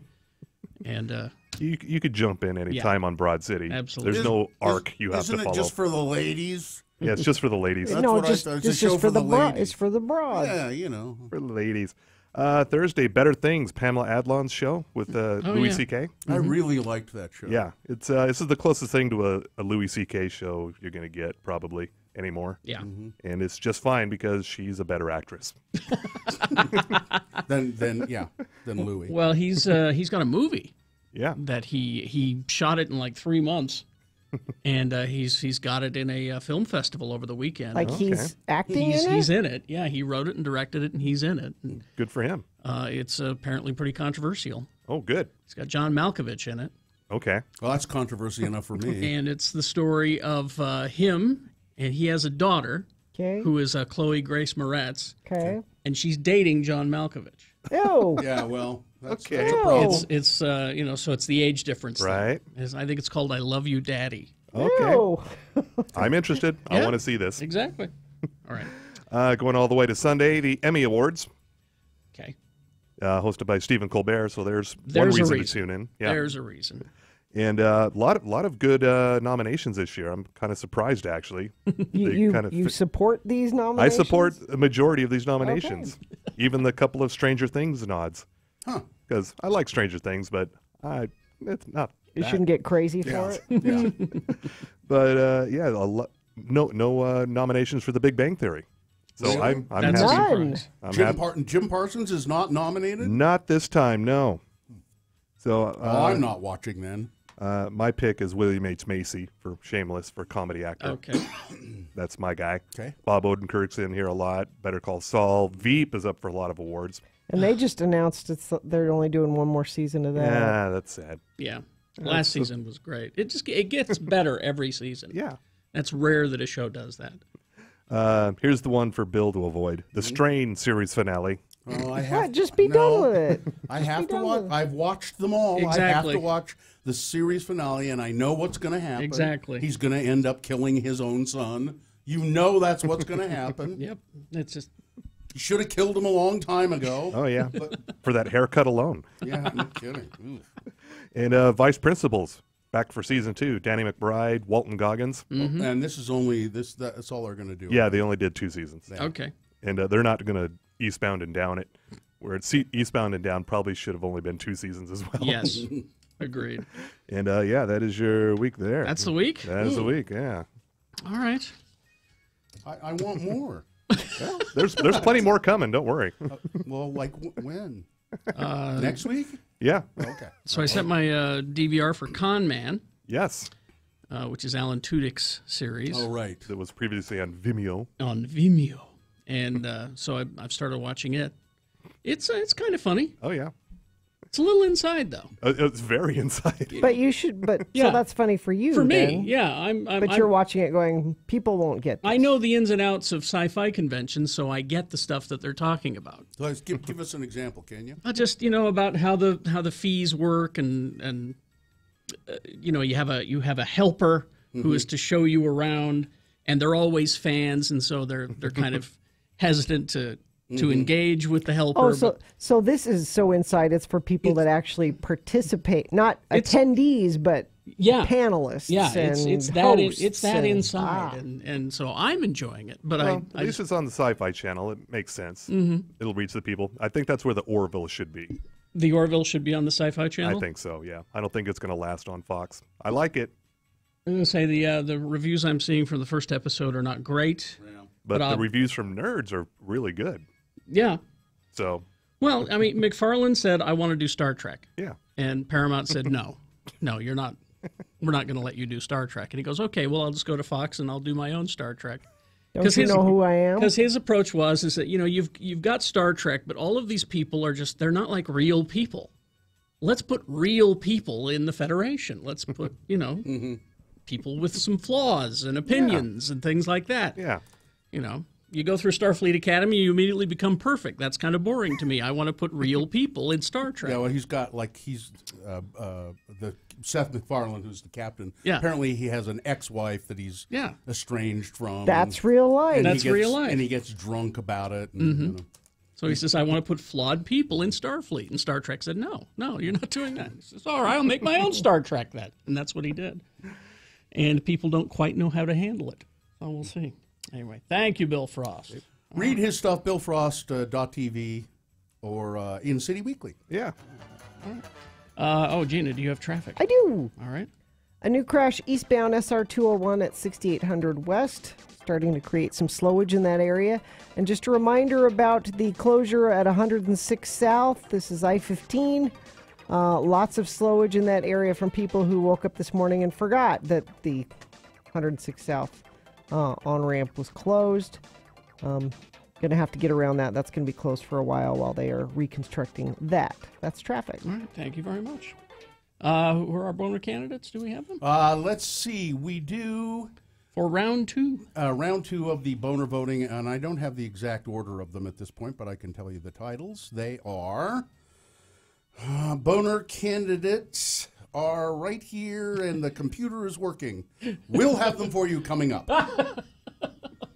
And you could jump in any time on Broad City. Absolutely. There's no arc you have to follow. Isn't it just for the ladies? Yeah, it's just for the ladies. No, just for the broad. It's for the broad. Yeah, you know. For the ladies. Thursday, Better Things, Pamela Adlon's show with Louis C.K. I really liked that show. Yeah, it's this is the closest thing to a Louis C.K. show you're going to get probably anymore. Yeah. And it's just fine because she's a better actress. than Louis. Well, he's got a movie. Yeah. That he shot it in like 3 months. And he's got it in a film festival over the weekend. Like he's acting in it? He's in it. Yeah, he wrote it and directed it, and he's in it. And, good for him. It's apparently pretty controversial. Oh, good. It's got John Malkovich in it. Okay. Well, that's controversy enough for me. And it's the story of him, and he has a daughter who is Chloe Grace Moretz. Okay. And she's dating John Malkovich. Ew. Yeah, well, that's Okay. a problem. It's so it's the age difference. thing. Right. I think it's called I Love You, Daddy. Okay. I'm interested. I Yeah. want to see this. Exactly. All right. Going all the way to Sunday, the Emmy Awards. Okay. Hosted by Stephen Colbert. So there's There's one a reason to reason. tune in. Yeah. There's a reason. And a lot of good nominations this year. I'm kind of surprised, actually. You support these I nominations? support a majority of these nominations, even the couple of Stranger Things nods. Huh. Because I like Stranger Things, but it's not. You that. shouldn't get crazy for it. Yeah. But no nominations for The Big Bang Theory. So Really? I'm That's a happy. surprise. I'm Jim, happy. Jim Parsons is not nominated? Not this time, no. So I'm not watching then. My pick is William H. Macy for Shameless for comedy actor. Okay. That's my guy. Okay. Bob Odenkirk's in here a lot. Better Call Saul. Veep is up for a lot of awards. And they just announced they're only doing one more season of that. Yeah, that's sad. Yeah. Last season was great. It gets better every season. Yeah. That's rare that a show does that. Here's the one for Bill to avoid. The Strain series finale. Oh, I have just be done with it. I have to watch. I've watched them all. I have Exactly. to watch the series finale, and I know what's going to happen. Exactly. He's going to end up killing his own son. You know that's what's going to happen. Yep. It's just. He should have killed him a long time ago. Oh yeah, But, for that haircut alone. yeah, no kidding. Oof. And Vice Principals back for season 2. Danny McBride, Walton Goggins. And this is only this. That's all they're going to do. Yeah, they only did 2 seasons. Okay. And they're not going to Eastbound and Down it. Where it's Eastbound and Down probably should have only been 2 seasons as well. Yes. Agreed. And yeah, that is your week there. That's the week? That is the week. Yeah. All right. I want more. Well, there's plenty more coming. Don't worry. Well, like when? Uh, Next week? Yeah. Okay. So I sent my DVR for Con Man. Yes. Which is Alan Tudyk's series. Oh, right. That was previously on Vimeo. On Vimeo. And so I've started watching it. It's kind of funny. Oh, yeah. It's a little inside, though. It's very inside. But you should. But Yeah. so that's funny for you. For me, then. yeah. But you're watching it, going, people won't get this. I know the ins and outs of sci-fi conventions, so I get the stuff that they're talking about. So give us an example, can you? Just about how the fees work, and you have a helper who is to show you around, and they're always fans, and so they're kind of hesitant to engage with the helper. Oh, so this is so inside. It's for people that actually participate, not attendees, but panelists. Yeah, and it's that inside, and so I'm enjoying it. But Well, at least it's on the Sci-Fi Channel. It makes sense. It'll reach the people. I think that's where the Orville should be. The Orville should be on the Sci-Fi Channel. I think so. Yeah, I don't think it's going to last on Fox. I like it, I'm going to say the reviews I'm seeing for the first episode are not great. but the reviews from nerds are really good. Yeah. So. Well, I mean, McFarlane said, I want to do Star Trek. Yeah. And Paramount said, no, you're not. We're not going to let you do Star Trek. And he goes, okay, well, I'll just go to Fox and I'll do my own Star Trek. Don't you know who I am? Because his approach is that, you've got Star Trek, but all of these people are they're not like real people. Let's put real people in the Federation. Let's put, people with some flaws and opinions and things like that. Yeah. You go through Starfleet Academy, you immediately become perfect. That's kind of boring to me. I want to put real people in Star Trek. Yeah, well, he's got the Seth MacFarlane, who's the captain. Yeah. Apparently, he has an ex-wife that he's estranged from. That's real life. That's real life. And he gets drunk about it. And, So he says, I want to put flawed people in Starfleet. And Star Trek said, no, you're not doing that. He says, all right, I'll make my own Star Trek then. And that's what he did. And people don't quite know how to handle it. So we'll see. Anyway, thank you, Bill Frost. Read his stuff, billfrost.tv or in City Weekly. Yeah. Gina, do you have traffic? I do. All right. A new crash eastbound SR 201 at 6800 West, starting to create some slowage in that area. And just a reminder about the closure at 106 South. This is I-15. Lots of slowage in that area from people who woke up this morning and forgot that the 106 South on-ramp was closed. Going to have to get around that. That's going to be closed for a while they are reconstructing that. That's traffic. All right. Thank you very much. Who are our boner candidates? Do we have them? Let's see. We do. For round 2. Round 2 of the boner voting, and I don't have the exact order of them at this point, but I can tell you the titles. They are boner candidates are right here, and the computer is working. We'll have them for you coming up.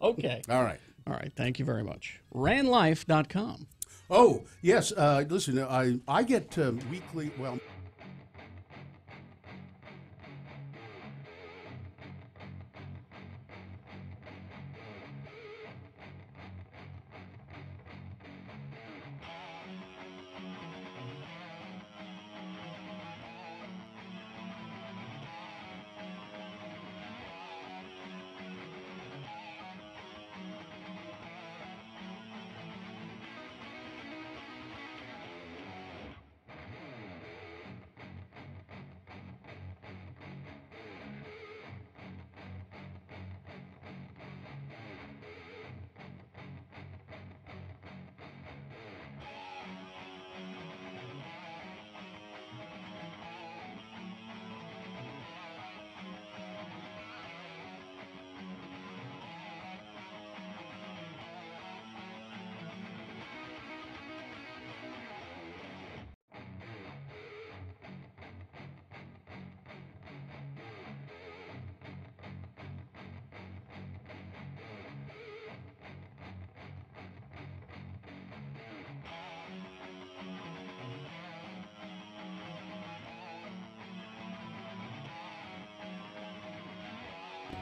Okay. All right. All right. Thank you very much. Ranlife.com. Oh, yes. Listen, I get weekly, well...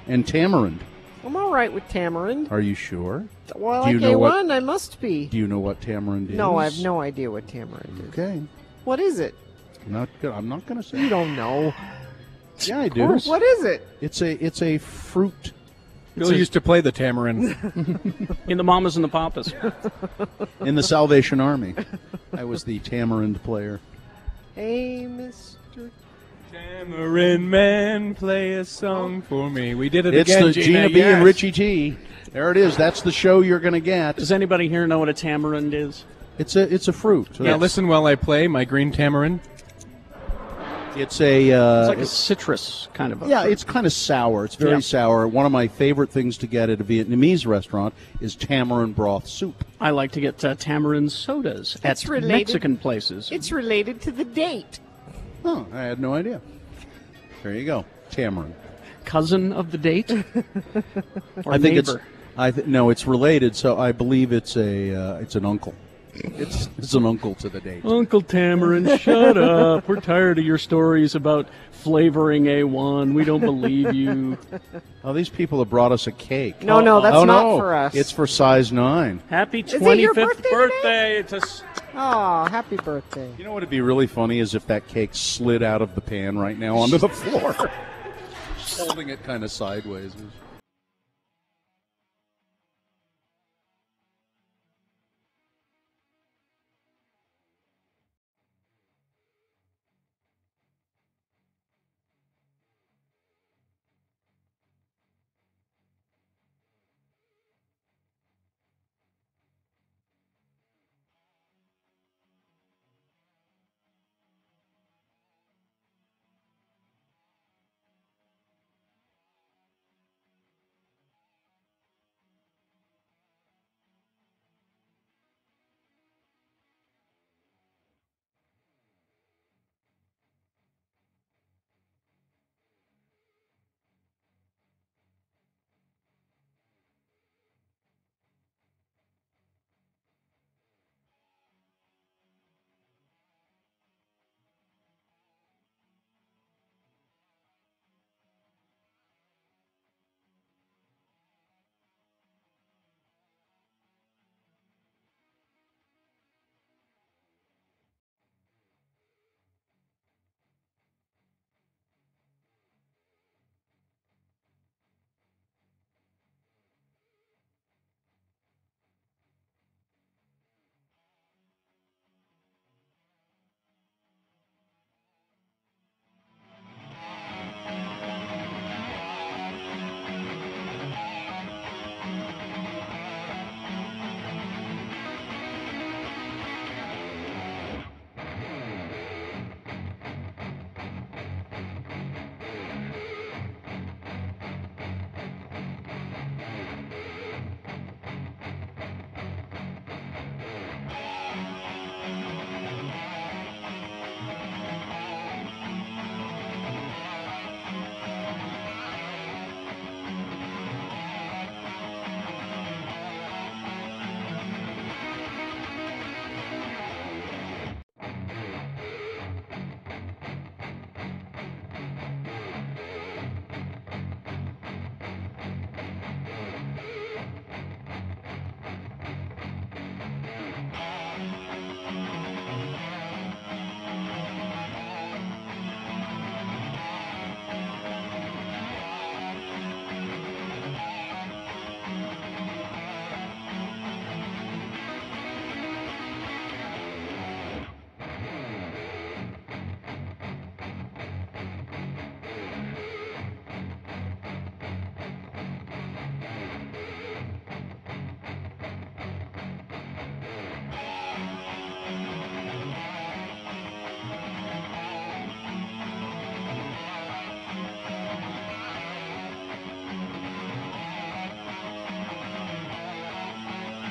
And tamarind. I'm all right with tamarind. Are you sure? Well, Do I you like know what- A1, I must be. Do you know what tamarind is? No, I have no idea what tamarind is. Okay. What is it? I'm not going to say. You don't know. Yeah, I Of do. course. What is it? It's a fruit. Bill used to play the tamarind. In the Mamas and the Papas. In the Salvation Army. I was the tamarind player. Hey, Mr. Tamarind Man, play a song for me. We did it It's again, the Gina B and Richie T. There it is. That's the show you're going to get. Does anybody here know what a tamarind is? It's a fruit. Now listen while I play my green tamarind. It's a It's like a citrus kind of a yeah, fruit. it's kind of sour. It's very sour. One of my favorite things to get at a Vietnamese restaurant is tamarind broth soup. I like to get tamarind sodas at It's related- Mexican places. It's related to the date. Oh, I had no idea. There you go. Tamarind. Cousin of the date? Or I think neighbor? no, it's related. So I believe it's an uncle. It's an uncle to the date. Uncle Tamarind, shut up. We're tired of your stories about flavoring A1. We don't believe you. Oh, these people have brought us a cake. No, that's oh, not no. for us. It's for size 9. Happy Is it your 25th birthday birthday. Oh, happy birthday. You know what would be really funny is if that cake slid out of the pan right now onto the floor. Holding it kind of sideways.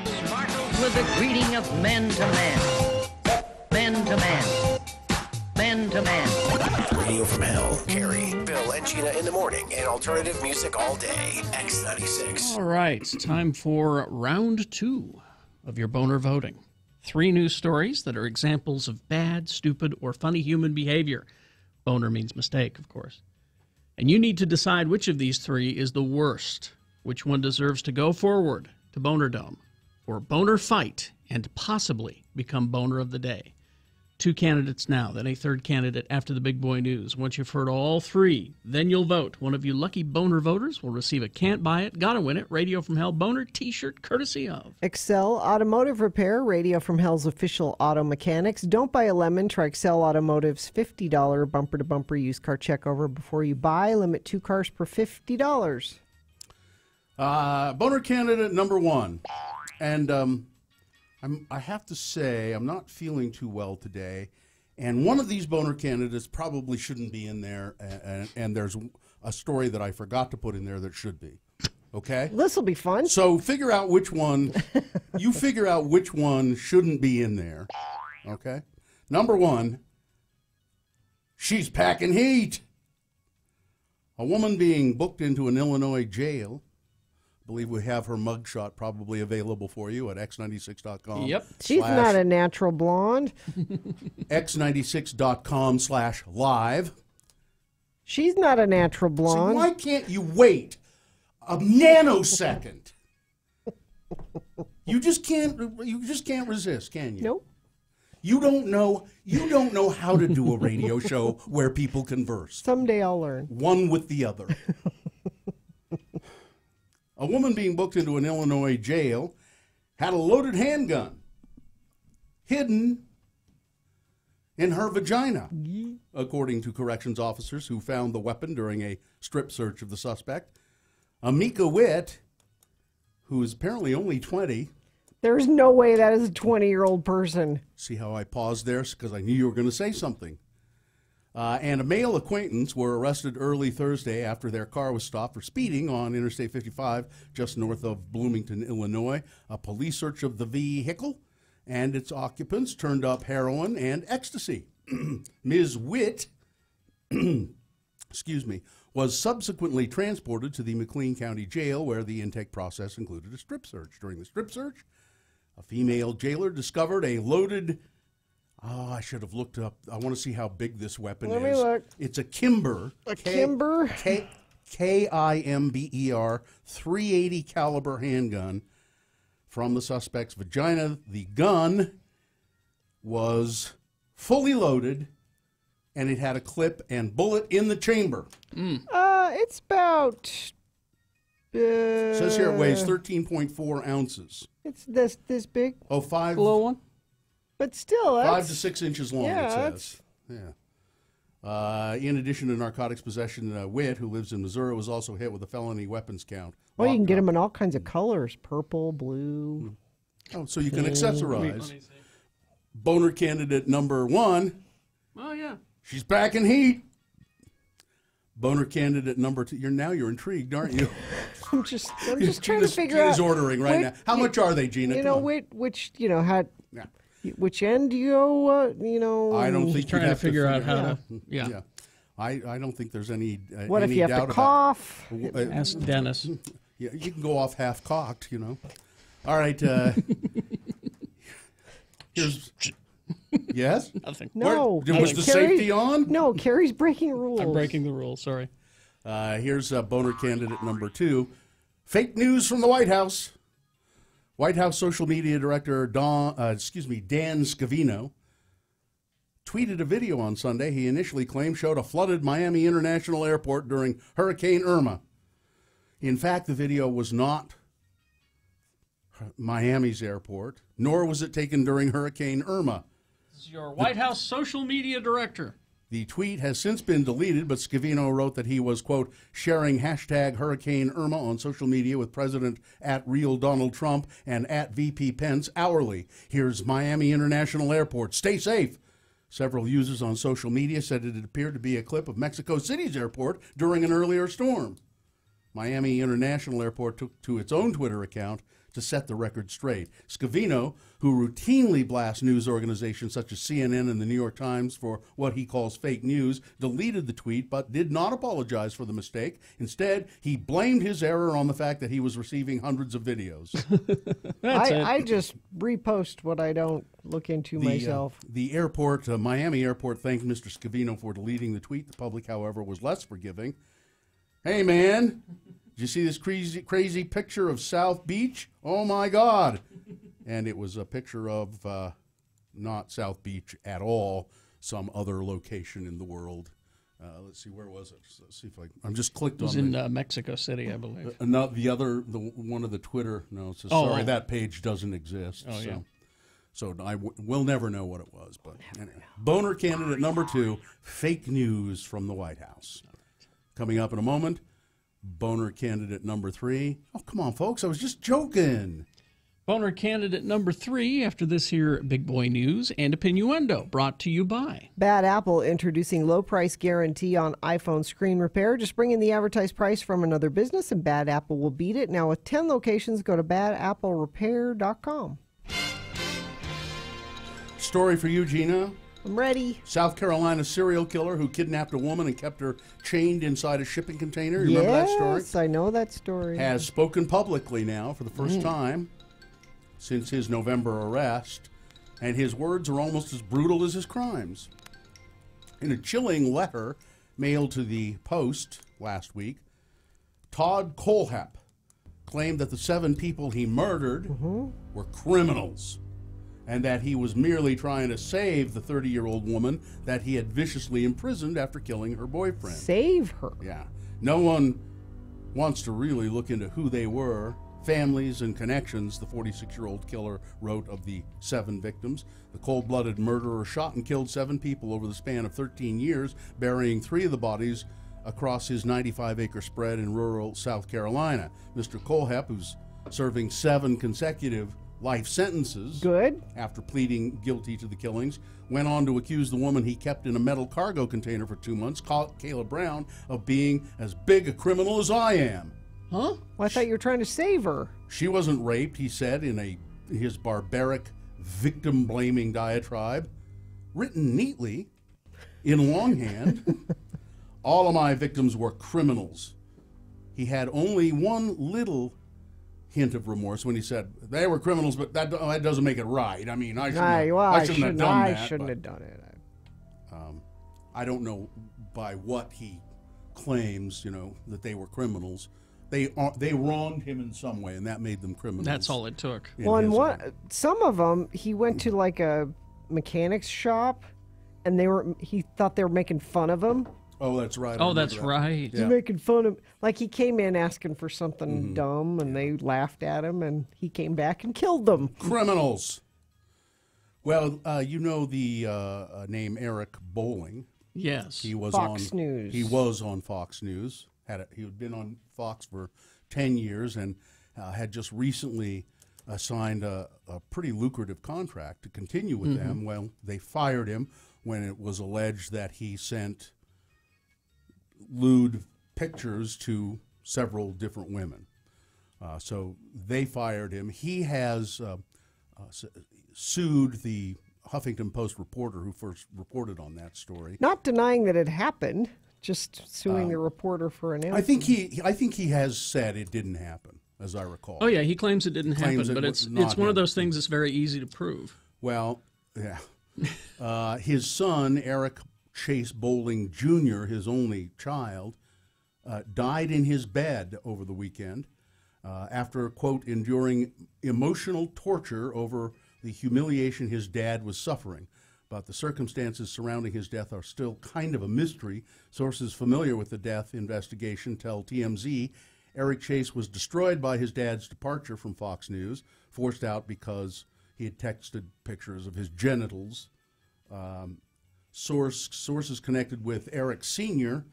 Sparkles with the greeting of man to man. Man to man. Man to man. Radio from Hell, Carrie, Bill, and Gina in the morning, and alternative music all day. X96. All right, time for round 2 of your boner voting. 3 news stories that are examples of bad, stupid, or funny human behavior. Boner means mistake, of course. And you need to decide which of these three is the worst, which one deserves to go forward to Bonerdom for Boner Fight and possibly become Boner of the Day. 2 candidates now, then a third candidate after the Big Boy News. Once you've heard all three, then you'll vote. One of you lucky Boner voters will receive a Can't Buy It, Gotta Win It Radio from Hell Boner t-shirt courtesy of Excel Automotive Repair, Radio from Hell's official auto mechanics. Don't buy a lemon. Try Excel Automotive's $50 bumper-to-bumper used car checkover before you buy. Limit 2 cars per $50. Boner candidate number 1. And I have to say, I'm not feeling too well today, and one of these boner candidates probably shouldn't be in there, and there's a story that I forgot to put in there that should be. Okay? This will be fun. So figure out which one, you figure out which one shouldn't be in there. Okay? Number 1, she's packing heat. A woman being booked into an Illinois jail. I believe we have her mugshot probably available for you at x96.com. Yep. She's not a natural blonde. x96.com/live. She's not a natural blonde. So why can't you wait a nanosecond? You just can't resist, can you? Nope. You don't know how to do a radio show where people converse. Someday I'll learn. One with the other. A woman being booked into an Illinois jail had a loaded handgun hidden in her vagina, according to corrections officers who found the weapon during a strip search of the suspect. Amika Witt, who is apparently only 20. There's no way that is a 20-year-old person. See how I paused there? Because I knew you were going to say something. And a male acquaintance were arrested early Thursday after their car was stopped for speeding on Interstate 55 just north of Bloomington, Illinois. A police search of the vehicle and its occupants turned up heroin and ecstasy. Ms. Witt, was subsequently transported to the McLean County Jail where the intake process included a strip search. During the strip search, a female jailer discovered a loaded... Oh, I should have looked up. I want to see how big this weapon is. Let me look. It's a Kimber. A Kimber? Kimber 380 caliber handgun from the suspect's vagina. The gun was fully loaded, and it had a clip and bullet in the chamber. It's about... It says here it weighs 13.4 ounces. It's this big? Oh, 5... Little one? But still, 5 to 6 inches long, yeah, it says. Yeah. In addition to narcotics possession, Witt, who lives in Missouri, was also hit with a felony weapons count. Well, you can get them in all kinds of colors. Purple, blue. Oh, so you can accessorize. Boner candidate number 1. Oh, yeah. She's back in heat. Boner candidate number 2. You're intrigued, aren't you? I'm just trying to figure out. Gina's ordering right now. How much are they, Gina? You know, which how... Yeah. Which end do you, I don't think trying to figure out how to. Yeah. I don't think there's any. What any if you have doubt to cough? Ask Dennis. Yeah, you can go off half cocked, All right. Here's. Yes. Nothing. No. Was the safety on? No, Carrie's breaking rules. I'm breaking the rules. Sorry. Here's boner candidate number 2. Fake news from the White House. White House social media director Dan Scavino tweeted a video on Sunday he initially claimed showed a flooded Miami International Airport during Hurricane Irma. In fact, the video was not Miami's airport, nor was it taken during Hurricane Irma. This is your White House social media director. The tweet has since been deleted, but Scavino wrote that he was, quote, sharing hashtag Hurricane Irma on social media with President @RealDonaldTrump and @VP Pence hourly. Here's Miami International Airport. Stay safe. Several users on social media said it appeared to be a clip of Mexico City's airport during an earlier storm. Miami International Airport took to its own Twitter account to set the record straight. Scavino, who routinely blasts news organizations such as CNN and the New York Times for what he calls fake news, deleted the tweet but did not apologize for the mistake. Instead, he blamed his error on the fact that he was receiving hundreds of videos. I just repost what I don't look into myself. The airport, Miami Airport, thanked Mr. Scavino for deleting the tweet. The public, however, was less forgiving. Hey, man, did you see this crazy picture of South Beach? Oh, my God. And it was a picture of not South Beach at all, some other location in the world. Let's see, where was it? Let's see if I'm just clicked on it. It was in Mexico City, I believe. Not the one of the Twitter. No, it says, sorry, that page doesn't exist. Oh, yeah. So we'll never know what it was. But anyway. Boner candidate number 2, fake news from the White House. Coming up in a moment, boner candidate number 3. Oh, come on, folks, I was just joking. Boner candidate number 3 after this here big boy news and opinioendo, brought to you by Bad Apple introducing low price guarantee on iPhone screen repair. Just bring in the advertised price from another business and Bad Apple will beat it. Now with 10 locations, go to badapplerepair.com. Story for you, Gina. I'm ready. South Carolina serial killer who kidnapped a woman and kept her chained inside a shipping container. You remember that story? Yes, I know that story. Has spoken publicly now for the first time since his November arrest, and his words are almost as brutal as his crimes. In a chilling letter mailed to the Post last week, Todd Colehep claimed that the 7 people he murdered were criminals, and that he was merely trying to save the 30-year-old woman that he had viciously imprisoned after killing her boyfriend. Save her? Yeah. No one wants to really look into who they were, families and connections, the 46-year-old killer wrote of the 7 victims. The cold-blooded murderer shot and killed 7 people over the span of 13 years, burying 3 of the bodies across his 95-acre spread in rural South Carolina. Mr. Colehep, who's serving 7 consecutive life sentences after pleading guilty to the killings, went on to accuse the woman he kept in a metal cargo container for 2 months, Kayla Brown, of being as big a criminal as I am. Huh? Well, I thought you were trying to save her. She wasn't raped, he said in his barbaric, victim-blaming diatribe, written neatly in longhand. All of my victims were criminals. He had only one little hint of remorse when he said they were criminals, but that doesn't make it right. I mean, I shouldn't have done that. I shouldn't have done it. I don't know by what he claims, that they were criminals. They wronged him in some way, and that made them criminals. That's all it took. Well, and some of them, he went to like a mechanic's shop, and he thought they were making fun of him. Oh, that's right. Oh, that's right. He's making fun of, like he came in asking for something dumb, and they laughed at him, and he came back and killed them. Criminals. Well, you know the name Eric Bolling. Yes. He was Fox News. He was on Fox News. He had been on Fox for 10 years and had just recently signed a pretty lucrative contract to continue with them. Well, they fired him when it was alleged that he sent lewd pictures to several different women. So they fired him. He has sued the Huffington Post reporter who first reported on that story. Not denying that it happened, just suing the reporter for an answer. I think he has said it didn't happen, as I recall. Oh yeah, he claims it didn't happen, but it's one of those things that's very easy to prove. Well, yeah. His son, Eric Chase Bolling Jr., his only child, died in his bed over the weekend after, quote, enduring emotional torture over the humiliation his dad was suffering. But the circumstances surrounding his death are still kind of a mystery. Sources familiar with the death investigation tell TMZ Eric Chase was destroyed by his dad's departure from Fox News, forced out because he had texted pictures of his genitals. Sources connected with Eric Sr.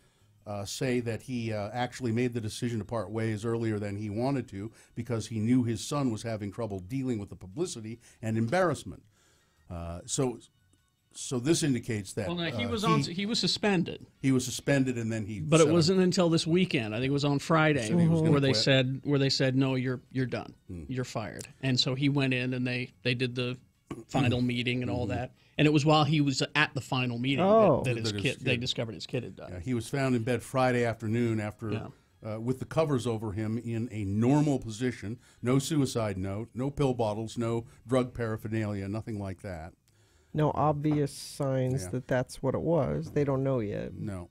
Say that he actually made the decision to part ways earlier than he wanted to because he knew his son was having trouble dealing with the publicity and embarrassment. So this indicates that he was suspended. He was suspended, and then But it wasn't until this weekend. I think it was on Friday where they said no, you're done, you're fired. And so he went in and they did the final meeting and all that. And it was while he was at the final meeting that they discovered his kid had died. Yeah, he was found in bed Friday afternoon after with the covers over him in a normal position. No suicide note, no pill bottles, no drug paraphernalia, nothing like that. No obvious signs that that's what it was. They don't know yet. No.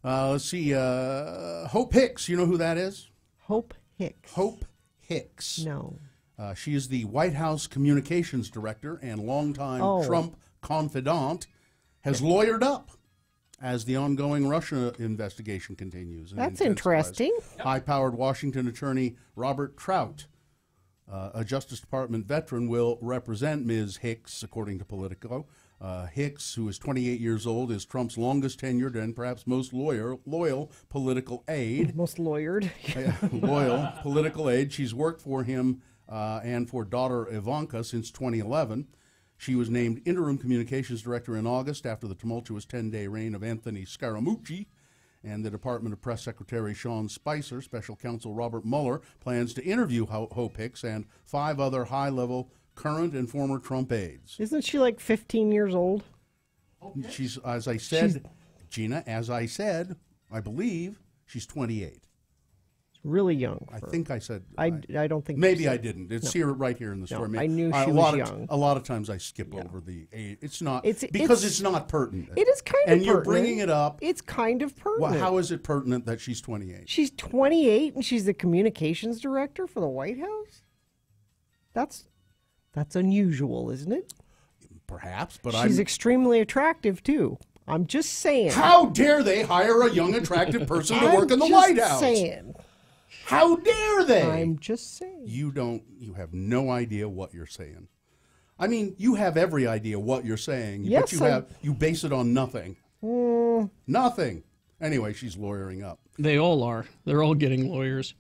Let's see. Hope Hicks. You know who that is? Hope Hicks. Hope Hicks. No. She is the White House communications director and longtime Trump confidant, has lawyered up as the ongoing Russia investigation continues. That's interesting. High-powered Washington attorney Robert Trout, a Justice Department veteran, will represent Ms. Hicks, according to Politico. Hicks, who is 28 years old, is Trump's longest tenured and perhaps most loyal political aide. Most lawyered. Loyal political aide. She's worked for him and for daughter Ivanka since 2011. She was named interim communications director in August after the tumultuous 10-day reign of Anthony Scaramucci. And the Department of Press Secretary Sean Spicer, Special Counsel Robert Mueller, plans to interview Hope Hicks and 5 other high-level current and former Trump aides. Isn't she like 15 years old? She's, as I said, Gina, as I said, I believe she's 28. Really young. I think I said. I don't think. Maybe I didn't. It's here, right here in the story. I knew she was young. A lot of times I skip over the age. It's not because it's not pertinent. It is kind of pertinent. And you're bringing it up. It's kind of pertinent. Well, how is it pertinent that she's 28? She's 28 and she's the communications director for the White House? That's unusual, isn't it? Perhaps, but she's extremely attractive too. I'm just saying. How dare they hire a young, attractive person to work in the White House? I'm just saying. How dare they? I'm just saying. You have no idea what you're saying. I mean, you have every idea what you're saying, yes, but you base it on nothing. Nothing. Anyway, she's lawyering up. They all are. They're all getting lawyers.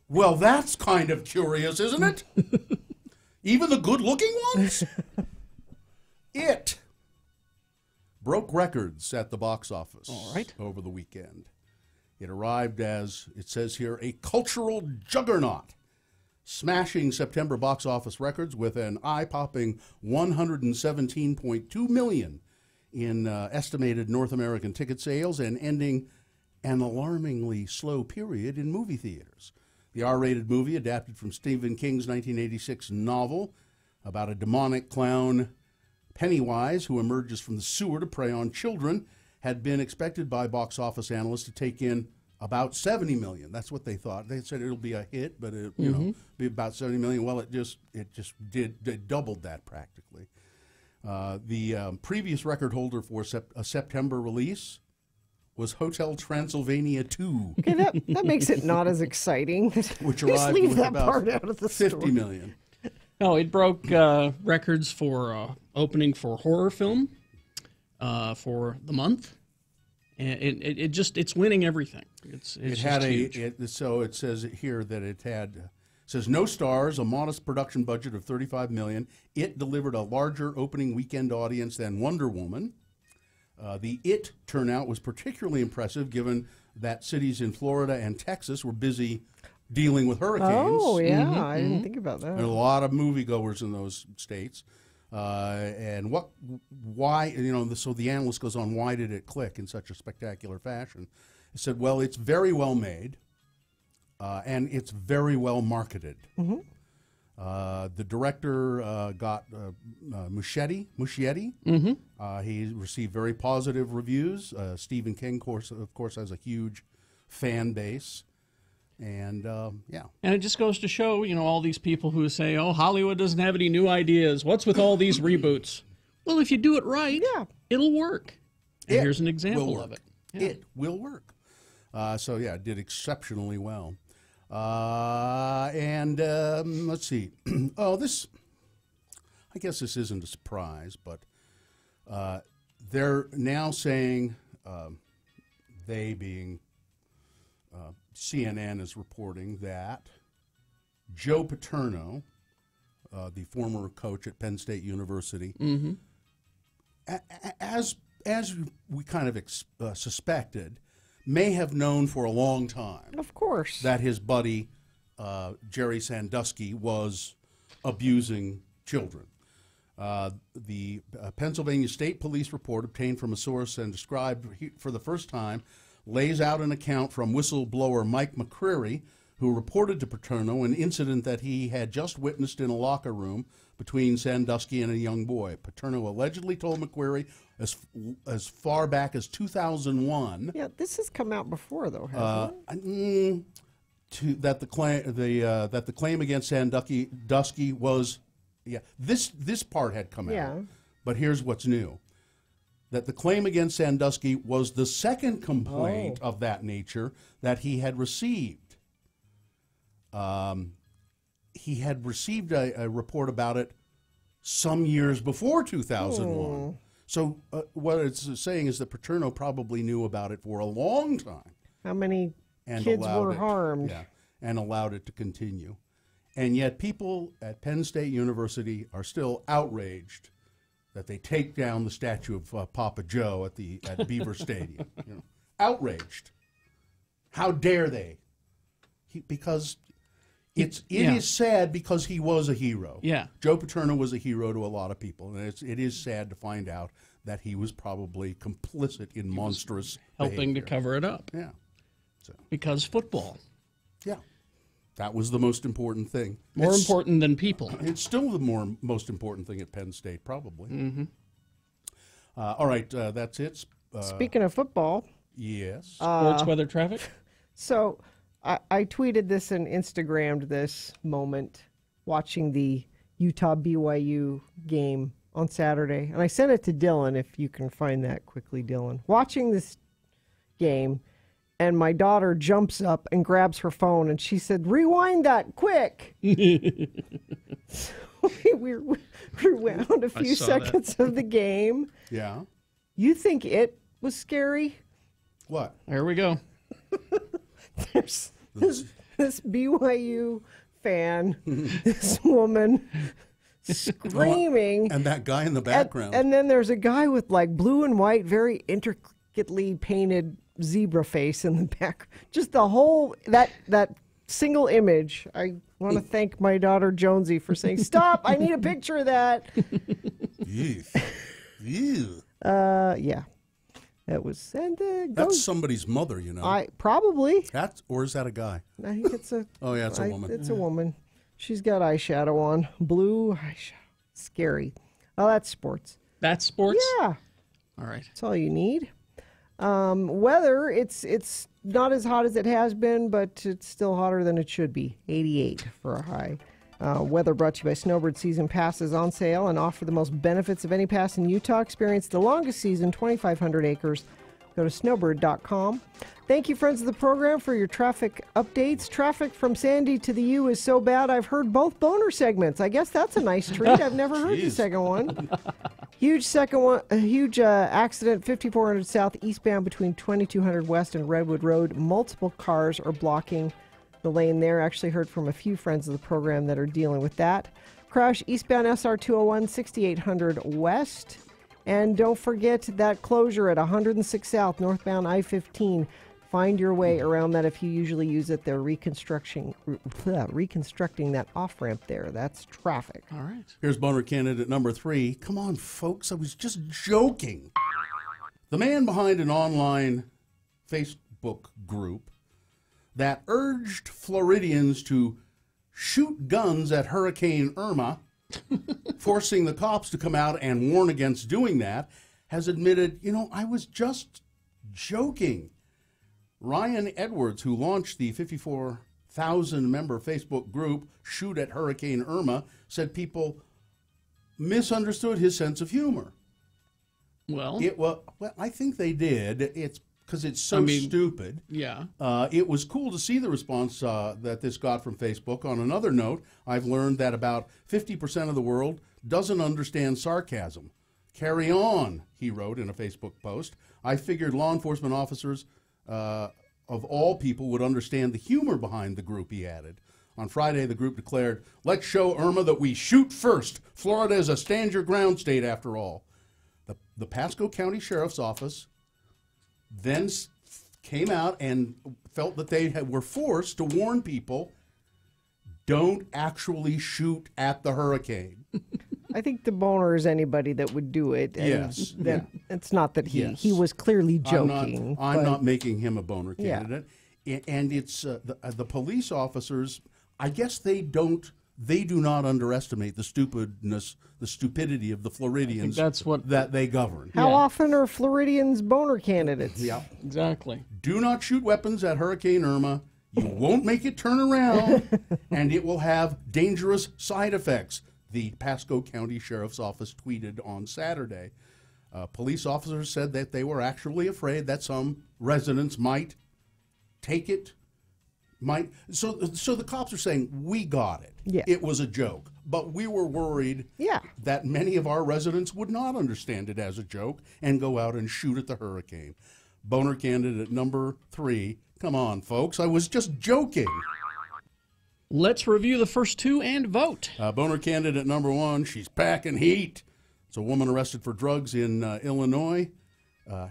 Well, that's kind of curious, isn't it? Even the good-looking ones? It broke records at the box office over the weekend. It arrived as, it says here, a cultural juggernaut, smashing September box office records with an eye-popping $117.2 million in estimated North American ticket sales and ending an alarmingly slow period in movie theaters. The R-rated movie, adapted from Stephen King's 1986 novel about a demonic clown, Pennywise, who emerges from the sewer to prey on children, had been expected by box office analysts to take in about $70 million. That's what they thought. They said it'll be a hit, but it be about $70 million. Well, it doubled that practically. The previous record holder for a September release was Hotel Transylvania 2. Okay, that makes it not as exciting. Which Just arrived leave with that about part out of the $50 million. No, it broke records for opening for horror film for the month. And it's winning everything. So it says here that it says no stars, a modest production budget of $35 million. It delivered a larger opening weekend audience than Wonder Woman. The It turnout was particularly impressive given that cities in Florida and Texas were busy dealing with hurricanes. Oh, yeah. I didn't think about that. There are a lot of moviegoers in those states. And why, so the analyst goes on, why did it click in such a spectacular fashion? He said, well, it's very well made, and it's very well marketed. Mm-hmm. The director got Muschietti. Mm-hmm. He received very positive reviews. Stephen King, of course, has a huge fan base. And, yeah. And it just goes to show, all these people who say, oh, Hollywood doesn't have any new ideas. What's with all these reboots? Well, if you do it right, it'll work. And here's an example of it. Yeah. It will work. So, yeah, it did exceptionally well. And let's see. I guess this isn't a surprise, but they're now saying, they being CNN is reporting that Joe Paterno, the former coach at Penn State University, mm-hmm. as we kind of suspected, may have known for a long time, of course, that his buddy Jerry Sandusky was abusing children. The Pennsylvania State Police report obtained from a source and described for the first time lays out an account from whistleblower Mike McCreary, who reported to Paterno an incident that he had just witnessed in a locker room between Sandusky and a young boy. Paterno allegedly told McQuarrie as far back as 2001. Yeah, this has come out before, though, hasn't it? That the claim against Sandusky was, this part had come out. But here's what's new: that the claim against Sandusky was the second complaint of that nature that he had received. He had received a report about it some years before 2001. So what it's saying is that Paterno probably knew about it for a long time. How many kids were harmed? Yeah, and allowed it to continue. And yet people at Penn State University are still outraged that they take down the statue of Papa Joe at Beaver Stadium. You know, outraged. How dare they? Because it is sad because he was a hero. Yeah. Joe Paterno was a hero to a lot of people, and it is sad to find out that he was probably complicit in monstrous helping behavior. to cover it up. Yeah. Because football. Yeah. That was the most important thing. More important than people. It's still the most important thing at Penn State, probably. Mm-hmm. All right, that's it. Speaking of football. Yes. Sports, weather, traffic. So I tweeted this and Instagrammed this moment watching the Utah-BYU game on Saturday. And I sent it to Dylan, if you can find that quickly, Dylan. Watching this game, and my daughter jumps up and grabs her phone, and she said, "Rewind that, quick!" So we rewound a few seconds of the game. Yeah. You think it was scary? What? There we go. There's this BYU fan, this woman screaming. And that guy in the background. And then there's a guy with like blue and white, very intricately painted zebra face in the back. Just the whole, that single image. I want to thank my daughter Jonesy for saying, "Stop, I need a picture of that." Yeah. That was, and that's somebody's mother, you know. Probably. Or is that a guy? I think it's a. Oh yeah, it's a woman. It's a woman. She's got eyeshadow on, blue eyeshadow. Scary. Oh, that's sports. That's sports. Yeah. All right. That's all you need. Weather, it's not as hot as it has been, but it's still hotter than it should be. 88 for a high. Weather brought to you by Snowbird. Season passes on sale and offer the most benefits of any pass in Utah. Experience the longest season, 2,500 acres. Go to snowbird.com. Thank you, friends of the program, for your traffic updates. Traffic from Sandy to the U is so bad, I've heard both boner segments. I guess that's a nice treat. I've never heard the second one. Huge accident, 5400 South eastbound between 2200 West and Redwood Road. Multiple cars are blocking the lane there. Actually heard from a few friends of the program that are dealing with that. Crash eastbound SR 201, 6800 West. And don't forget that closure at 106 South, northbound I-15. Find your way around that if you usually use it. They're reconstructing that off-ramp there. That's traffic. All right. Here's boner candidate number 3. Come on, folks. I was just joking. The man behind an online Facebook group that urged Floridians to shoot guns at Hurricane Irma, forcing the cops to come out and warn against doing that, has admitted, I was just joking. Ryan Edwards, who launched the 54,000-member Facebook group Shoot at Hurricane Irma, said people misunderstood his sense of humor. Well, I think they did. It's because it's so stupid. Yeah. It was cool to see the response that this got from Facebook. On another note, I've learned that about 50% of the world doesn't understand sarcasm. Carry on, he wrote in a Facebook post. I figured law enforcement officers of all people would understand the humor behind the group, he added. On Friday, the group declared, "Let's show Irma that we shoot first. Florida is a stand-your-ground state after all." The Pasco County Sheriff's Office then came out and felt that they were forced to warn people, don't actually shoot at the hurricane. I think the boner is anybody that would do it. And Yes. It's not that he was clearly joking. I'm not making him a boner Yeah. candidate. and it's the police officers. I guess they do not underestimate the stupidity of the Floridians. That's what that they govern. How often are Floridians boner candidates? Yeah, exactly. Do not shoot weapons at Hurricane Irma. You won't make it turn around, and it will have dangerous side effects. The Pasco County Sheriff's Office tweeted on Saturday. Police officers said that they were actually afraid that some residents might take it. So the cops are saying, we got it. Yeah. It was a joke. But we were worried that many of our residents would not understand it as a joke and go out and shoot at the hurricane. Boner candidate number 3. Come on, folks. I was just joking. Let's review the first 2 and vote. Boner candidate number 1, she's packing heat. It's a woman arrested for drugs in Illinois.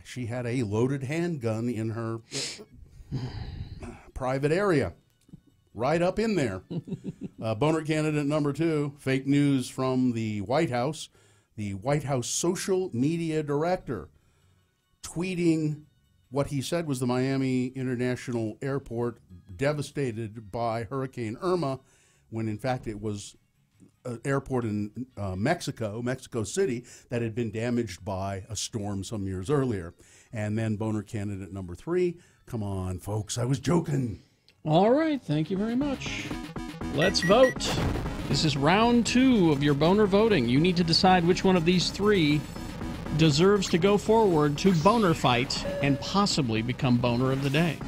She had a loaded handgun in her private area, right up in there. Boner candidate number 2, fake news from the White House. The White House social media director tweeting what he said was the Miami International Airport devastated by Hurricane Irma, when in fact it was an airport in Mexico City, that had been damaged by a storm some years earlier. And then boner candidate number 3, come on, folks, I was joking. All right, thank you very much. Let's vote. This is round 2 of your boner voting. You need to decide which one of these 3 deserves to go forward to boner fight and possibly become boner of the day.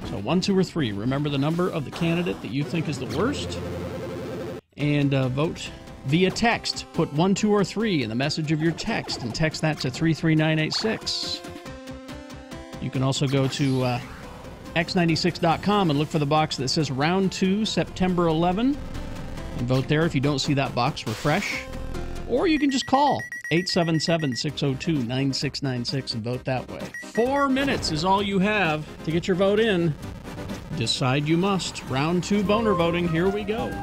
So 1, 2, or 3. Remember the number of the candidate that you think is the worst. And vote via text. Put 1, 2, or 3 in the message of your text and text that to 33986. You can also go to x96.com and look for the box that says Round 2, September 11, and vote there. If you don't see that box, refresh. Or you can just call 877-602-9696 and vote that way. 4 minutes is all you have to get your vote in. Decide you must. Round 2 boner voting. Here we go.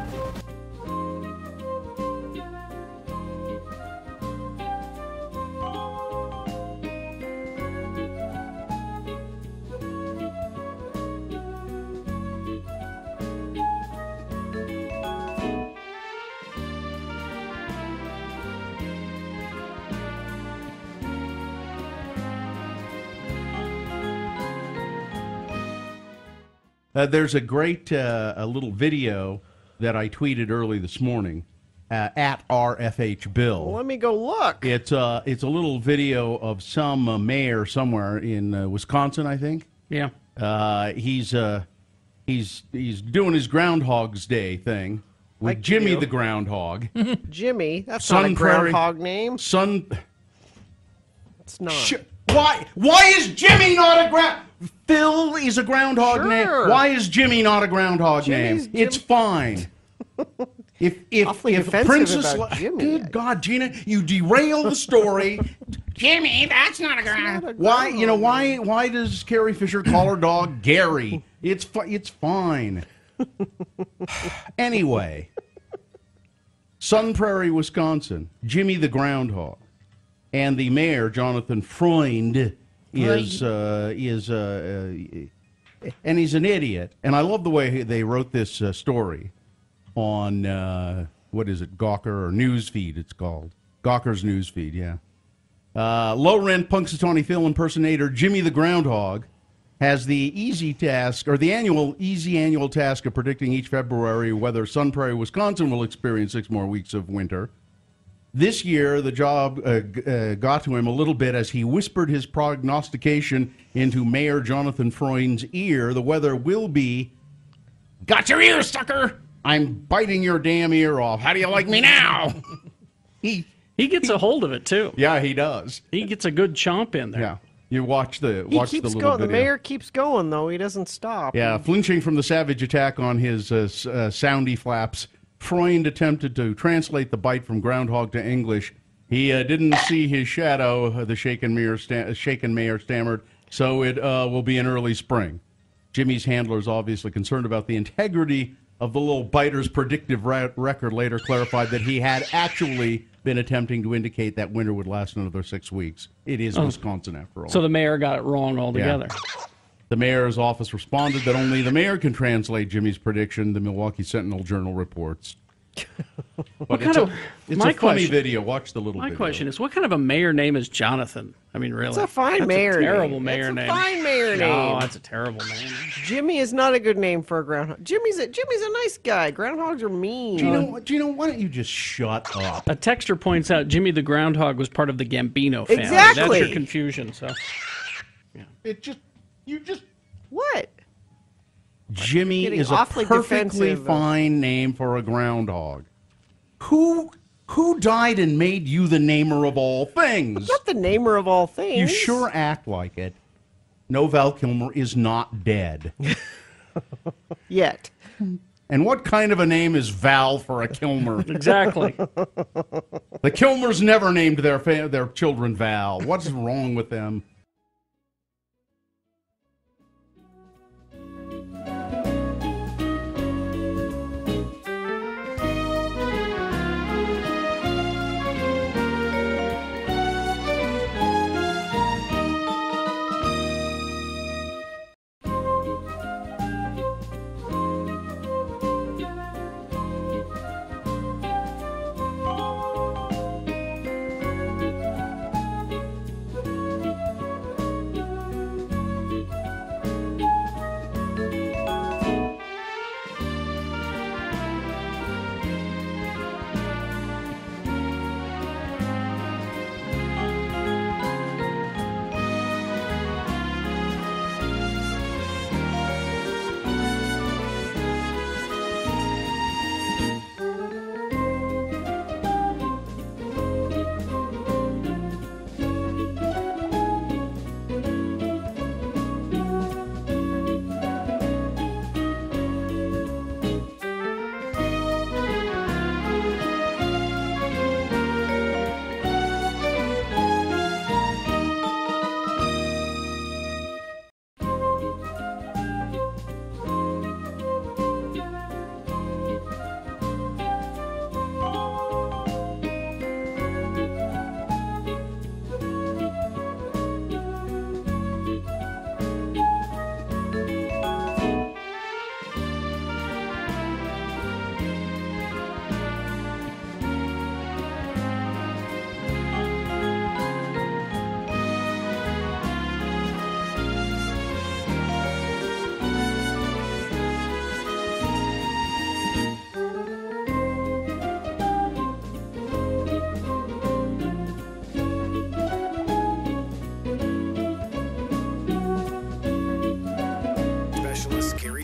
There's a great a little video that I tweeted early this morning at RFH Bill. Well, let me go look. It's a little video of some mayor somewhere in Wisconsin, I think. Yeah. He's doing his Groundhog's Day thing with Like Jimmy you. the Groundhog. Jimmy, that's Sun not a Prairie- groundhog name. It's not. Why is Jimmy not a ground? Phil is a groundhog name. Why is Jimmy not a groundhog name? It's fine. If offensive Princess, about Jimmy. Good God, Gina, you derail the story. Jimmy, that's not a groundhog. Why does Carrie Fisher call her dog Gary? It's fine. Anyway, Sun Prairie, Wisconsin, Jimmy the Groundhog. And the mayor, Jonathan Freund, is and he's an idiot. And I love the way they wrote this story on, what is it, Gawker or Newsfeed it's called. Gawker's Newsfeed, yeah. Low-rent Punxsutawney Phil impersonator Jimmy the Groundhog has the easy annual task of predicting each February whether Sun Prairie, Wisconsin will experience 6 more weeks of winter. This year, the job got to him a little bit as he whispered his prognostication into Mayor Jonathan Freund's ear. The weather will be, got your ear, sucker! I'm biting your damn ear off. How do you like me now? He gets a hold of it, too. Yeah, he does. He gets a good chomp in there. Yeah. You watch the He little keeps going. The video. mayor keeps going, though. He doesn't stop. Yeah, flinching from the savage attack on his soundy flaps, Freund attempted to translate the bite from groundhog to English. He didn't see his shadow, the shaken mayor stammered, so it will be in early spring. Jimmy's handler is obviously concerned about the integrity of the little biter's predictive record, later clarified that he had actually been attempting to indicate that winter would last another 6 weeks. It is Wisconsin, after all. So the mayor got it wrong altogether. The mayor's office responded that only the mayor can translate Jimmy's prediction, the Milwaukee Sentinel-Journal reports. But it's a funny video. Watch the little My video. question is, what kind of a mayor name is Jonathan? I mean, really? It's a fine That's mayor a terrible name. mayor It's a name. fine mayor name. No, that's a terrible mayor name. Jimmy is not a good name for a groundhog. Jimmy's a nice guy. Groundhogs are mean. Gino, why don't you just shut up? A texter points out Jimmy the Groundhog was part of the Gambino family. Exactly. That's your confusion. So, What? Jimmy Getting is a awfully perfectly defensive. fine name for a groundhog. Who died and made you the namer of all things? I'm not the namer of all things. You sure act like it. No, Val Kilmer is not dead. Yet. And what kind of a name is Val for a Kilmer? Exactly. The Kilmers never named their children Val. What's wrong with them?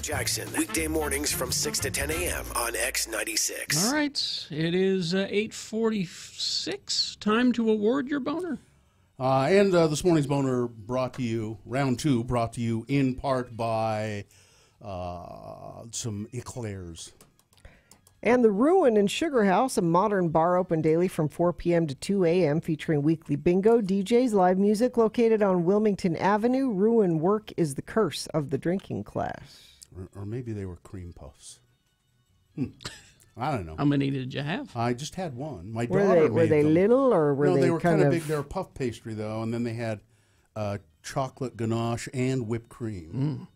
Jackson, weekday mornings from 6 to 10 a.m. on X96. All right, it is 8:46. Time to award your boner. And this morning's boner brought to you, round two, brought to you in part by some eclairs. And the Ruin and Sugar House, a modern bar open daily from 4 p.m. to 2 a.m., featuring weekly bingo, DJs, live music, located on Wilmington Avenue. Ruin work is the curse of the drinking class. Or maybe they were cream puffs. I don't know. How many did you have? I just had one. My Were daughter they made them. little, or were no, they were kind of of big. They were puff pastry, though, and then they had chocolate ganache and whipped cream.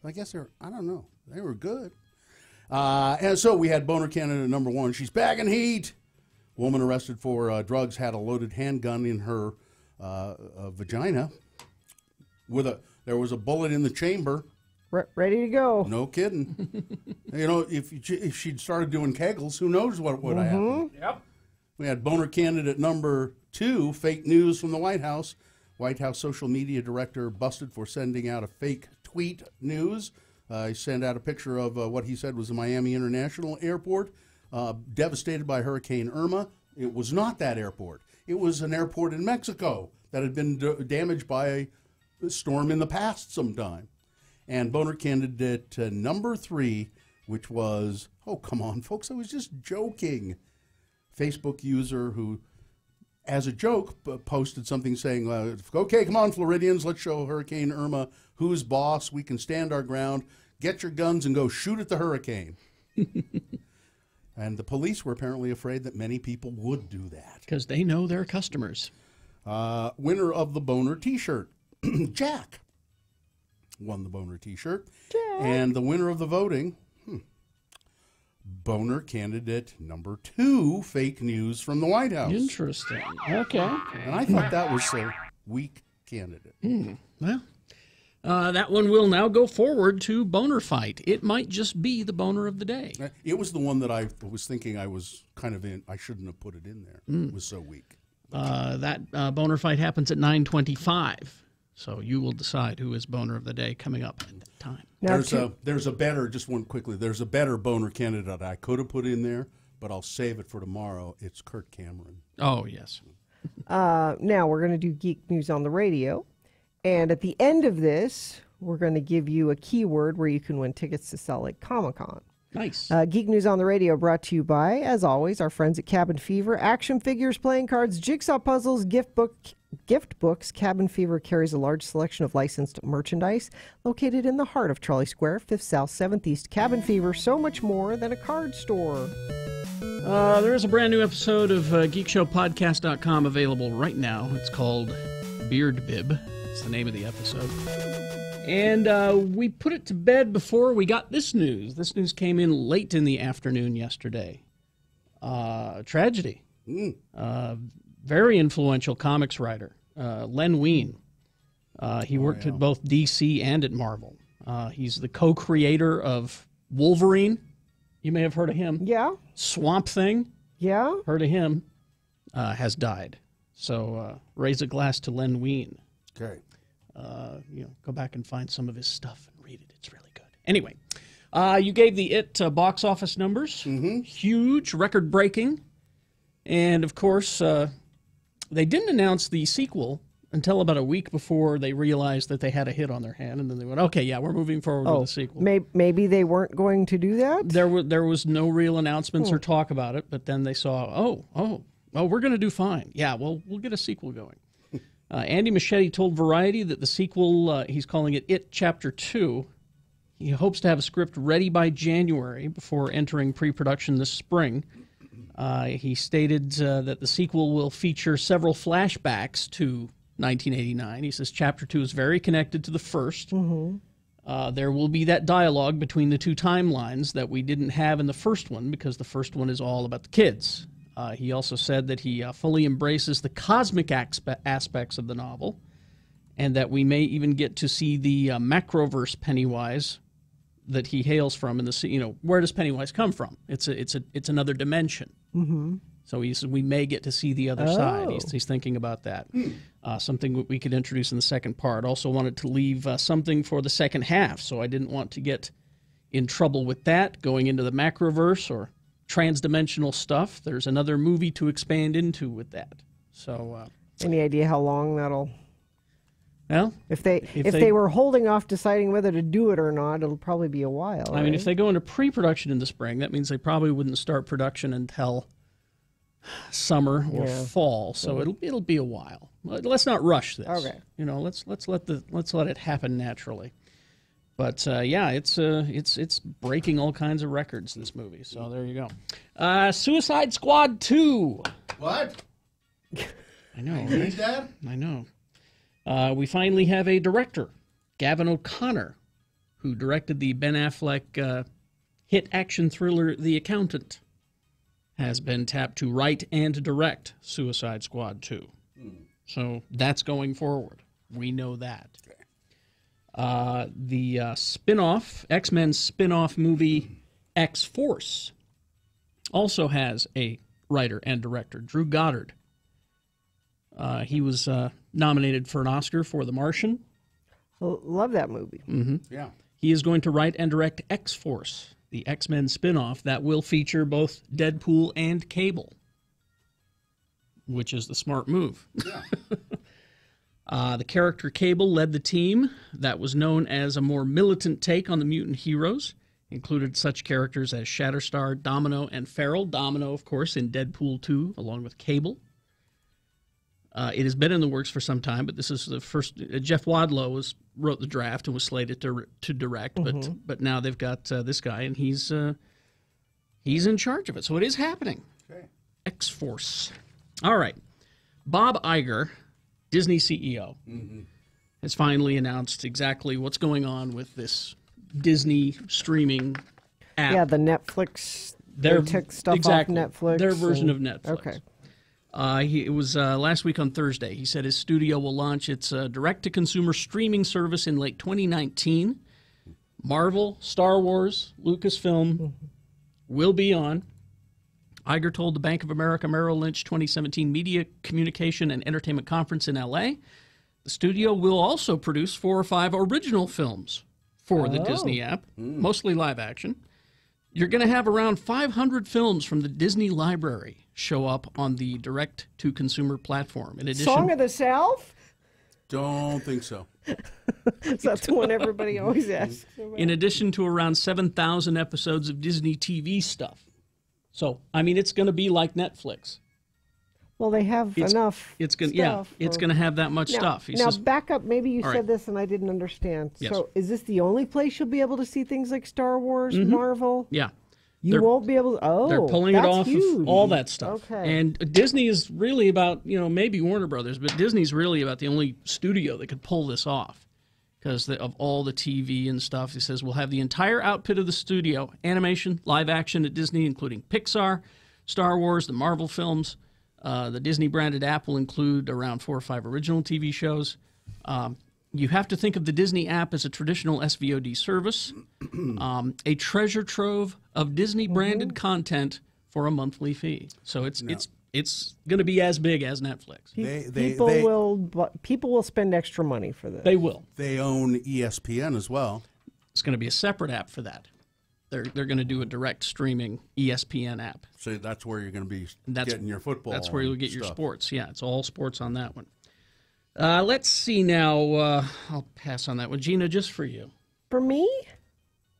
I guess I don't know. They were good. And so we had boner candidate number one. She's back in heat. Woman arrested for drugs had a loaded handgun in her vagina. There was a bullet in the chamber. ready to go? No kidding. You know, if she'd started doing kegels, who knows what would have happened. Yep. We had boner candidate number two, fake news from the White House. White House social media director busted for sending out a fake tweet news. He sent out a picture of what he said was the Miami International Airport, devastated by Hurricane Irma. It was not that airport. It was an airport in Mexico that had been damaged by a storm in the past sometime. And boner candidate number three, which was, oh, come on, folks, I was just joking. Facebook user who, as a joke, posted something saying, okay, come on, Floridians, let's show Hurricane Irma who's boss. We can stand our ground. Get your guns and go shoot at the hurricane. And the police were apparently afraid that many people would do that. Because they know their customers. Winner of the boner T-shirt, Jack. won the Boner T-shirt. And the winner of the voting, Boner candidate number 2, fake news from the White House. Interesting. Okay. And I thought that was a weak candidate. Well, that one will now go forward to Boner Fight. It might just be the boner of the day. It was the one that I was thinking I was kind of in. I shouldn't have put it in there. It was so weak. That Boner Fight happens at 9:25. So you will decide who is Boner of the Day coming up in that time. There's a better, just one quickly, there's a better Boner candidate I could have put in there, but I'll save it for tomorrow. It's Kurt Cameron. Oh, yes. Now we're going to do Geek News on the Radio. And at the end of this, we're going to give you a keyword where you can win tickets to Salt Lake Comic-Con. Nice. Geek News on the Radio brought to you by, as always, our friends at Cabin Fever. Action figures, playing cards, jigsaw puzzles, gift books. Cabin Fever carries a large selection of licensed merchandise located in the heart of Trolley Square, 5th South, 7th East. Cabin Fever, so much more than a card store. There is a brand new episode of GeekShowPodcast.com available right now. It's called Beard Bib. It's the name of the episode. And we put it to bed before we got this news. This news came in late in the afternoon yesterday. Tragedy. Very influential comics writer, Len Wein. He worked at both DC and at Marvel. He's the co-creator of Wolverine. You may have heard of him. Yeah. Swamp Thing. Yeah. Heard of him. Has died. So raise a glass to Len Wein. Okay. Go back and find some of his stuff and read it. It's really good. Anyway, you gave the It box office numbers. Huge, record-breaking. And, of course, they didn't announce the sequel until about a week before they realized that they had a hit on their hand. And then they went, okay, yeah, we're moving forward with the sequel. Maybe they weren't going to do that? There was no real announcements or talk about it, but then they saw, we're going to do fine. Yeah, well, we'll get a sequel going. Andy Muschietti told Variety that the sequel, he's calling it Chapter 2. He hopes to have a script ready by January before entering pre-production this spring. He stated that the sequel will feature several flashbacks to 1989. He says Chapter 2 is very connected to the first. There will be that dialogue between the two timelines that we didn't have in the first one because the first one is all about the kids. He also said that he fully embraces the cosmic aspects of the novel and that we may even get to see the macroverse Pennywise that he hails from in the where does Pennywise come from? It's another dimension. So he said we may get to see the other side. He's thinking about that. Something that we could introduce in the second part. Also wanted to leave something for the second half, so I didn't want to get in trouble with that going into the macroverse or transdimensional stuff. There's another movie to expand into with that. So, any idea how long that'll? Well, if they were holding off deciding whether to do it or not, it'll probably be a while. I mean, if they go into pre-production in the spring, that means they probably wouldn't start production until summer or fall. So it'll be a while. Let's not rush this. Okay. Let's let it happen naturally. But it's breaking all kinds of records, this movie. So there you go. Suicide Squad 2. What? I know. You need that? I know. We finally have a director, Gavin O'Connor, who directed the Ben Affleck hit action thriller The Accountant, has been tapped to write and direct Suicide Squad 2. So that's going forward. We know that. The spin-off, X-Men spin-off movie X-Force also has a writer and director, Drew Goddard. He was nominated for an Oscar for The Martian. Love that movie. Yeah. He is going to write and direct X-Force, the X-Men spin-off that will feature both Deadpool and Cable, which is the smart move. Yeah. The character Cable led the team that was known as a more militant take on the mutant heroes. Included such characters as Shatterstar, Domino, and Feral. Domino, of course, in Deadpool 2, along with Cable. It has been in the works for some time, but this is the first. Jeff Wadlow wrote the draft and was slated to direct, but now they've got this guy, and he's in charge of it. So it is happening. Okay. X-Force. All right. Bob Iger, Disney CEO, has finally announced exactly what's going on with this Disney streaming app. Yeah, the Netflix. They took stuff off Netflix. Their version of Netflix. Okay. It was last week on Thursday. He said his studio will launch its direct-to-consumer streaming service in late 2019. Marvel, Star Wars, Lucasfilm will be on. Iger told the Bank of America Merrill Lynch 2017 Media, Communication, and Entertainment Conference in L.A. the studio will also produce 4 or 5 original films for the Disney app, mostly live action. You're going to have around 500 films from the Disney library show up on the direct-to-consumer platform. In addition, Song of the South? Don't think so. That's the one everybody always asks about. In addition to around 7,000 episodes of Disney TV stuff. So, I mean, it's going to be like Netflix. Well, they have enough It's going stuff. it's going to have that much stuff. He Now, says, back up. Maybe you All said right. this and I didn't understand. Yes. So, is this the only place you'll be able to see things like Star Wars, Marvel? Yeah. You won't be able to. Oh, they're pulling it that's off huge. of all that stuff. Okay. And Disney is really about, maybe Warner Brothers, but Disney's really about the only studio that could pull this off because of all the TV and stuff. He says we'll have the entire outfit of the studio, animation, live action at Disney, including Pixar, Star Wars, the Marvel films. The Disney-branded app will include around 4 or 5 original TV shows. You have to think of the Disney app as a traditional SVOD service, a treasure trove of Disney-branded content for a monthly fee. So it's going to be as big as Netflix. People will spend extra money for this. They will. They own ESPN as well. It's going to be a separate app for that. They're going to do a direct streaming ESPN app. So that's where you're going to be getting your football. That's where you'll get your stuff. sports. Yeah, it's all sports on that one. Let's see now. I'll pass on that one. Gina, just for you. For me?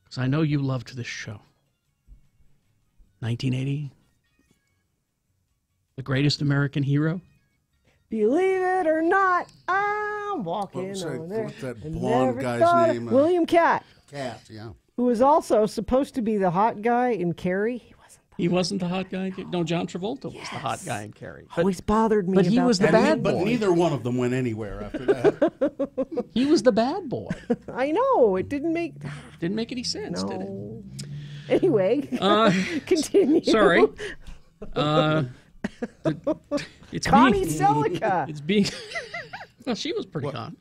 Because I know you loved this show. 1980. The Greatest American Hero. Believe it or not, I'm walking on there. What's that I blonde never guy's thought name? William Catt. Catt, yeah. Who was also supposed to be the hot guy in Carrie. He wasn't the hot guy. No, John Travolta was the hot guy in Carrie. Always bothered me. But he about was the that. bad boy. But neither one of them went anywhere after that. He was the bad boy. I know. It didn't make any sense, did it? Anyway, continue. Sorry. It's Connie being, Selica. It's being. Well, she was pretty hot.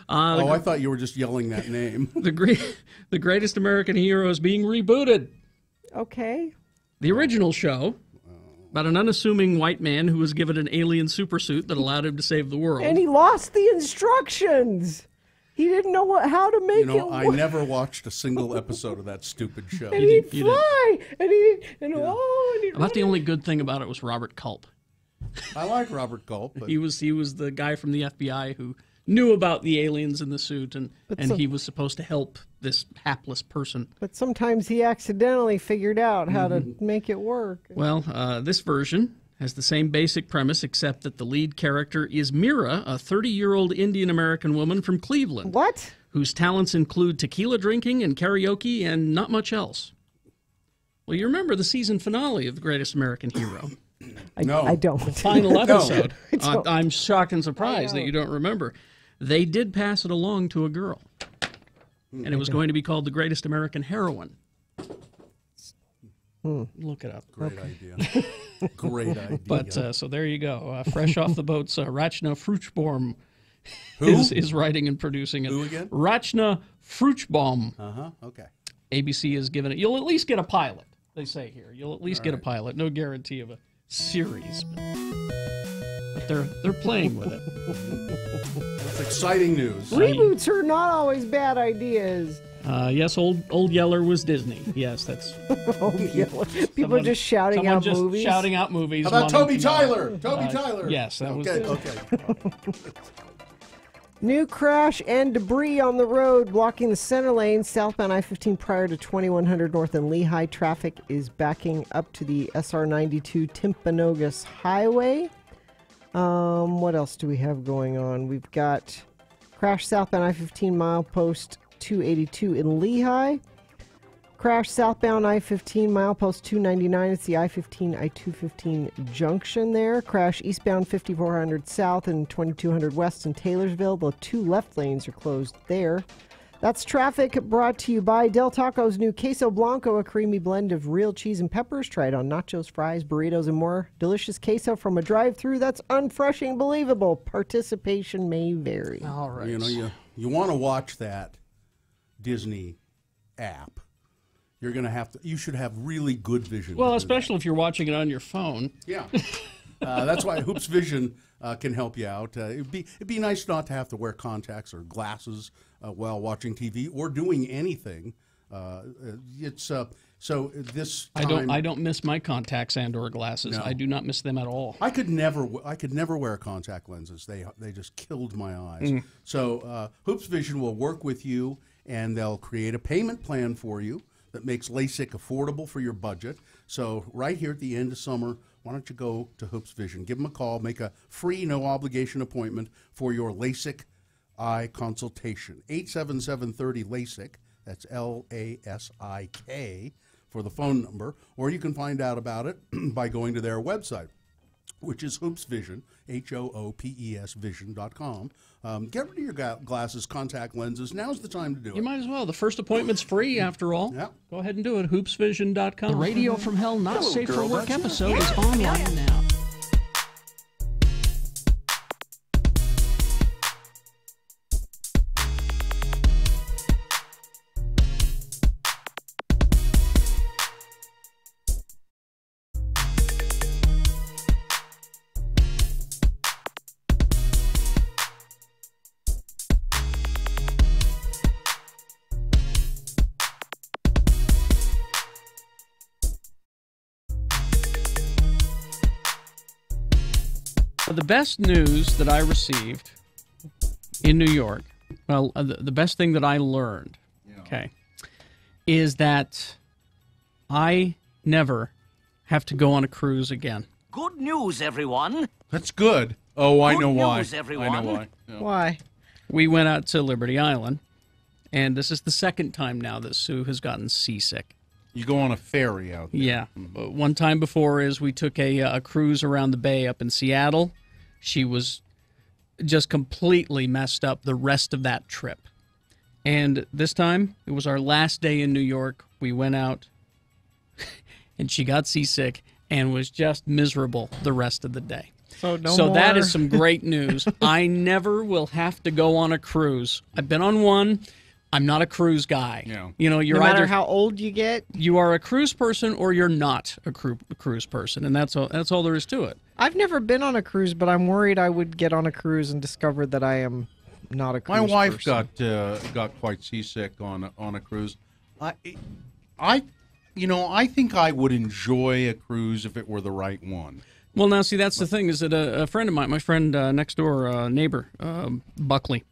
I thought you were just yelling that name. The Greatest American Hero is being rebooted. Okay. The original show, about an unassuming white man who was given an alien supersuit that allowed him to save the world. And he lost the instructions. He didn't know how to make it work. I never watched a single episode of that stupid show. And he'd fly. And About the only good thing about it was Robert Culp. I like Robert Culp. But He was the guy from the FBI who knew about the aliens in the suit, and he was supposed to help this hapless person. But sometimes he accidentally figured out how to make it work. Well, this version has the same basic premise, except that the lead character is Mira, a 30-year-old Indian-American woman from Cleveland. What? Whose talents include tequila drinking and karaoke and not much else. Well, you remember the season finale of The Greatest American Hero. I don't. The final episode. I don't. I'm shocked and surprised that you don't remember. They did pass it along to a girl. And it was going to be called The Greatest American Heroine. Look it up. Great idea. Great idea. But so there you go. Fresh off the boats, Rachna Fruchbaum Who? is writing and producing it. Who again? Rachna Fruchbaum. Okay. ABC has given it. You'll at least get a pilot, they say here. You'll at least get a pilot. No guarantee of a series. But they're playing with it. That's exciting news. Reboots are not always bad ideas. Yes, old Yeller was Disney. Yes, that's. Old Yeller. People are just shouting out just movies. shouting out movies. How about wanting Toby to know. Tyler? Toby Tyler. Yes, that was. Okay. New crash and debris on the road blocking the center lane southbound I-15 prior to 2100 North and Lehigh. Traffic is backing up to the SR-92 Timpanogos Highway. What else do we have going on? We've got crash southbound I-15 milepost 282 in Lehigh. Crash southbound I-15, milepost 299. It's the I-15, I-215 junction there. Crash eastbound 5400 south and 2200 west in Taylorsville. The 2 left lanes are closed there. That's traffic brought to you by Del Taco's new Queso Blanco, a creamy blend of real cheese and peppers. Try it on nachos, fries, burritos, and more. Delicious queso from a drive-thru that's unfreshing, believable. Participation may vary. All right. You know, you want to watch that Disney app. You're going to have to. You should have really good vision. Well, especially if you're watching it on your phone. Yeah. That's why Hoops Vision can help you out. It'd be nice not to have to wear contacts or glasses while watching TV or doing anything. So this time, I don't miss my contacts and/or glasses. No. I do not miss them at all. I could never wear contact lenses. They just killed my eyes. Mm. So Hoops Vision will work with you, and they'll create a payment plan for you that makes LASIK affordable for your budget. So right here at the end of summer, why don't you go to Hoops Vision? Give them a call, make a free, no-obligation appointment for your LASIK eye consultation. 877-30-LASIK, that's LASIK, for the phone number. Or you can find out about it by going to their website, which is Hoops Vision, HOOPES Vision.com. Get rid of your glasses, contact lenses. Now's the time to do it. You might as well. The first appointment's free, after all. Yeah. Go ahead and do it. HoopsVision.com. The Radio from Hell Not Hello, Safe for girl, Work that's it. episode is online now. The best news that I received in New York, well, the best thing that I learned, okay, is that I never have to go on a cruise again. Good news, everyone. That's good. Oh, I know why. news, everyone. I know why. Yeah. Why? We went out to Liberty Island, and this is the second time now that Sue has gotten seasick. You go on a ferry out there. Yeah. One time before is we took a cruise around the bay up in Seattle. She was just completely messed up the rest of that trip. And this time, it was our last day in New York. We went out, and she got seasick and was just miserable the rest of the day. So that is some great news. I never will have to go on a cruise. I've been on one. I'm not a cruise guy. Yeah. You know, you're no matter either how old you get, you are a cruise person or you're not a cruise person, and that's all there is to it. I've never been on a cruise, but I'm worried I would get on a cruise and discover that I am not a cruise My wife person. got quite seasick on a cruise. I think I would enjoy a cruise if it were the right one. Well, now see, that's the thing is that a friend of mine, my friend next door neighbor, Buckley,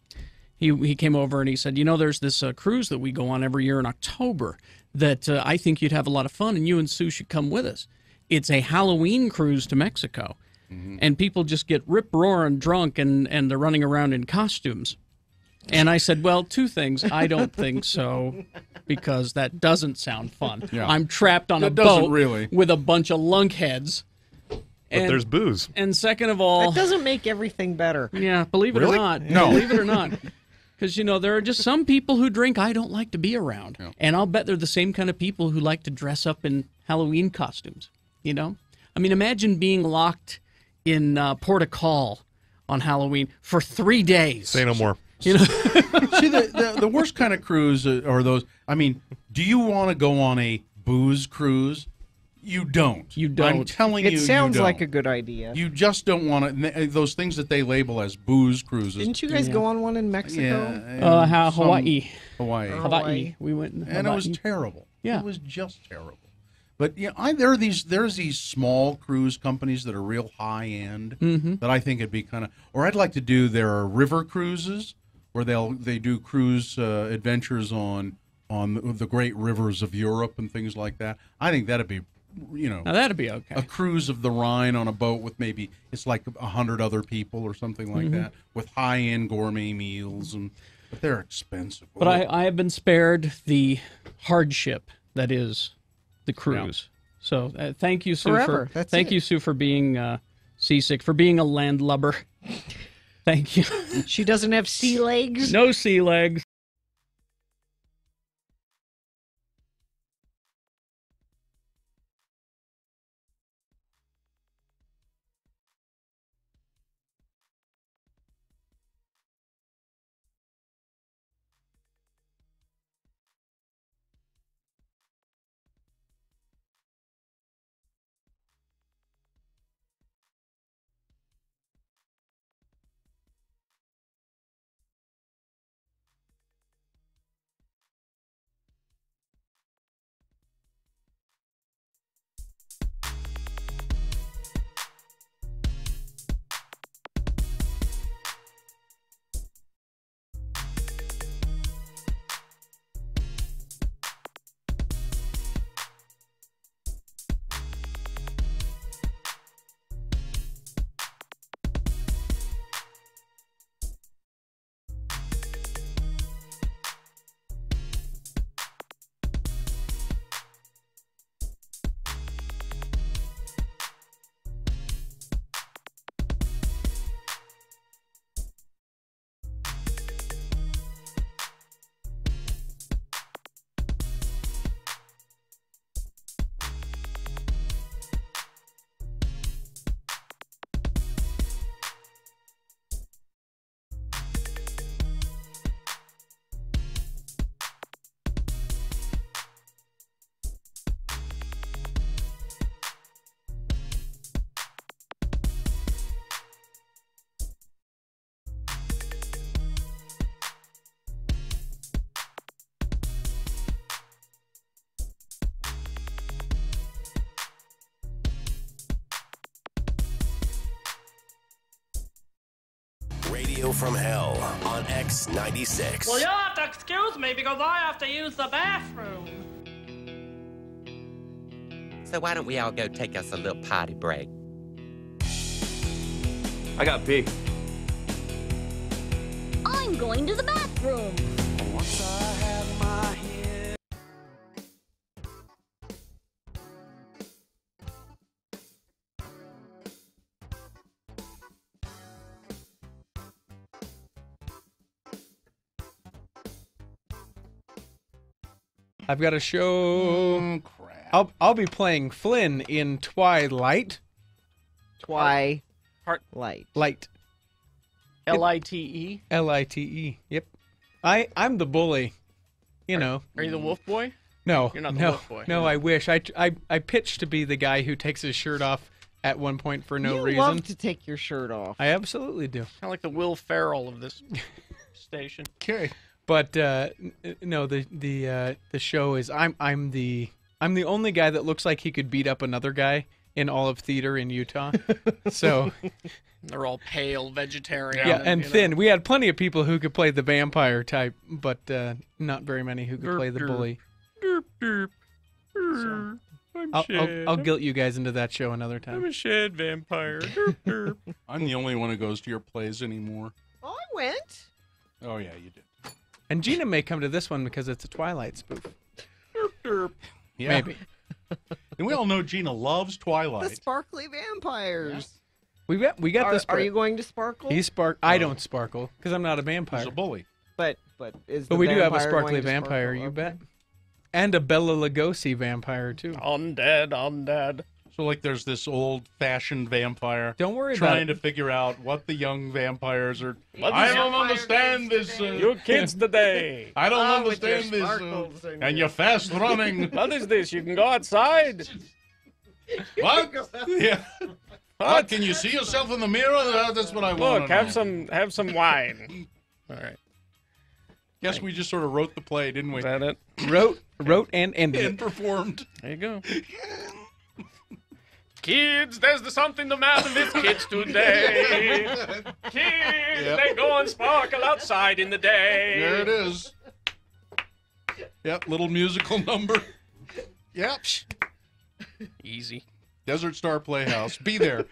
he came over and he said, you know, there's this cruise that we go on every year in October that I think you'd have a lot of fun, and you and Sue should come with us. It's a Halloween cruise to Mexico, and people just get rip-roaring drunk, and they're running around in costumes. And I said, well, two things. I don't think so, because that doesn't sound fun. Yeah. I'm trapped on a boat with a bunch of lunkheads. But there's booze. And second of all... That doesn't make everything better. Yeah, believe it or not. No. Believe it or not. Because, you know, there are just some people who drink I don't like to be around. Yeah. And I'll bet they're the same kind of people who like to dress up in Halloween costumes, you know? I mean, imagine being locked in Port of Call on Halloween for 3 days. Say no more. You know? See, the worst kind of cruise are those. I mean, do you want to go on a booze cruise? You don't. You don't. I'm telling you, It sounds you don't. like a good idea. You just don't want to. Those things that they label as booze cruises. Didn't you guys go on one in Mexico? Yeah. Hawaii. Hawaii. We went in And it was terrible. Yeah. It was just terrible. But yeah, there's these small cruise companies that are real high end that I think it'd be kind of. Or I'd like to do. There are river cruises where they do cruise adventures on the great rivers of Europe and things like that. I think that'd be. You know, now that'd be okay. A cruise of the Rhine on a boat with maybe it's like 100 other people or something like that, with high-end gourmet meals, but they're expensive. But I have been spared the hardship that is the cruise. So thank you, Sue, Forever. That's thank it. you, Sue, for being seasick, for being a landlubber. Thank you. She doesn't have sea legs. No sea legs. Radio from Hell on X96. Well, you'll have to excuse me because I have to use the bathroom. So why don't we all go take us a little potty break? I got pee. I'm going to the bathroom. Once I have my head. I've got a show. Crap. I'll be playing Flynn in Twilight. Light. Light. L-I-T-E? L-I-T-E. Yep. I'm the bully. You know. Are you the wolf boy? No. You're not the no, wolf boy. No, I wish. I pitched to be the guy who takes his shirt off at one point for no you reason. love to take your shirt off. I absolutely do. Kind of like the Will Ferrell of this station. Okay. But no, the show is I'm the only guy that looks like he could beat up another guy in all of theater in Utah. So they're all pale, vegetarian. Yeah, and thin. We had plenty of people who could play the vampire type, but not very many who could play the bully. Derp, derp. So, I'm shed. I'll guilt you guys into that show another time. I'm a shed vampire. Derp, derp. I'm the only one who goes to your plays anymore. Oh, I went. Oh, yeah, you did. And Gina may come to this one because it's a Twilight spoof. Derp, derp. Yeah. Maybe. And we all know Gina loves Twilight. The sparkly vampires. We got this. Are you going to sparkle? He's I don't sparkle because I'm not a vampire. He's a bully. But we do have a vampire sparkly going to vampire. sparkle? You Okay. bet. And a Bela Lugosi vampire too. Undead. So like, there's this old-fashioned vampire. Don't worry about trying it. to figure out what the young vampires are. What I is don't vampire understand this. You kids today. I don't with your understand this. sparkles And you're fast running. What is this? You can go outside. What? Yeah. What? Can you see yourself in the mirror? That's what I want. Look, have some wine. All right. Guess we just sort of wrote the play, didn't we? Is that it? Wrote and ended. And performed. There you go. Kids, there's something the matter with kids today. Kids, they go and sparkle outside in the day. There it is. Yep, little musical number. Yep. Easy. Desert Star Playhouse. Be there.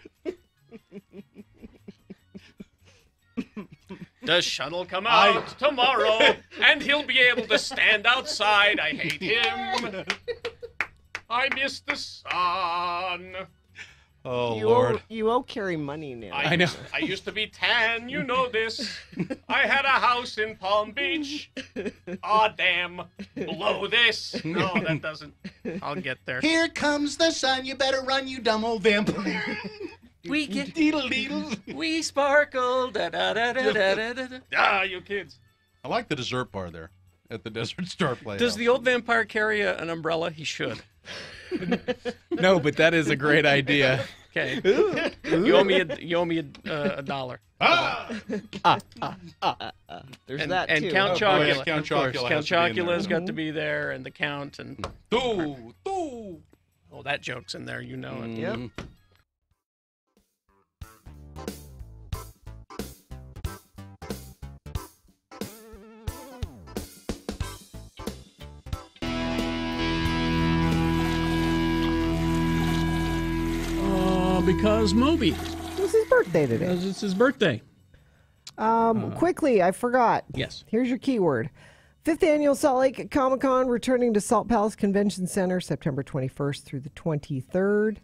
The shut'll come out tomorrow, and he'll be able to stand outside. I hate him. I miss the sun. Oh, Lord. You owe Carrie money now. I know. I used to be tan, you know this. I had a house in Palm Beach. Aw, damn. Blow this. No, that doesn't. I'll get there. Here comes the sun. You better run, you dumb old vampire. We get Deedle. we sparkle. Da da da da da da da. Ah, you kids. I like the dessert bar there at the Desert Star Playhouse. Does the old vampire carry an umbrella? He should. No, but that is a great idea. Okay. You owe me a dollar. There's and, that and too. Count Oh, boy, Chocula. Count Chocula Count has to be in there. Chocula's got to be there, and the Count, and Doo. oh, that joke's in there. You know it. Yep. Because Moby. It was his birthday today. Because it's his birthday. Quickly, I forgot. Yes. Here's your keyword. 5th Annual Salt Lake Comic-Con returning to Salt Palace Convention Center September 21st through the 23rd.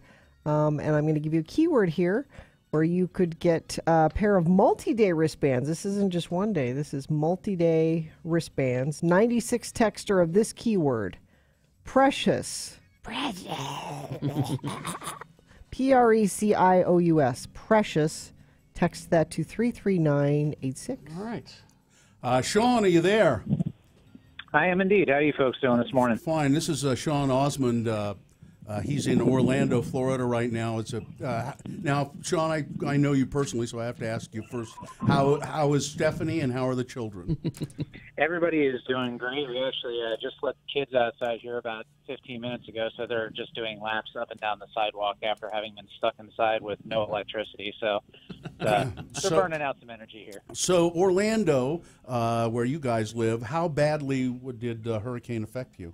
And I'm going to give you a keyword here where you could get a pair of multi-day wristbands. This isn't just one day. This is multi-day wristbands. 96 texter of this keyword. Precious. Precious. Precious. Text that to 33986. All right. Sean, are you there? I am indeed. How are you folks doing this morning? Fine. This is Sean Osmond. He's in Orlando, Florida right now. It's now, Sean. I know you personally, so I have to ask you first. How is Stephanie, and how are the children? Everybody is doing great. We actually just let the kids outside here about 15 minutes ago, so they're just doing laps up and down the sidewalk after having been stuck inside with no electricity. So they're burning out some energy here. So Orlando, where you guys live, how badly did the hurricane affect you?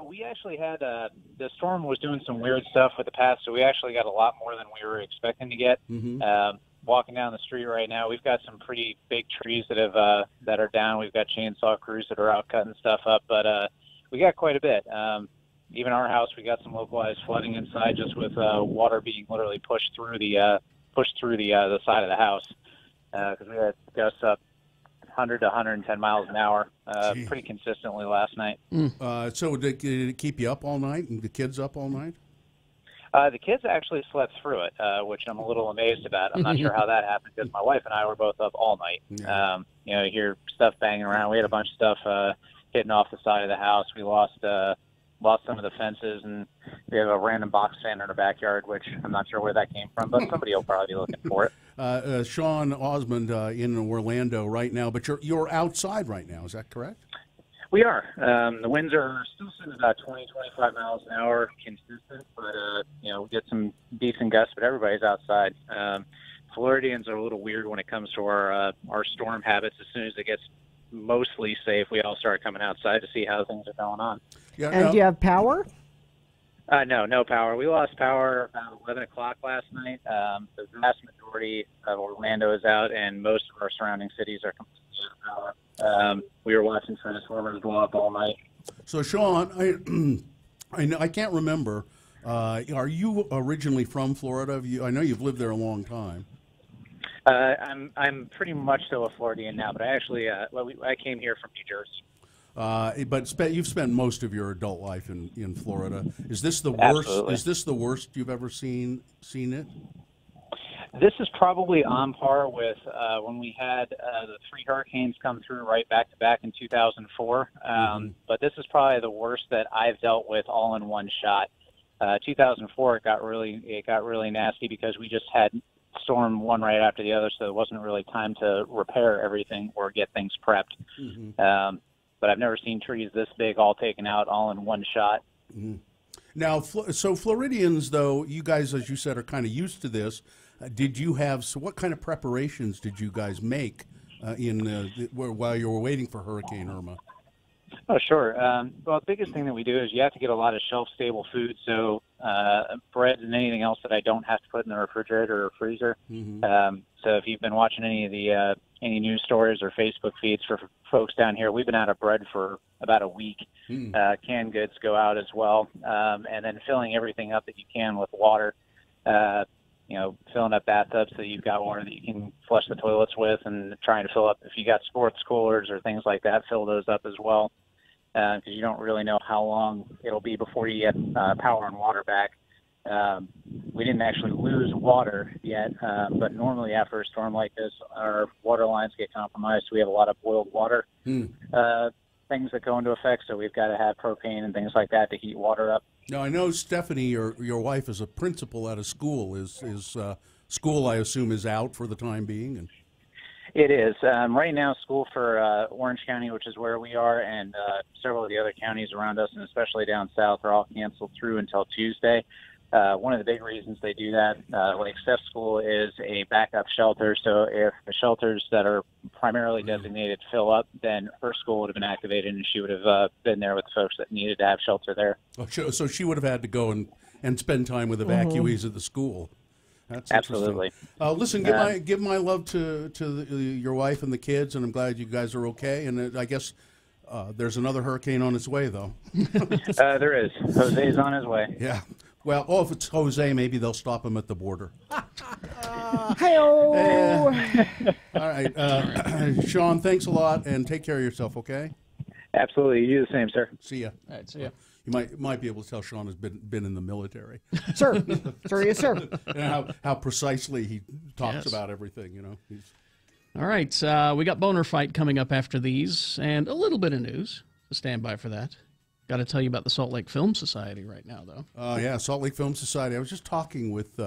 We actually had the storm was doing some weird stuff with the path, so we actually got a lot more than we were expecting to get. Mm-hmm. Walking down the street right now, we've got some pretty big trees that are down. We've got chainsaw crews that are out cutting stuff up, but we got quite a bit. Even our house, we got some localized flooding inside, just with water being literally pushed through the side of the house because we had gusts up 100 to 110 miles an hour pretty consistently last night. So did it keep you up all night, and the kids up all night? The kids actually slept through it, which I'm a little amazed about. I'm not sure how that happened because my wife and I were both up all night. Yeah. You hear stuff banging around. We had a bunch of stuff hitting off the side of the house. We lost some of the fences, and we have a random box fan in our backyard, which I'm not sure where that came from, but somebody will probably be looking for it. Sean Osmond in Orlando right now, but you're outside right now. Is that correct? We are. The winds are still sitting about 20, 25 miles an hour consistent, but, we get some decent gusts, but everybody's outside. Floridians are a little weird when it comes to our storm habits. As soon as it gets mostly safe, we all start coming outside to see how things are going on. Yeah, And do you have power? No power. We lost power about 11 o'clock last night. The vast majority of Orlando is out, and most of our surrounding cities are completely out of power. We were watching transformers blow up all night. So, Sean, I can't remember. Are you originally from Florida? I know you've lived there a long time. I'm pretty much still a Floridian now, but I actually I came here from New Jersey. But you've spent most of your adult life in Florida. Is this the worst? Absolutely. Is this the worst you've ever seen it? This is probably on par with when we had the 3 hurricanes come through right back to back in 2004. But this is probably the worst that I've dealt with all in one shot. 2004 it got really nasty because we just had storm one right after the other, so there wasn't really time to repair everything or get things prepped. Mm-hmm. But I've never seen trees this big all taken out all in one shot. Mm-hmm. Now, so Floridians, though, you guys, as you said, are kind of used to this. What kind of preparations did you guys make while you were waiting for Hurricane Irma? Oh, sure. Well, the biggest thing that we do is you have to get a lot of shelf-stable food, so bread and anything else that I don't have to put in the refrigerator or freezer. So if you've been watching any of the any news stories or Facebook feeds for folks down here, we've been out of bread for about a week. Canned goods go out as well, and then filling everything up that you can with water. Filling up bathtubs so you've got water that you can flush the toilets with, and trying to fill up, if you got sports coolers or things like that, fill those up as well, because you don't really know how long it'll be before you get power and water back. We didn't actually lose water yet, but normally after a storm like this, our water lines get compromised. We have a lot of boiled water things that go into effect, so we've got to have propane and things like that to heat water up. Now, I know Stephanie, your wife, is a principal at a school. Is school, I assume, is out for the time being? And It is. Right now, school for Orange County, which is where we are, and several of the other counties around us, and especially down south, are all canceled through until Tuesday. One of the big reasons they do that, like Steph's school, is a backup shelter. So if the shelters that are primarily designated fill up, then her school would have been activated, and she would have been there with the folks that needed to have shelter there. Oh, so she would have had to go and spend time with evacuees at the school. That's absolutely. Listen, give my love to your wife and the kids, and I'm glad you guys are okay. And I guess there's another hurricane on its way, though. There is. Jose's on his way. Yeah. Well, if it's Jose, maybe they'll stop him at the border. Hey-o. All right. Sean, thanks a lot, and take care of yourself, okay? Absolutely. You do the same, sir. See ya. All right, see ya. You might be able to tell Sean has been in the military. Sir. Sir, yes, sir. And how precisely he talks about everything, All right, we got Boner Fight coming up after these, and a little bit of news. So stand by for that. Got to tell you about the Salt Lake Film Society right now, though. Yeah, Salt Lake Film Society. I was just talking with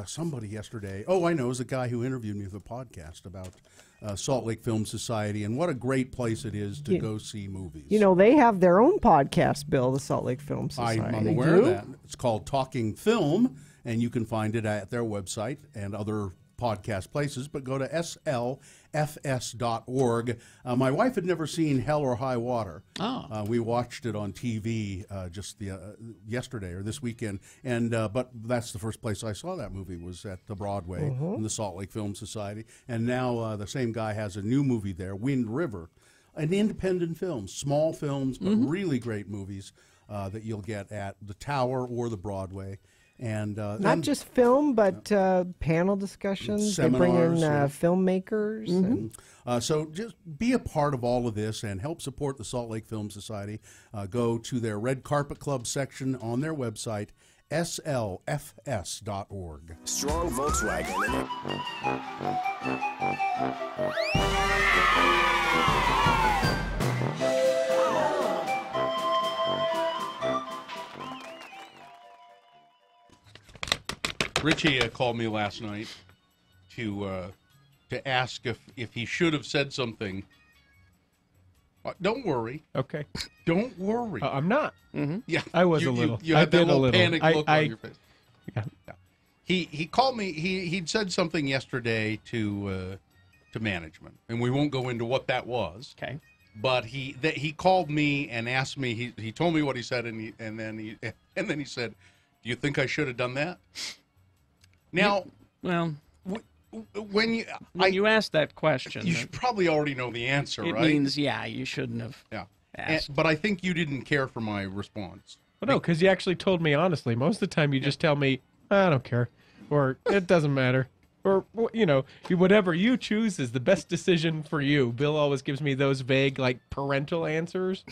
somebody yesterday. Oh, I know. It was a guy who interviewed me for the podcast about Salt Lake Film Society, and what a great place it is to go see movies. They have their own podcast, Bill, the Salt Lake Film Society. I'm aware of that. It's called Talking Film, and you can find it at their website and other podcast places, but go to slfs.org. My wife had never seen Hell or High Water. We watched it on TV just yesterday or this weekend, and but that's the first place I saw that movie was at the Broadway in the Salt Lake Film Society. And now the same guy has a new movie there, Wind River, an independent film, small films, but really great movies that you'll get at the Tower or the Broadway. And not just film, but panel discussions. Seminars, they bring in filmmakers. And so just be a part of all of this and help support the Salt Lake Film Society. Go to their Red Carpet Club section on their website, slfs.org. Strong Volkswagen. Richie called me last night to ask if he should have said something. Don't worry. Okay. Don't worry. I'm not. Yeah, I was a little. You had that little panic look on your face. Yeah. He called me. He'd said something yesterday to management, and we won't go into what that was. Okay. But he called me and asked me. He told me what he said, and then he said, "Do you think I should have done that?" Now, when you ask that question, you should probably already know the answer, it right? It means, you shouldn't have asked. But I think you didn't care for my response. Well, no, because you actually told me honestly. Most of the time, you just tell me, I don't care, or it doesn't matter, or whatever you choose is the best decision for you. Bill always gives me those vague, parental answers.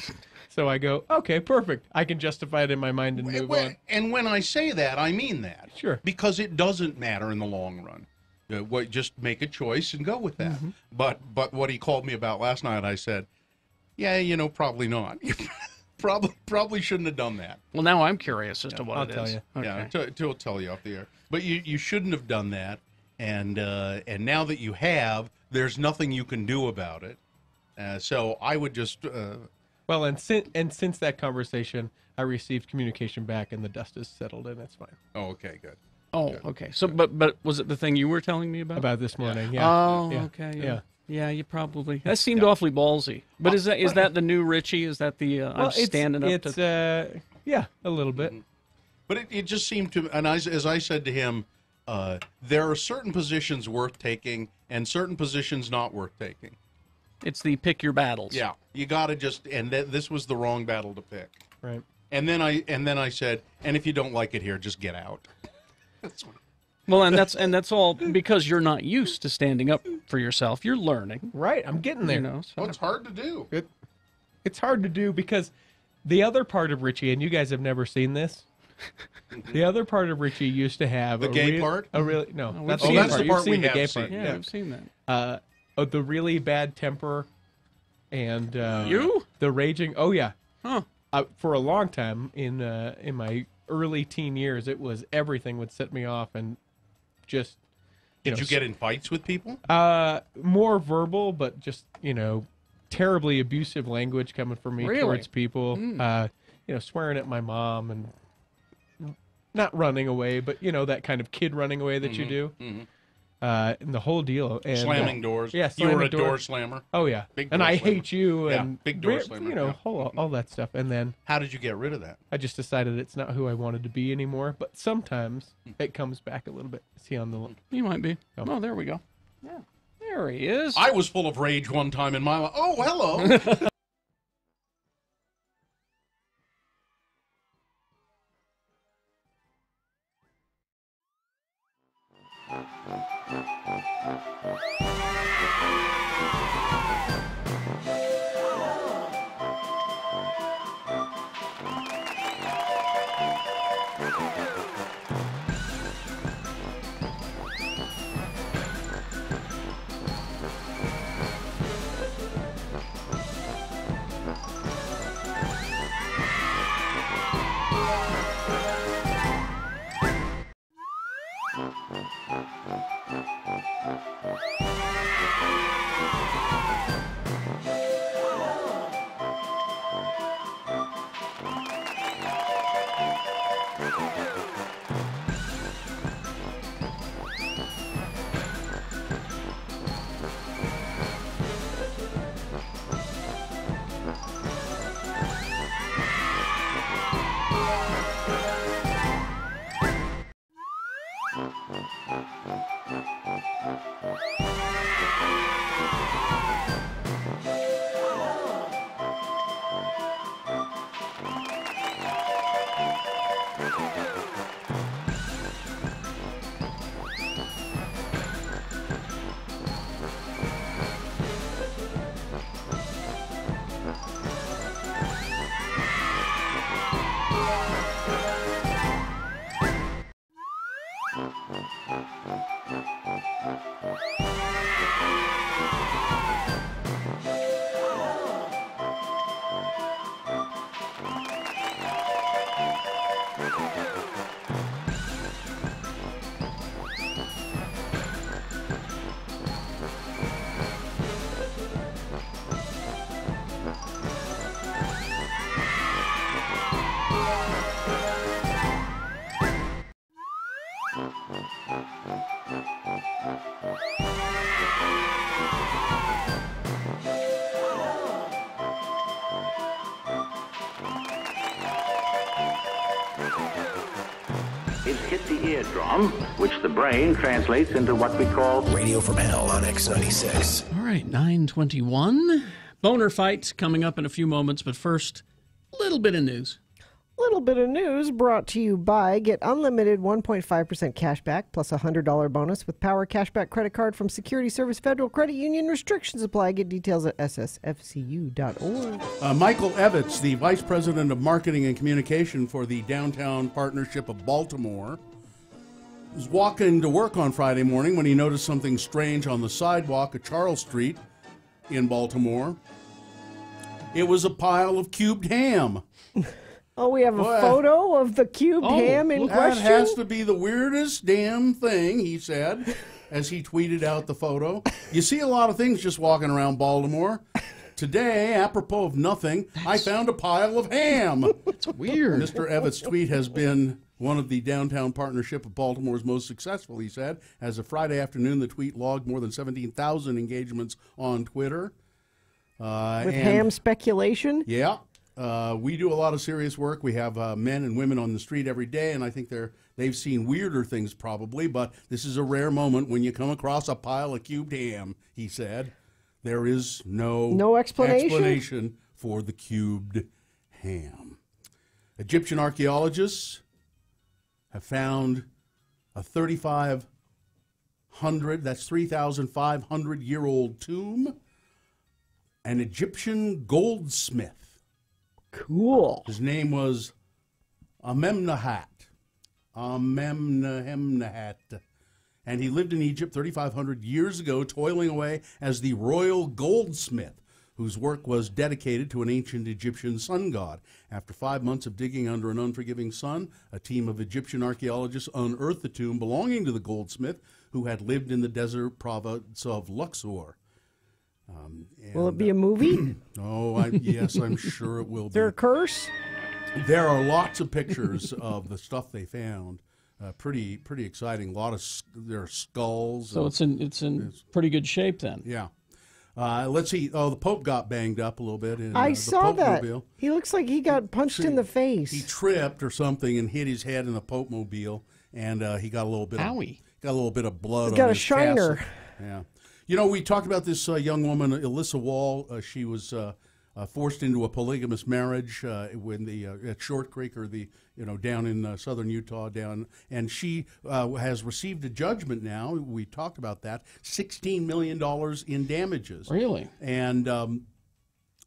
So I go, okay, perfect. I can justify it in my mind and move on. And when I say that, I mean that. Sure. Because it doesn't matter in the long run. Just make a choice and go with that. But what he called me about last night, I said, yeah, probably not. probably shouldn't have done that. Well, now I'm curious as to what I'll tell you. Okay. Yeah, I'll tell you off the air. But you shouldn't have done that. And now that you have, there's nothing you can do about it. So I would just... Well, and since that conversation, I received communication back, and the dust is settled, and it's fine. Oh, okay, good. Oh, good. Okay. So, but was it the thing you were telling me about? About this morning, yeah. Oh, yeah. okay. Yeah. Yeah, you probably. That seemed awfully ballsy. But is that the new Richie? Is that the I'm standing up to? Yeah, a little bit. But it just seemed to, and as I said to him, there are certain positions worth taking and certain positions not worth taking. It's the pick your battles. Yeah, you got to just, and this was the wrong battle to pick. Right. And then I said, and if you don't like it here, just get out. Well, and that's all because you're not used to standing up for yourself. You're learning. Right, I'm getting there. You know, so. Well, it's hard to do. It's hard to do because the other part of Richie, and you guys have never seen this. The other part of Richie used to have the gay part. That's the part part we have gay seen. part. Yeah, we've seen that. The really bad temper, and the raging. Oh yeah. Huh. For a long time in my early teen years, it was everything would set me off, and just Did you get in fights with people? More verbal, but just terribly abusive language coming from me towards people. Swearing at my mom and not running away, but that kind of kid running away that you do. And the whole deal. And, slamming doors. Yeah, you were a door door slammer. Oh yeah, big and door I slammer. hate you. Yeah, And big door slammer. all that stuff. And then how did you get rid of that? I just decided it's not who I wanted to be anymore. But sometimes it comes back a little bit. Is he on the? You might be. Oh, there we go. Yeah, there he is. I was full of rage one time in my life. Oh, hello. It's hit the eardrum, which the brain translates into what we call Radio from Hell on X96. All right, 9:21. Boner fight coming up in a few moments, but first, a little bit of news. Little bit of news brought to you by get unlimited 1.5% cash back plus a $100 bonus with Power Cashback credit card from Security Service Federal Credit Union. Restrictions apply. Get details at ssfcu.org. Michael Evitz, the Vice President of Marketing and Communication for the Downtown Partnership of Baltimore, was walking to work on Friday morning when he noticed something strange on the sidewalk at Charles Street in Baltimore. It was a pile of cubed ham. Oh, we have a photo of the cubed ham in question? That has to be the weirdest damn thing, he said, as he tweeted out the photo. You see a lot of things just walking around Baltimore. Today, apropos of nothing, I found a pile of ham. That's weird. Mr. Evitt's tweet has been one of the downtown partnership of Baltimore's most successful, he said. As of Friday afternoon, the tweet logged more than 17,000 engagements on Twitter. With ham speculation? Yeah. We do a lot of serious work. We have men and women on the street every day, and I think they've seen weirder things probably, but this is a rare moment when you come across a pile of cubed ham, he said. There is no explanation for the cubed ham. Egyptian archaeologists have found a 3,500-year-old tomb, an Egyptian goldsmith. Cool. His name was Amenemhat. And he lived in Egypt 3,500 years ago, toiling away as the royal goldsmith, whose work was dedicated to an ancient Egyptian sun god. After 5 months of digging under an unforgiving sun, a team of Egyptian archaeologists unearthed the tomb belonging to the goldsmith, who had lived in the desert province of Luxor. Will it be a movie? Yes, I'm sure it will be. Is there a curse? There are lots of pictures of the stuff they found. Pretty exciting. There are skulls. So it's in pretty good shape then. Yeah. Let's see. Oh, the Pope got banged up a little bit. I saw that. He looks like he got punched in the face. He tripped or something and hit his head in the Pope mobile, and he got a little bit. Owie. Got a little bit of blood. He's got on a his shiner. cassock. Yeah. You know, we talked about this young woman, Alyssa Wall. She was forced into a polygamous marriage when at Short Creek, or down in southern Utah, and she has received a judgment now. We talked about that, $16 million in damages. Really? And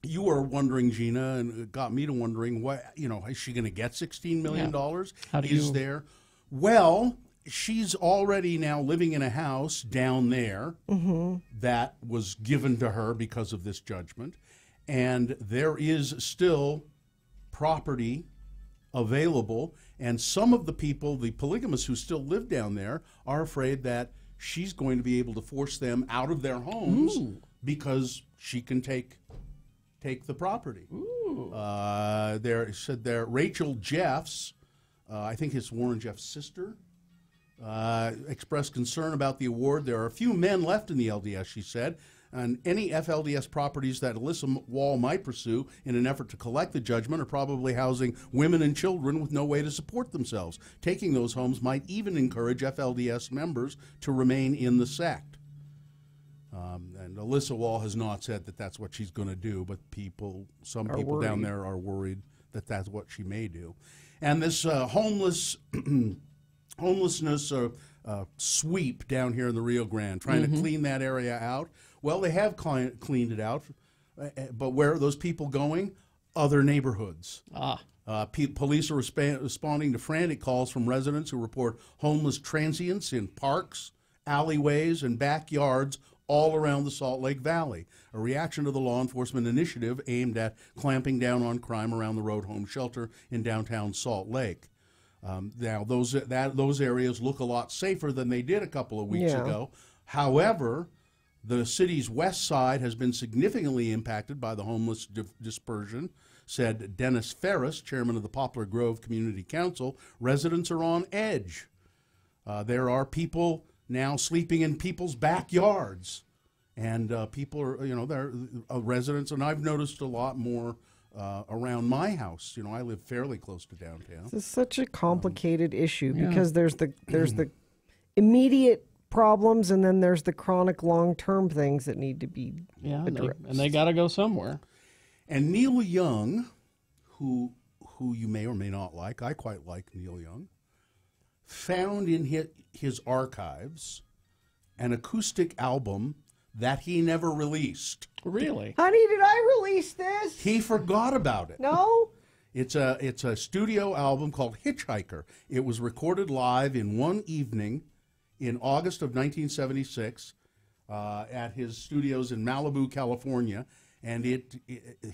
you were wondering, Gina, and it got me to wondering, is she going to get $16 million? How do you... there? Well, she's already now living in a house down there that was given to her because of this judgment. And there is still property available. And some of the people, the polygamists who still live down there, are afraid that she's going to be able to force them out of their homes because she can take the property. Rachel Jeffs, I think it's Warren Jeffs' sister, expressed concern about the award. There are a few men left in the LDS, she said, and any FLDS properties that Alyssa Wall might pursue in an effort to collect the judgment are probably housing women and children with no way to support themselves. Taking those homes might even encourage FLDS members to remain in the sect. And Alyssa Wall has not said that that's what she's going to do, but some people down there are worried that that's what she may do. And this homelessness sweep down here in the Rio Grande, trying to clean that area out. Well, they have cleaned it out, but where are those people going? Other neighborhoods. Police are responding to frantic calls from residents who report homeless transients in parks, alleyways, and backyards all around the Salt Lake Valley, a reaction to the law enforcement initiative aimed at clamping down on crime around the Road Home Shelter in downtown Salt Lake. Now, those areas look a lot safer than they did a couple of weeks ago. However, the city's west side has been significantly impacted by the homeless dispersion, said Dennis Ferris, chairman of the Poplar Grove Community Council. Residents are on edge. There are people now sleeping in people's backyards, and people are, they're residents, and I've noticed a lot more around my house. I live fairly close to downtown. This is such a complicated issue because there's the immediate problems, and then there's the chronic long-term things that need to be addressed. And they got to go somewhere. And Neil Young, who you may or may not like, I quite like Neil Young, found in his archives an acoustic album that he never released. Really? Honey, did I release this? He forgot about it. No? It's a studio album called Hitchhiker. It was recorded live in one evening in August of 1976 at his studios in Malibu, California, and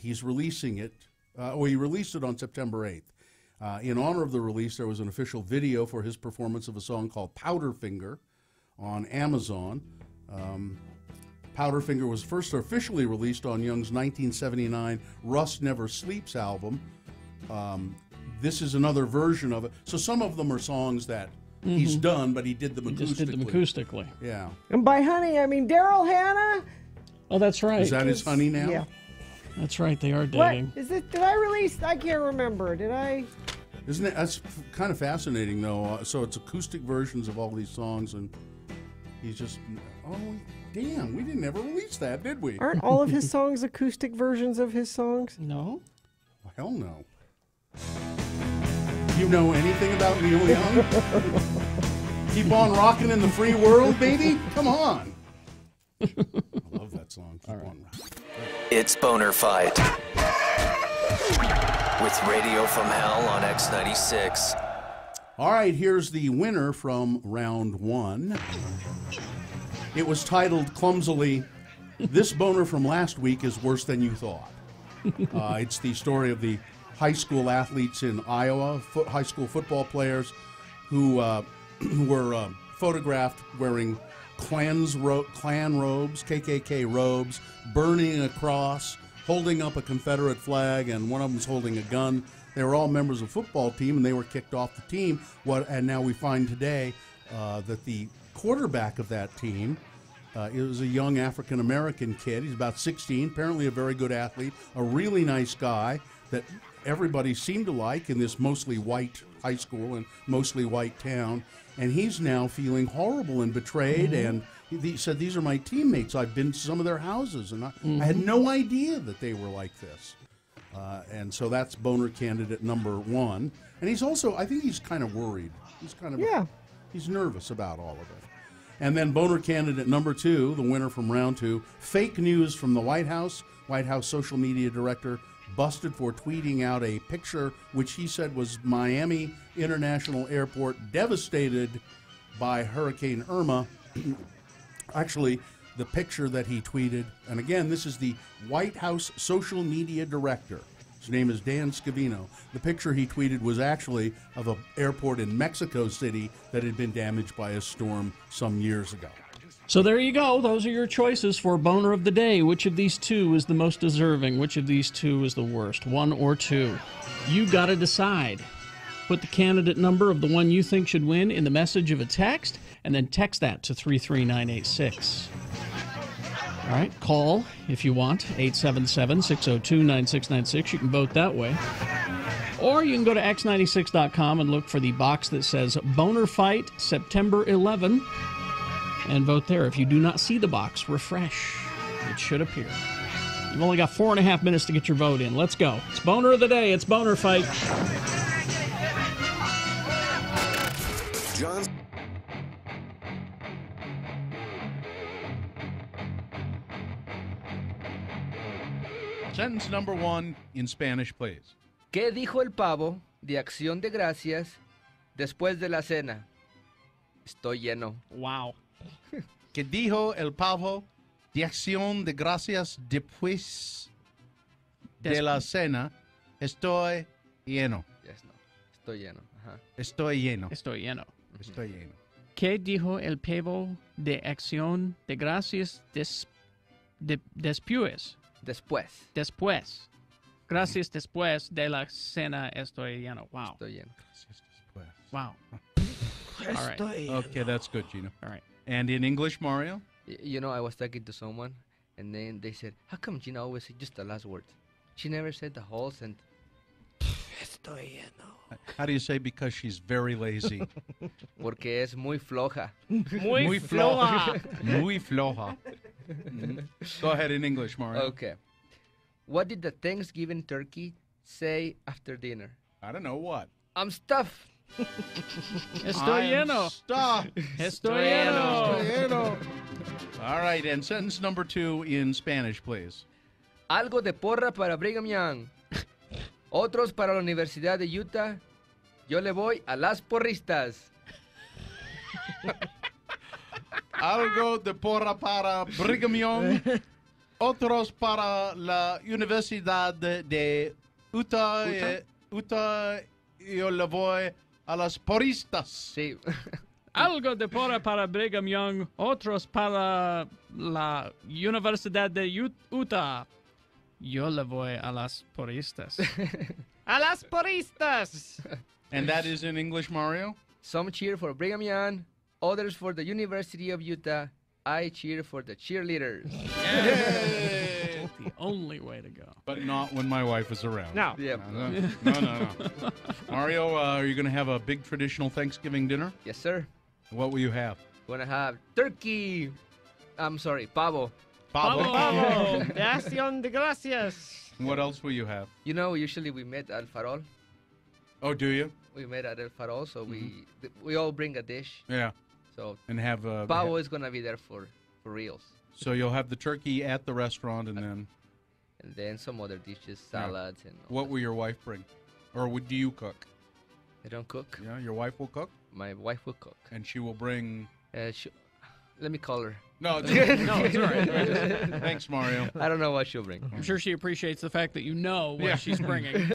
he's releasing it. He released it on September 8th. In honor of the release, there was an official video for his performance of a song called Powderfinger on Amazon. Powderfinger was first officially released on Young's 1979 Rust Never Sleeps album. this is another version of it. So some of them are songs that he's done, but he did them acoustically. Just did them acoustically. Yeah. And by honey, I mean Daryl Hannah. Oh, that's right. Is that his honey now? Yeah. That's right. They are What dating. is it? Did I release? I can't remember. Did I? Isn't it? That's kind of fascinating, though. So it's acoustic versions of all these songs, and he's just, oh, damn, we didn't ever release that, did we? Aren't all of his songs acoustic versions of his songs? No. Hell no. You know anything about Neil Young? Keep on rocking in the free world, baby. Come on. I love that song. Keep on rocking. It's Boner Fight with Radio from Hell on X96. All right, here's the winner from round one. It was titled clumsily, "This Boner from Last Week is Worse Than You Thought." It's the story of the high school athletes in Iowa, high school football players who were photographed wearing Klan robes, KKK robes, burning a cross, holding up a Confederate flag, and one of them was holding a gun. They were all members of a football team, and they were kicked off the team. And now we find today that the quarterback of that team is a young African-American kid. He's about 16, apparently a very good athlete, a really nice guy that everybody seemed to like in this mostly white high school and mostly white town. And he's now feeling horrible and betrayed. And he said, "These are my teammates. I've been to some of their houses, and I had no idea that they were like this." And so that's boner candidate number one. And he's also, I think he's kind of worried. He's kind of, he's nervous about all of it. And then boner candidate number two, the winner from round two, fake news from the White House. White House social media director busted for tweeting out a picture which he said was Miami International Airport devastated by Hurricane Irma. Actually, the picture that he tweeted, and again, this is the White House social media director. His name is Dan Scavino. The picture he tweeted was actually of an airport in Mexico City that had been damaged by a storm some years ago. So there you go. Those are your choices for Boner of the Day. Which of these two is the most deserving? Which of these two is the worst? One or two? You got to decide. Put the candidate number of the one you think should win in the message of a text, and then text that to 33986. All right, call if you want, 877-602-9696. You can vote that way. Or you can go to x96.com and look for the box that says Boner Fight September 11 and vote there. If you do not see the box, refresh. It should appear. You've only got 4.5 minutes to get your vote in. Let's go. It's Boner of the Day. It's Boner Fight. John. Sentence number one in Spanish, please. ¿Qué dijo el pavo de Acción de Gracias después de la cena? Estoy lleno. Wow. ¿Qué dijo el pavo de Acción de Gracias después de la cena? Estoy lleno. Yes, no. Estoy lleno. Ajá. Estoy lleno. Estoy lleno. Estoy lleno. ¿Qué dijo el pavo de Acción de Gracias después? Después. Gracias después de la cena estoy lleno. Wow. Estoy lleno. Gracias después. Wow. All right. Okay, that's good, Gino. All right. And in English, Mario? You know, I was talking to someone, and then they said, how come Gina always said just the last words? She never said the whole sentence. Estoy lleno. How do you say because she's very lazy? Porque es muy floja. Muy floja. Muy floja. Go ahead in English, Mario. Okay. What did the Thanksgiving turkey say after dinner? I don't know what. I'm stuffed. Estoy lleno. Stuffed. Estoy lleno. Estoy lleno. All right, and sentence number two in Spanish, please. Algo de porra para Brigham Young. Otros para la Universidad de Utah. Yo le voy a las porristas. Algo de porra para Brigham Young. Otros para la Universidad de Utah. Utah. Yo le voy a las porristas. Sí. Algo de porra para Brigham Young. Otros para la Universidad de Utah. Yo le voy a las porristas. A las Puristas! And that is in English, Mario? Some cheer for Brigham Young, others for the University of Utah. I cheer for the cheerleaders. The only way to go. But not when my wife is around. No. Yep. No. Mario, are you going to have a big traditional Thanksgiving dinner? Yes, sir. What will you have? We're going to have turkey. I'm sorry, pavo. Pavo. De acción de gracias. What else will you have? You know, usually we met at El Farol. Oh, do you? We met at El Farol, so we all bring a dish. Yeah. So and have pavo is gonna be there for reals. So you'll have the turkey at the restaurant, and then some other dishes, salads, and. What will your wife bring, or do you cook? I don't cook. Yeah, your wife will cook. My wife will cook, and she will bring. Let me call her. No, it's all right. Thanks, Mario. I don't know what she'll bring. I'm sure she appreciates the fact that you know what she's bringing.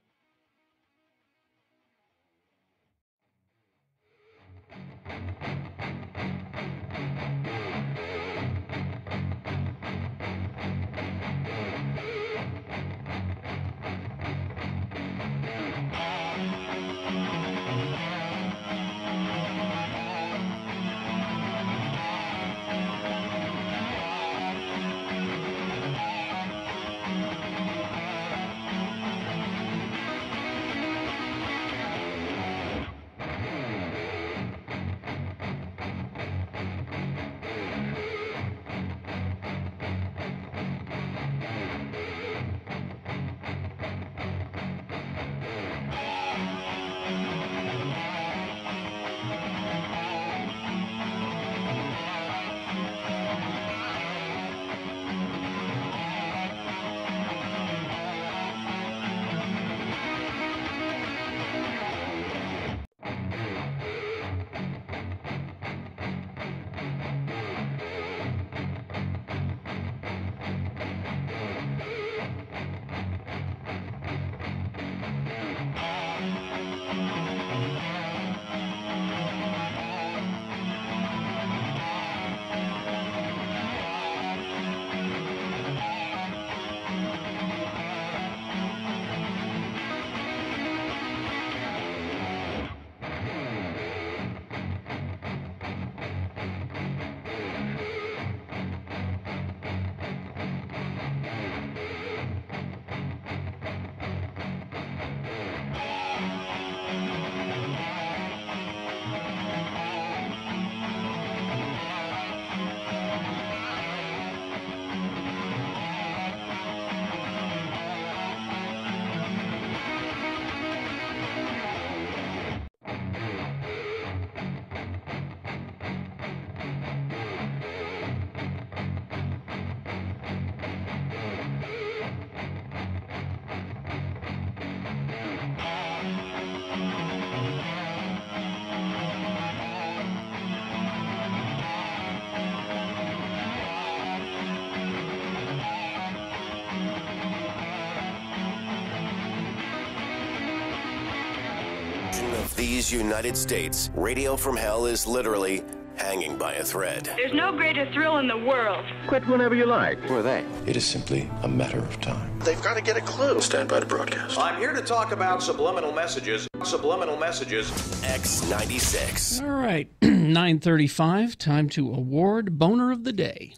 Of these United States, Radio from Hell is literally hanging by a thread. There's no greater thrill in the world. Quit whenever you like. Who are they? It is simply a matter of time. They've got to get a clue. Stand by to broadcast. I'm here to talk about subliminal messages. Subliminal messages. X96. All right, 9:35. Time to award Boner of the Day.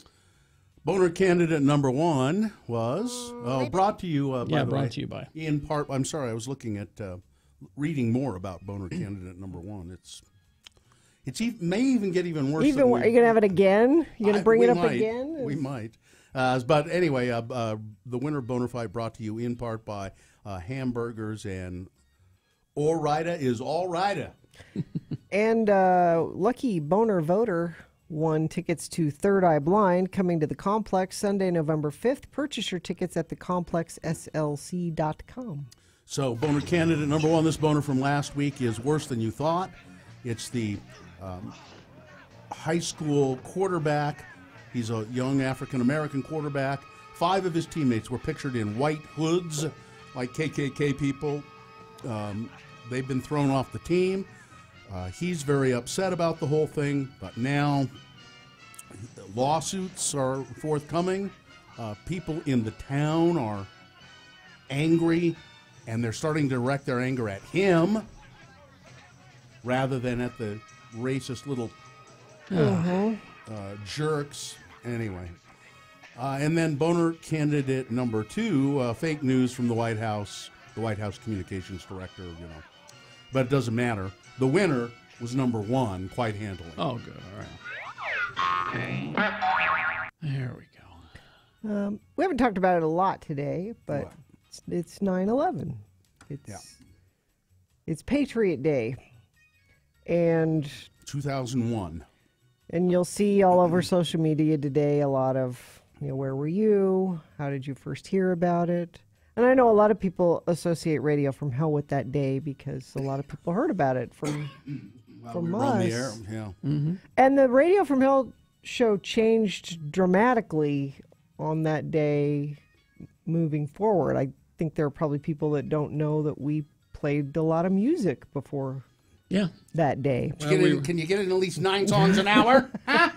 Boner candidate number one was brought to you. Brought to you by. In part, I'm sorry, I was looking at reading more about Boner candidate number one. It may even get even worse. Are you going to have it again? You're going to bring it up again? We might. But anyway, the winner of Boner Fight brought to you in part by Hamburgers, and All-Rida is All-Rida. And lucky Boner voter won tickets to Third Eye Blind coming to the Complex Sunday, November 5th. Purchase your tickets at thecomplexslc.com. So Boner candidate number one, this Boner from last week, is Worse Than You Thought. It's the high school quarterback. He's a young African-American quarterback. 5 of his teammates were pictured in white hoods, like KKK people. They've been thrown off the team. He's very upset about the whole thing, but now lawsuits are forthcoming. People in the town are angry, and they're starting to direct their anger at him rather than at the racist little jerks. Anyway. And then boner candidate number 2, fake news from the White House communications director, But it doesn't matter. The winner was number 1, quite handily. Oh, good. All right. There we go. We haven't talked about it a lot today, but it's 9/11. It's Patriot Day. And 2001. And you'll see all over social media today a lot of, where were you? How did you first hear about it? And I know a lot of people associate Radio from Hell with that day because a lot of people heard about it from us. On the air. Yeah. Mm-hmm. And the Radio from Hell show changed dramatically on that day moving forward. I think there are probably people that don't know that we played a lot of music before that day. Can you get it at least 9 songs an hour? Huh?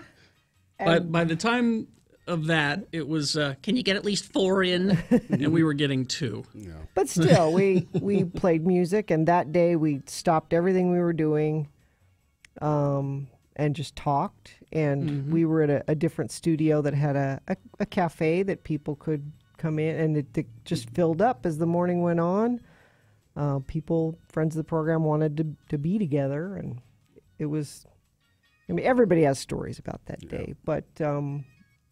But by the time of that, it was, can you get at least 4 in? And we were getting 2. Yeah. But still, we played music, and that day we stopped everything we were doing and just talked. And we were at a different studio that had a cafe that people could come in, and it just filled up as the morning went on. People, friends of the program, wanted to be together, and it was, everybody has stories about that day, but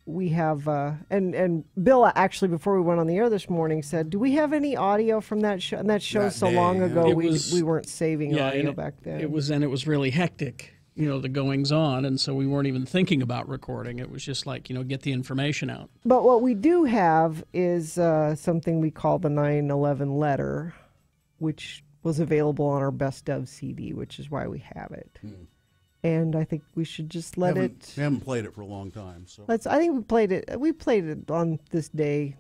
we have, and Bill actually, before we went on the air this morning, said, do we have any audio from that show? And that show so long ago, we weren't saving audio back then. It was really hectic, the goings on, and so we weren't even thinking about recording. It was just like, get the information out. But what we do have is something we call the 9/11 letter, which was available on our Best of CD, which is why we have it. And I think we should just let it. We haven't played it for a long time, so I think we played it. We played it on this day.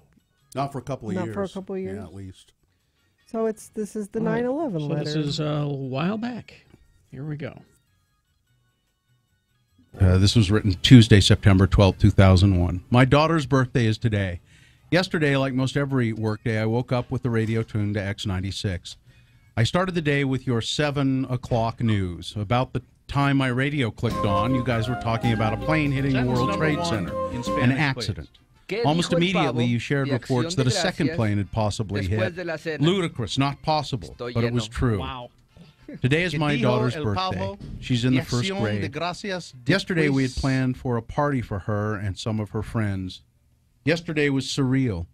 Not for a couple of years. Not for a couple of years. Yeah, at least. So this is the 9/11 letter. This is a while back. Here we go. This was written Tuesday, September 12, 2001. My daughter's birthday is today. Yesterday, like most every workday, I woke up with the radio tuned to X96. I started the day with your 7 o'clock news. About the time my radio clicked on, you guys were talking about a plane hitting the World Trade Center. An accident. Almost immediately, you shared reports that a second plane had possibly hit. Ludicrous, not possible, but it was true. Wow. Today is my daughter's birthday. She's in the first grade. Yesterday, we had planned for a party for her and some of her friends. Yesterday was surreal.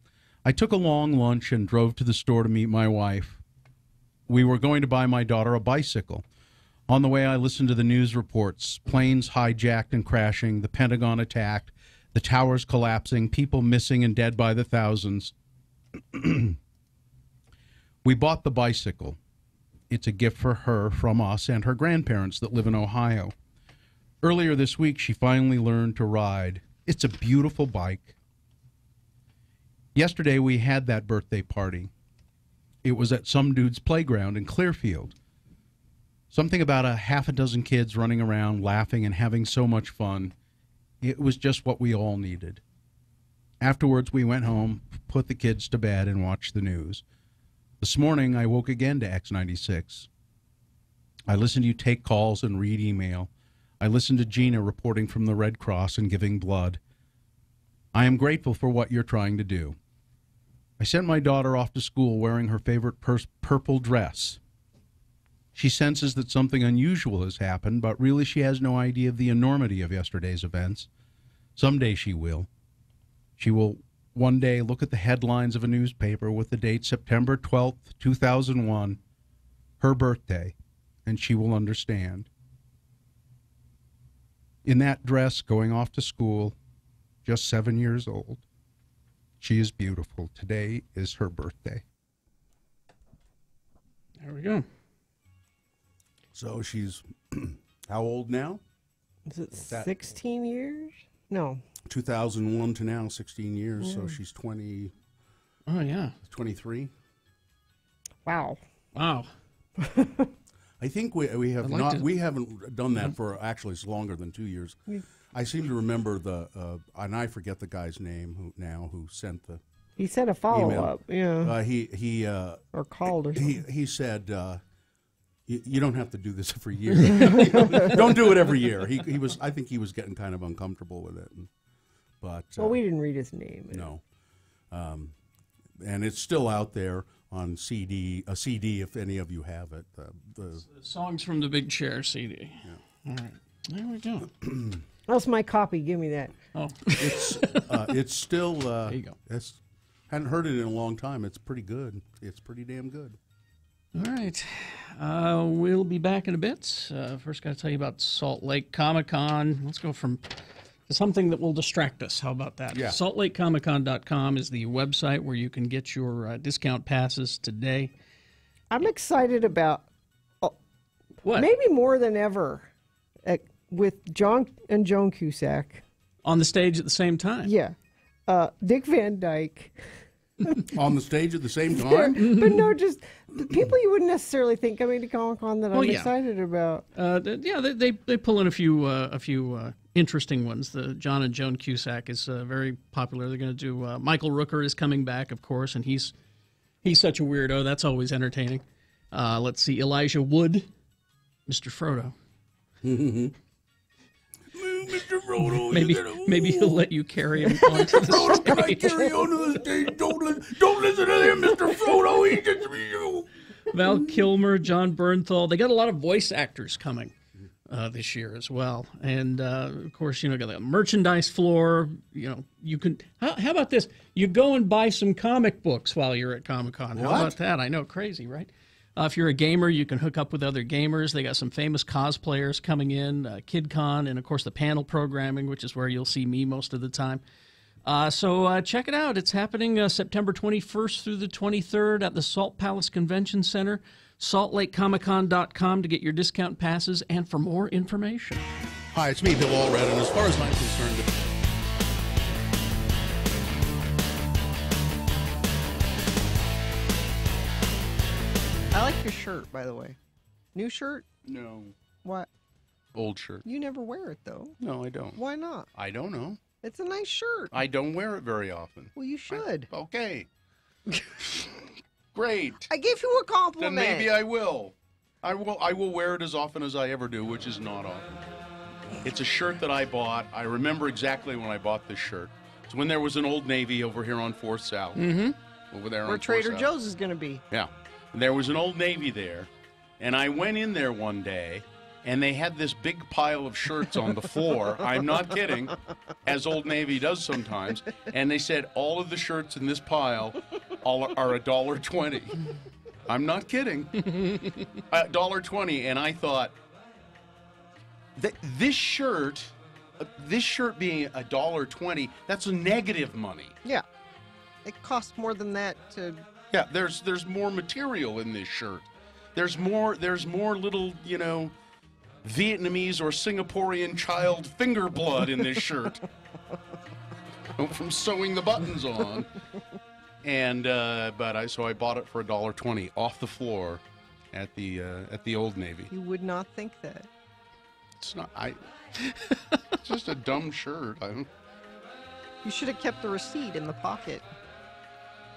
I took a long lunch and drove to the store to meet my wife. We were going to buy my daughter a bicycle. On the way, I listened to the news reports. Planes hijacked and crashing, the Pentagon attacked, the towers collapsing, people missing and dead by the thousands. We bought the bicycle. It's a gift for her from us and her grandparents that live in Ohio. Earlier this week, she finally learned to ride. It's a beautiful bike. Yesterday, we had that birthday party. It was at some dude's playground in Clearfield. Something about a half a dozen kids running around, laughing and having so much fun. It was just what we all needed. Afterwards, we went home, put the kids to bed, and watched the news. This morning, I woke again to X96. I listened to you take calls and read email. I listened to Gina reporting from the Red Cross and giving blood. I am grateful for what you're trying to do. I sent my daughter off to school wearing her favorite purple dress. She senses that something unusual has happened, but really she has no idea of the enormity of yesterday's events. Someday she will. She will one day look at the headlines of a newspaper with the date September 12th, 2001, her birthday, and she will understand. In that dress, going off to school, just 7 years old, she is beautiful. Today is her birthday. There we go. So she's how old now? Is it 16 years? No. 2001 to now, 16 years. So she's 20. Oh, yeah. 23. Wow. Wow. I think we have not. We haven't done that for actually it's longer than 2 years. I seem to remember and I forget the guy's name who sent the He said a follow-up. Yeah. Or called or something. He said, you don't have to do this every year. Don't do it every year. He was. I think he was getting kind of uncomfortable with it. But well, we didn't read his name. No. And it's still out there on CD. A CD, if any of you have it. The Songs from the Big Chair CD. Yeah. All right. There we go. That's my copy. Give me that. Oh, it's still. There you go. Hadn't heard it in a long time. It's pretty good. It's pretty damn good. All right. We'll be back in a bit. First, got to tell you about Salt Lake Comic-Con. Let's go from something that will distract us. How about that? Yeah. SaltLakeComicCon.com is the website where you can get your discount passes today. I'm excited about what? Maybe more than ever with John and Joan Cusack on the stage at the same time. Yeah. Dick Van Dyke. On the stage at the same time? But no, just people you wouldn't necessarily think coming to Comic-Con that I'm excited about. They pull in a few interesting ones. The John and Joan Cusack is very popular. They're going to do Michael Rooker is coming back, of course, and he's such a weirdo. That's always entertaining. Let's see, Elijah Wood, Mr. Frodo. Mr. Frodo, maybe he'll let you carry him onto the Frodo, stage. can I carry you onto the stage? Don't listen to him, Mr. Frodo. He gets me you. Val Kilmer, John Bernthal. They got a lot of voice actors coming this year as well, and of course, got the merchandise floor. You can. How about this? You go and buy some comic books while you're at Comic-Con. How about that? I know, crazy, right? If you're a gamer, you can hook up with other gamers. They got some famous cosplayers coming in, KidCon, and of course the panel programming, which is where you'll see me most of the time. So check it out. It's happening September 21st through the 23rd at the Salt Palace Convention Center. SaltLakeComicCon.com to get your discount passes and for more information. Hi, it's me, Bill Allred, and as far as I'm concerned, I like your shirt, by the way. New shirt? No. What? Old shirt. You never wear it, though. No, I don't. Why not? I don't know. It's a nice shirt. I don't wear it very often. Well, you should. Okay. Great. I gave you a compliment. Then maybe I will. I will wear it as often as I ever do, which is not often. It's a shirt that I bought. I remember exactly when I bought this shirt. It's when there was an Old Navy over here on 4th South. Mm-hmm. Over there where on Trader 4th South. Joe's is going to be. Yeah. There was an Old Navy there, and I went in there one day, and they had this big pile of shirts on the floor. I'm not kidding, as Old Navy does sometimes. And they said all of the shirts in this pile are $1.20. I'm not kidding. $1.20, and I thought this shirt being $1.20, that's negative money. Yeah, it costs more than that to. Yeah, there's more material in this shirt. There's more little, Vietnamese or Singaporean child finger blood in this shirt from sewing the buttons on. And so I bought it for $1.20 off the floor at the Old Navy. You would not think that. It's not. It's just a dumb shirt. You should have kept the receipt in the pocket.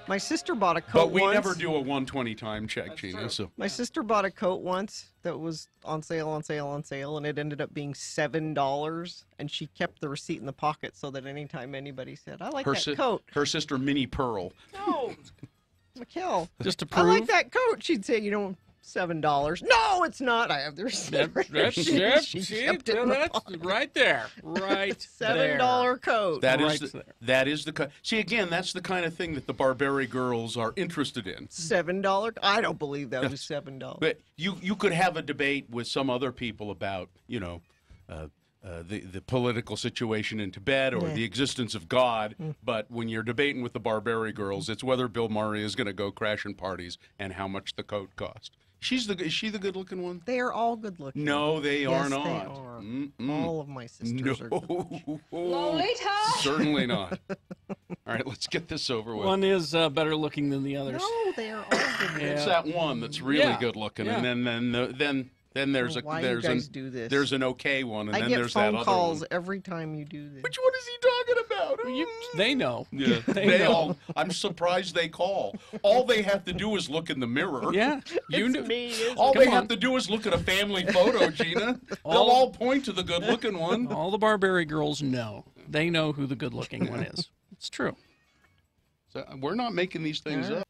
My sister bought a coat But we once. never do a 120 time check, Gina. So my sister bought a coat once that was on sale, and it ended up being $7, and she kept the receipt in the pocket so that anytime anybody said, I like that coat. Her sister, Minnie Pearl. No, Mikkel. Just to prove. I like that coat. She'd say, $7. No, it's not. I have the receipt. She kept it in the pocket. Right there. Right $7 coat. That is the coat. See, again, that's the kind of thing that the Barbary girls are interested in. $7? I don't believe that was $7. But you could have a debate with some other people about, the political situation in Tibet or the existence of God. But when you're debating with the Barbary girls, it's whether Bill Murray is going to go crashing parties and how much the coat cost. Is she the good-looking one? They are all good-looking. No, they are not. They are. All of my sisters are good-looking. Lolita! Certainly not. All right, let's get this over with. One is better looking than the others. No, they are all good-looking. It's that one that's really good-looking, and then there's do this? There's an okay one, and then there's that other one. I get phone calls every time you do this. Which one is he talking about? out. They know. Yeah, They know. all. I'm surprised they call. All they have to do is look in the mirror. Yeah, All Come they have on. to do is look at a family photo, Gina. They'll all point to the good-looking one. All the Barbary girls know. They know who the good-looking one is. It's true. So we're not making these things up.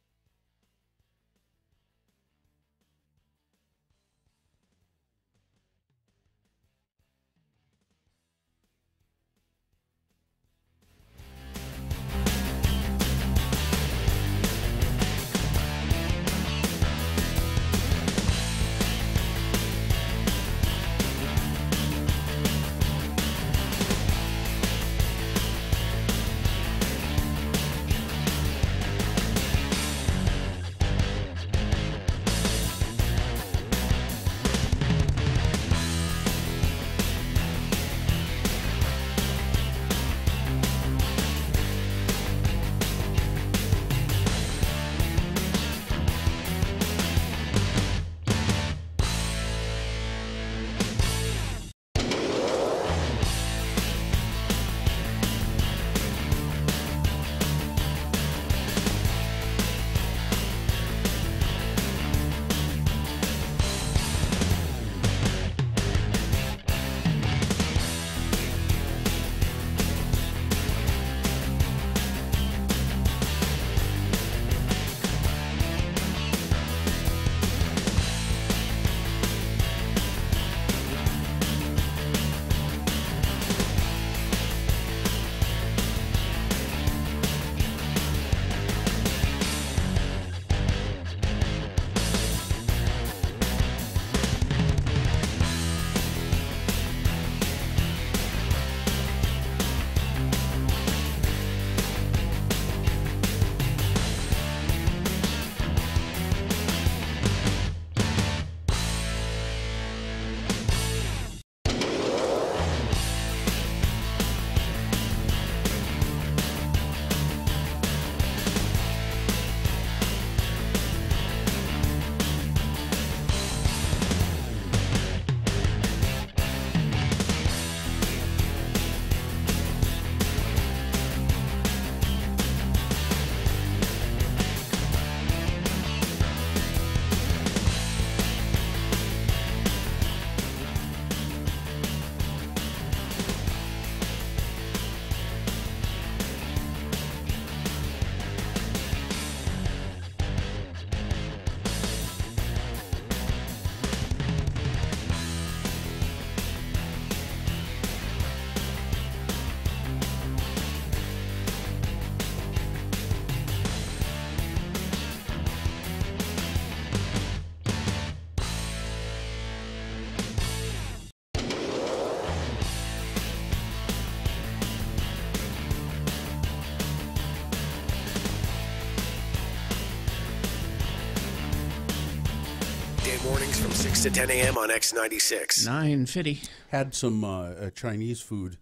Mornings from 6 to 10 a.m. on X96. 9:50. Had some Chinese food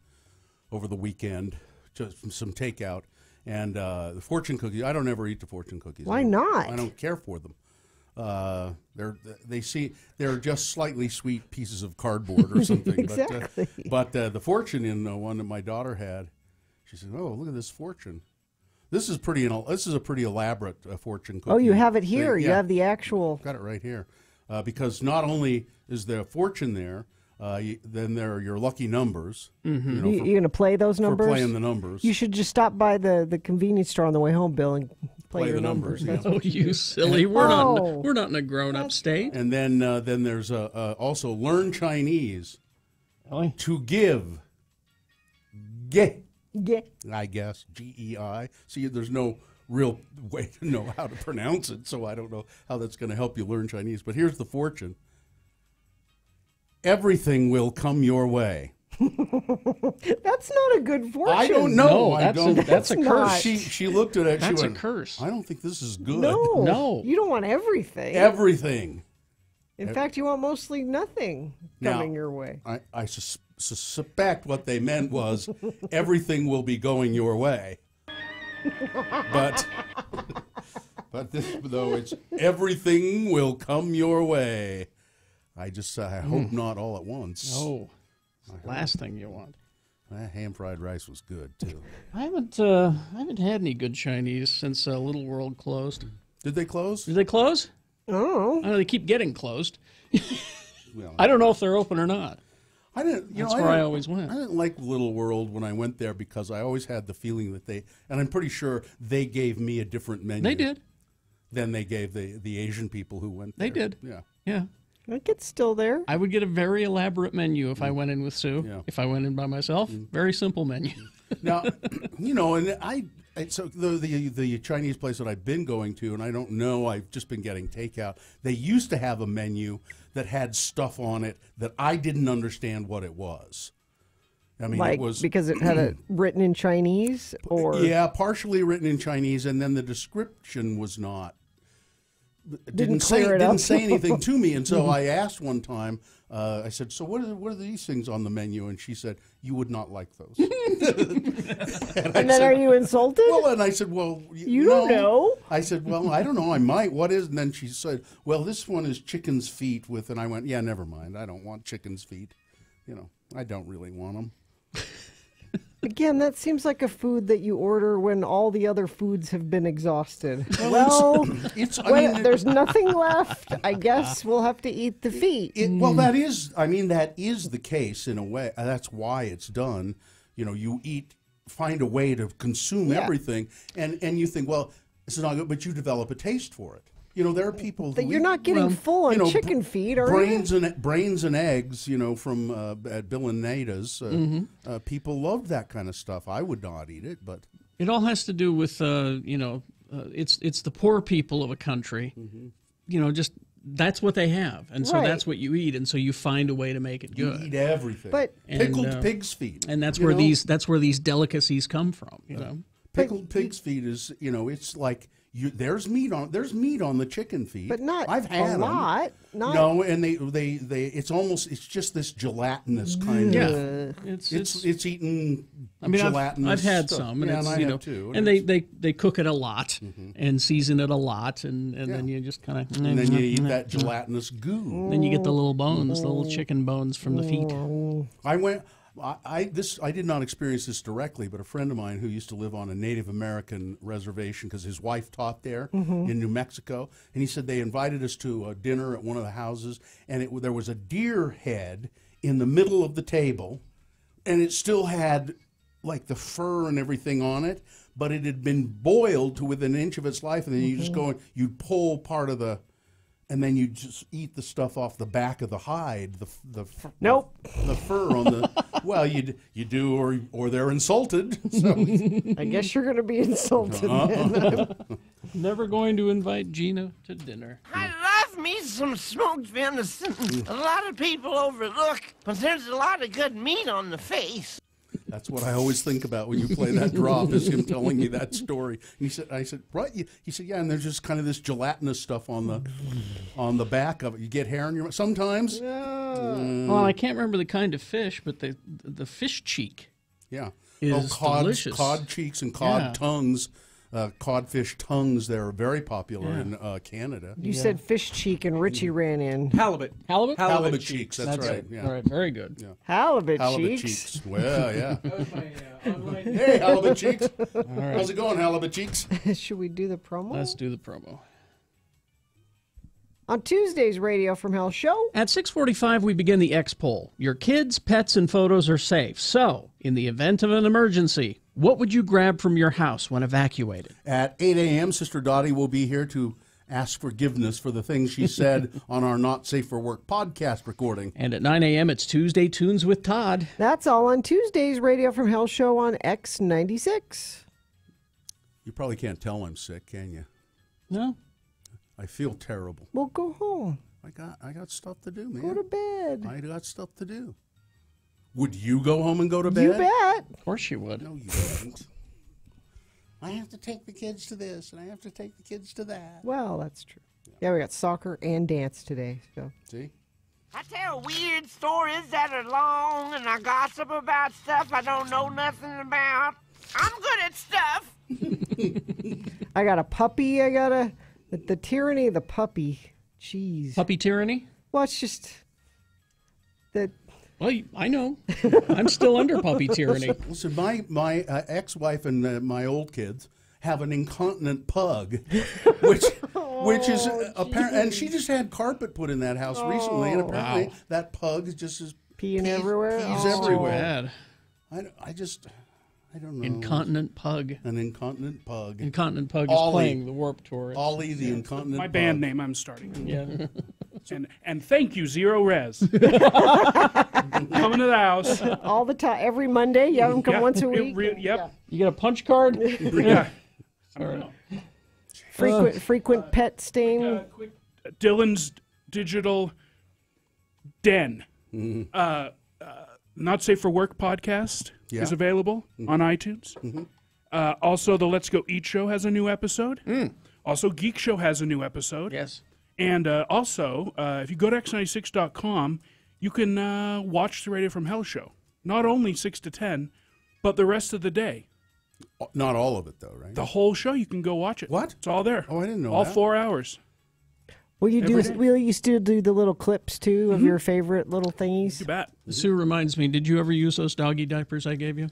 over the weekend, just from some takeout, and the fortune cookies. I don't ever eat the fortune cookies. Why not? I don't care for them. They're just slightly sweet pieces of cardboard or something. Exactly. But the fortune in one that my daughter had, she said, "Oh, look at this fortune. This is a pretty elaborate fortune cookie." Oh, you have it here. thing." You Yeah. have the actual. Got it right here. Because not only is there a fortune there, then there are your lucky numbers. Mm-hmm. You know, You're going to play those numbers? For playing the numbers. You should just stop by the convenience store on the way home, Bill, and play your the numbers. Yeah. Oh, you silly! We're not in a grown-up state. And then there's also learn Chinese to give. Ge. I guess GEI. See, there's no real way to know how to pronounce it, so I don't know how that's going to help you learn Chinese. But here's the fortune. Everything will come your way. That's not a good fortune. I don't know. No, that's a curse. She looked at it. That's she a went, curse. I don't think this is good. No. You don't want everything. Everything. In fact, you want mostly nothing coming your way. I suspect what they meant was everything will be going your way. But this, though, it's everything will come your way. I hope not all at once. No, last thing you want. That ham fried rice was good too. I haven't had any good Chinese since Little World closed. Did they close? Did they close? Oh, I know they keep getting closed. Well, I don't know if they're open or not. I didn't. That's where I always went. I didn't like Little World when I went there because I always had the feeling that and I'm pretty sure they gave me a different menu. They did. Than they gave the Asian people who went there. They did. Yeah. Yeah. I think it's still there. I would get a very elaborate menu if I went in with Sue. Yeah. If I went in by myself, very simple menu. Now, and so the Chinese place that I've been going to, and I don't know, I've just been getting takeout. They used to have a menu that had stuff on it that I didn't understand what it was. I mean, like, it was because it had it written in Chinese, or partially written in Chinese, and then the description was not. Didn't say anything to me, and so Mhm. I asked one time. I said, "So what are these things on the menu?" And she said, "You would not like those." and then are you insulted? Well, and I said, "Well, you don't know." I said, "Well, I don't know. I might. What is?" And then she said, "Well, this one is chicken's feet with." And I went, "Yeah, never mind. I don't want chicken's feet. I don't really want them." Again, that seems like a food that you order when all the other foods have been exhausted. Well, there's nothing left. I guess we'll have to eat the feet. Well, that is the case in a way. That's why it's done. You find a way to consume everything, and you think, well, this is not good, but you develop a taste for it. There are people that you're not getting full on chicken feet, are brains and eggs. From at Bill and Nada's, people loved that kind of stuff. I would not eat it, but it all has to do with it's the poor people of a country. Just that's what they have, and so that's what you eat, and so you find a way to make it good. You eat everything, but pickled pig's feet, and that's where these delicacies come from. Pickled pig's feet is it's like. There's meat on the chicken feet, but not I've had a lot. No, and they it's just this gelatinous kind of. It's eaten. Gelatinous I've had stuff. some, and yeah, it's, and I have too. And they cook it a lot and season it a lot, and then you just kind of and then you eat that gelatinous goo. Then you get the little bones, the little chicken bones from the feet. I did not experience this directly, but a friend of mine who used to live on a Native American reservation because his wife taught there in New Mexico, and he said they invited us to a dinner at one of the houses, and there was a deer head in the middle of the table, and it still had like the fur and everything on it, but it had been boiled to within an inch of its life, and then you just go and you'd pull part of the. And then you just eat the stuff off the back of the hide, the fur on the. Well, you do, or they're insulted. So. I guess you're going to be insulted. Then. Never going to invite Gina to dinner. I love me some smoked venison. A lot of people overlook, but there's a lot of good meat on the face. That's what I always think about when you play that drop, is him telling me that story. And I said, what? He said, yeah, and there's just kind of this gelatinous stuff on the back of it. You get hair in your sometimes. Well, I can't remember the kind of fish, but the fish cheek. Yeah. Is delicious. Cod cheeks and cod tongues. Codfish tongues, they're very popular in Canada. You said fish cheek, and Richie ran in. Halibut. Halibut cheeks, that's right. Yeah. All right, very good. Yeah. Halibut cheeks. Well, yeah. That was my online. Hey, halibut cheeks. All right. How's it going, halibut cheeks? Should we do the promo? Let's do the promo. On Tuesday's Radio from Hell show. At 6:45, we begin the X poll. Your kids, pets, and photos are safe. So, in the event of an emergency, what would you grab from your house when evacuated? At 8 a.m., Sister Dottie will be here to ask forgiveness for the things she said on our Not Safe for Work podcast recording. And at 9 a.m., it's Tuesday Tunes with Todd. That's all on Tuesday's Radio from Hell show on X96. You probably can't tell I'm sick, can you? No. I feel terrible. Well, go home. I got stuff to do, man. Go to bed. I got stuff to do. Would you go home and go to bed? You bet. Of course you would. No, you wouldn't. I have to take the kids to this, and I have to take the kids to that. Well, that's true. Yeah, we got soccer and dance today. So. See? I tell weird stories that are long, and I gossip about stuff I don't know nothing about. I'm good at stuff. I got a puppy. I got the tyranny of the puppy. Jeez. Puppy tyranny? Well, it's just that Well, I know. I'm still under puppy tyranny. Listen, my ex-wife and my old kids have an incontinent pug, which is apparent. And she just had carpet put in that house recently, and apparently that pug is just as peeing everywhere. Pees everywhere. I don't know. Incontinent pug. An incontinent pug. Incontinent pug is playing the Warped Tour. Ollie the incontinent My pug. band name I'm starting. Yeah. And thank you, Zero Res. Coming to the house. All the time. Every Monday? You have them come once a week? Yep. You get a punch card? Yeah. I don't know. Frequent pet stain. Dylan's Digital Den. Not Safe for Work podcast is available on iTunes. Also, the Let's Go Eat show has a new episode. Also, Geek Show has a new episode. Yes. And also, if you go to x96.com, you can watch the Radio from Hell show. Not only 6 to 10, but the rest of the day. Not all of it, though, right? The whole show, you can go watch it. What? It's all there. Oh, I didn't know all that. 4 hours. Will you still do the little clips, too, of your favorite little thingies? You bet. Sue reminds me, did you ever use those doggy diapers I gave you?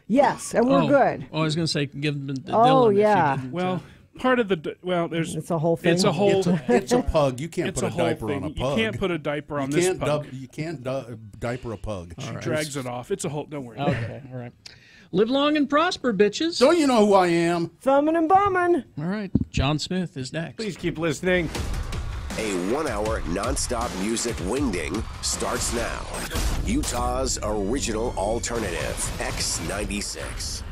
Yes, and we're good. Oh, I was going to say, give them to Oh, Dylan. yeah. Well, part of the there's it's a whole thing. It's a whole. It's a pug. You can't It's put a whole diaper thing. on a pug. You can't put a diaper on this pug. You can't diaper a pug. She drags it off. It's a whole. Don't worry. Okay, all right. Live long and prosper, bitches. Don't you know who I am? Thumbing and bumming. All right. John Smith is next. Please keep listening. A 1-hour nonstop music wingding starts now. Utah's original alternative, X96.